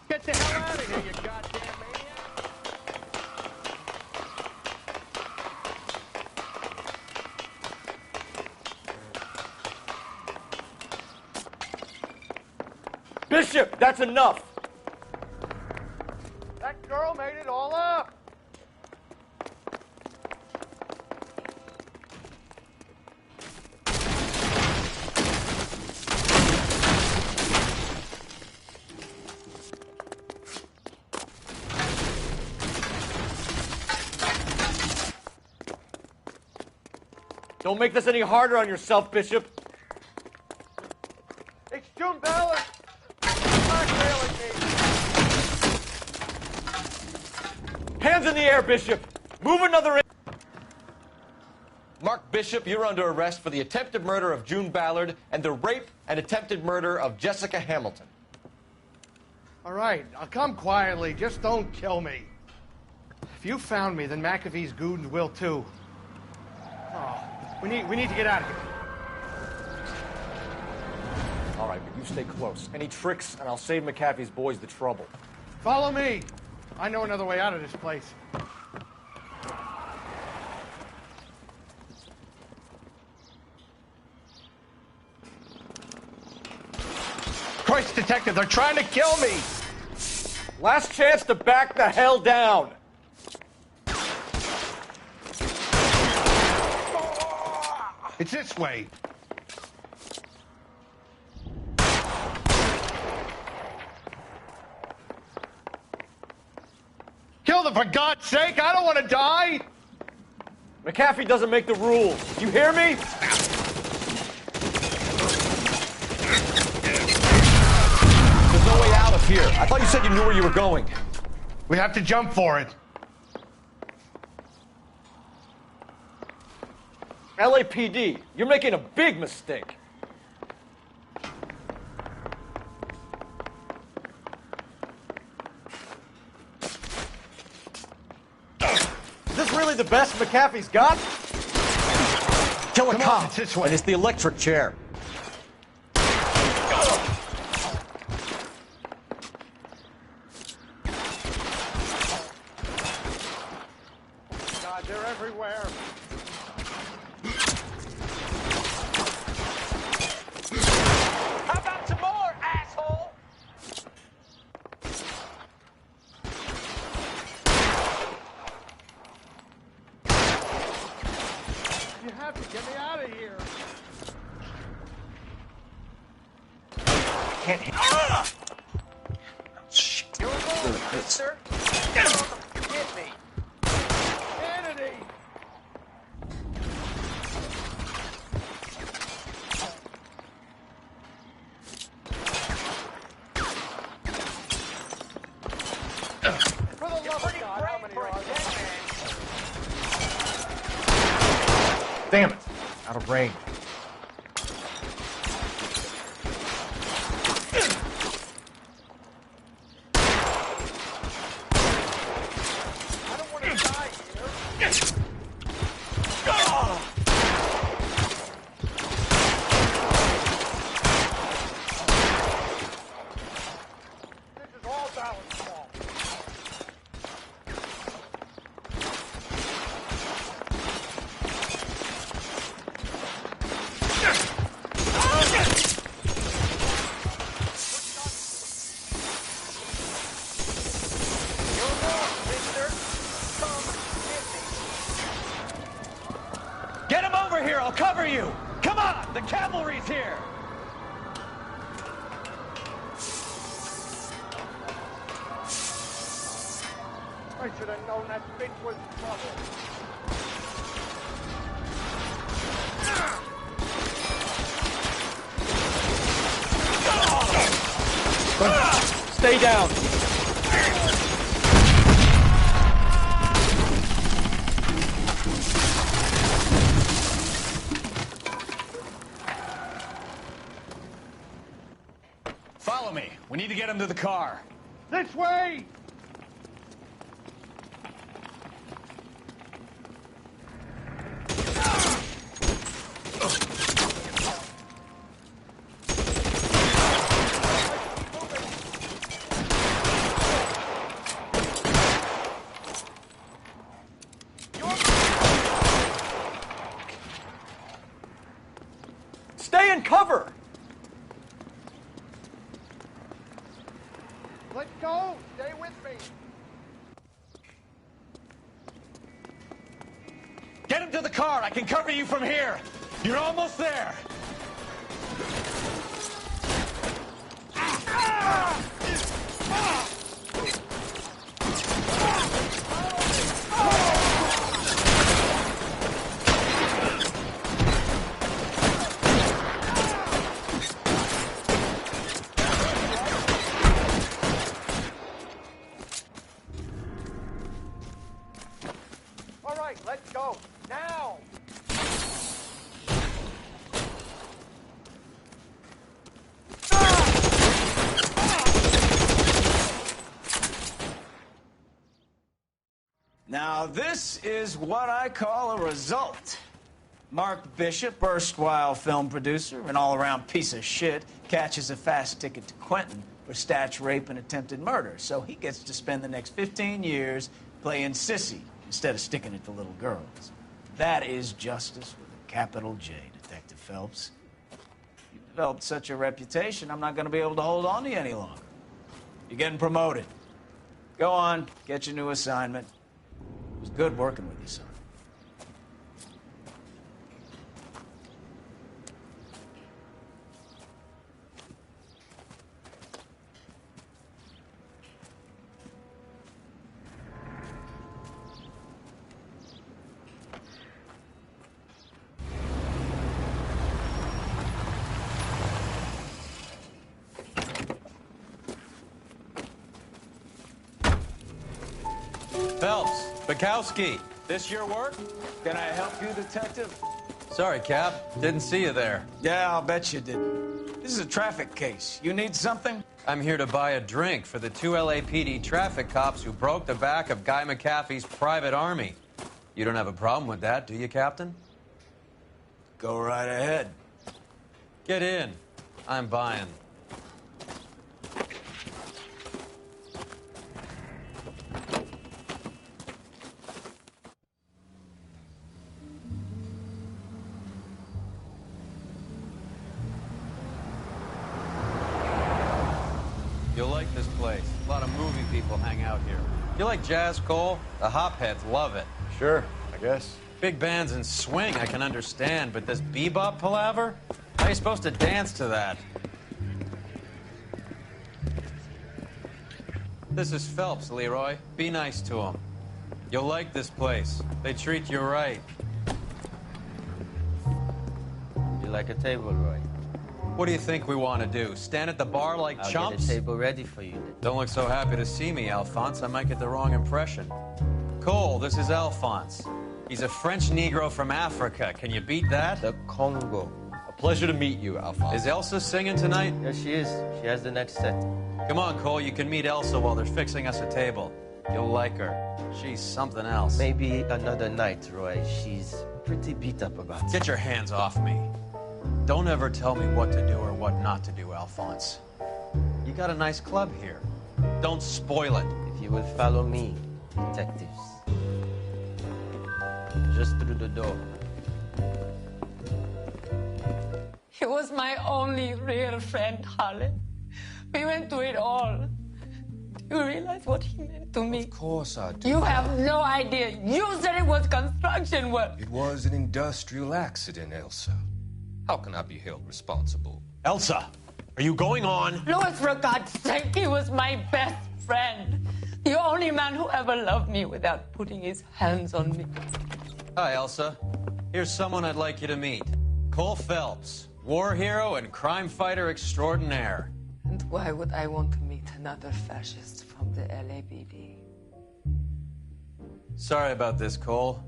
Get the hell out of here, you goddamn maniac! Bishop, that's enough! That girl made it all up! Don't make this any harder on yourself, Bishop. It's June Ballard! Hands in the air, Bishop! Move another in. Mark Bishop, you're under arrest for the attempted murder of June Ballard and the rape and attempted murder of Jessica Hamilton. All right, I'll come quietly. Just don't kill me. If you found me, then McAfee's goons will too. Oh, we need to get out of here. All right, but you stay close. Any tricks, and I'll save McAfee's boys the trouble. Follow me. I know another way out of this place. Christ, Detective, they're trying to kill me! Last chance to back the hell down. It's this way. Kill them, for God's sake! I don't want to die! McAfee doesn't make the rules. You hear me? There's no way out of here. I thought you said you knew where you were going. We have to jump for it. LAPD, you're making a big mistake. Is this really the best McAfee's got? Kill a cop, it's this way. and it's the electric chair. God, they're everywhere. How about some more, asshole? You have to get me out of here. Can't hit. You're alone, mister. Hit me. Kennedy! For the love of God, how many are there? Damn it. Out of range. I don't want to die here. This is all Ballard's fault. You're alone, mister. Come hit me. Get him over here. I'll cover you. Come on. The cavalry's here. I should have known that bitch was trouble. Stay down. Follow me. We need to get him to the car. This way! Stay in cover. Let's go! Stay with me! Get him to the car. I can cover you from here. You're almost there. All right, let's go. Now! Now, this is what I call a result. Mark Bishop, erstwhile film producer, an all-around piece of shit, catches a fast ticket to Quentin for statch rape and attempted murder, so he gets to spend the next 15 years playing sissy instead of sticking it to little girls. That is justice with a capital J, Detective Phelps. You've developed such a reputation, I'm not going to be able to hold on to you any longer. You're getting promoted. Go on, get your new assignment. It was good working with you, son. Phelps, Bukowski, this your work? Can I help you, Detective? Sorry, Cap. Didn't see you there. Yeah, I'll bet you didn't. This is a traffic case. You need something? I'm here to buy a drink for the 2 LAPD traffic cops who broke the back of Guy McAfee's private army. You don't have a problem with that, do you, Captain? Go right ahead. Get in. I'm buying. You'll like this place. A lot of movie people hang out here. You like jazz, Cole? The hopheads love it. Sure, I guess. Big bands and swing, I can understand, but this bebop palaver? How are you supposed to dance to that? This is Phelps, Leroy. Be nice to him. You'll like this place. They treat you right. You like a table, Roy? What do you think we want to do? Stand at the bar like I'll chumps? get a table ready for you. Don't look so happy to see me, Alphonse. I might get the wrong impression. Cole, this is Alphonse. He's a French Negro from Africa. Can you beat that? The Congo. A pleasure to meet you, Alphonse. Is Elsa singing tonight? Yes, she is. She has the next set. Come on, Cole. You can meet Elsa while they're fixing us a table. You'll like her. She's something else. Maybe another night, Roy. She's pretty beat up about it. Get your hands off me. Don't ever tell me what to do or what not to do, Alphonse. You got a nice club here. Don't spoil it. If you will follow me, detectives. Just through the door. He was my only real friend, Harlan. We went through it all. Do you realize what he meant to me? Of course I do. You have no idea. You said it was construction work. It was an industrial accident, Elsa. How can I be held responsible? Elsa, are you going on? Louis, for God's sake, he was my best friend. The only man who ever loved me without putting his hands on me. Hi, Elsa. Here's someone I'd like you to meet. Cole Phelps, war hero and crime fighter extraordinaire. And why would I want to meet another fascist from the LAPD? Sorry about this, Cole.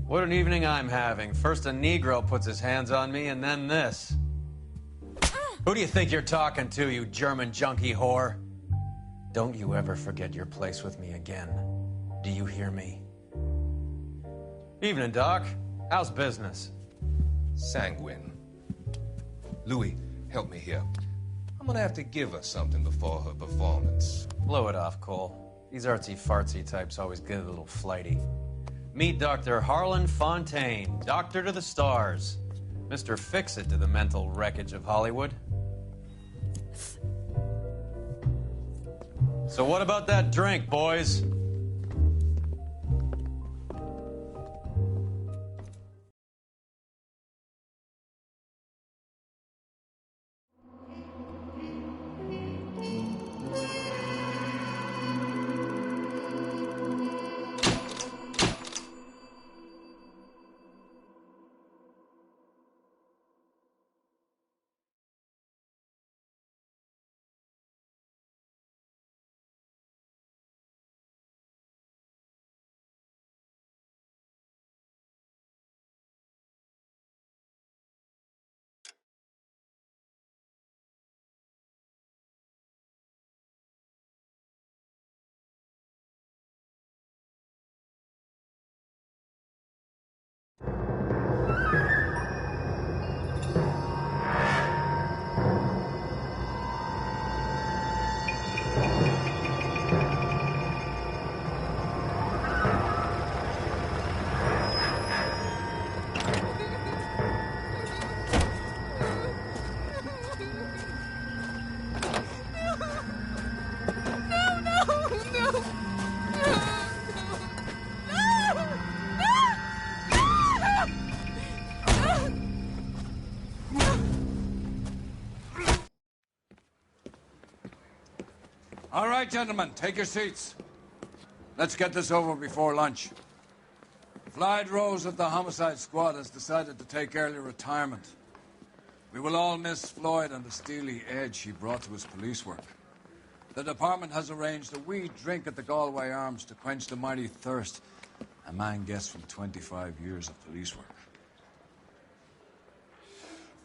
What an evening I'm having. First a Negro puts his hands on me, and then this. Who do you think you're talking to, you German junkie whore? Don't you ever forget your place with me again. Do you hear me? Evening, Doc. How's business? Sanguine. Louis, help me here. I'm gonna have to give her something before her performance. Blow it off, Cole. These artsy-fartsy types always get a little flighty. Meet Dr. Harlan Fontaine, doctor to the stars. Mr. Fix-It to the mental wreckage of Hollywood. So what about that drink, boys? All right, gentlemen, take your seats. Let's get this over before lunch. Clyde Rose of the Homicide Squad has decided to take early retirement. We will all miss Floyd and the steely edge he brought to his police work. The department has arranged a wee drink at the Galway Arms to quench the mighty thirst a man gets from 25 years of police work.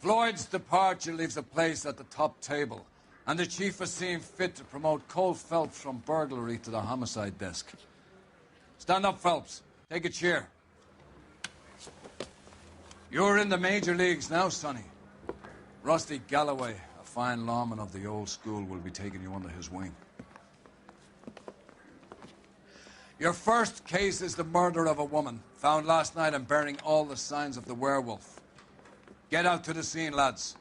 Floyd's departure leaves the place at the top table, and the chief has seen fit to promote Cole Phelps from burglary to the homicide desk. Stand up, Phelps. Take a chair. You're in the major leagues now, Sonny. Rusty Galloway, a fine lawman of the old school, will be taking you under his wing. Your first case is the murder of a woman, found last night and bearing all the signs of the werewolf. Get out to the scene, lads.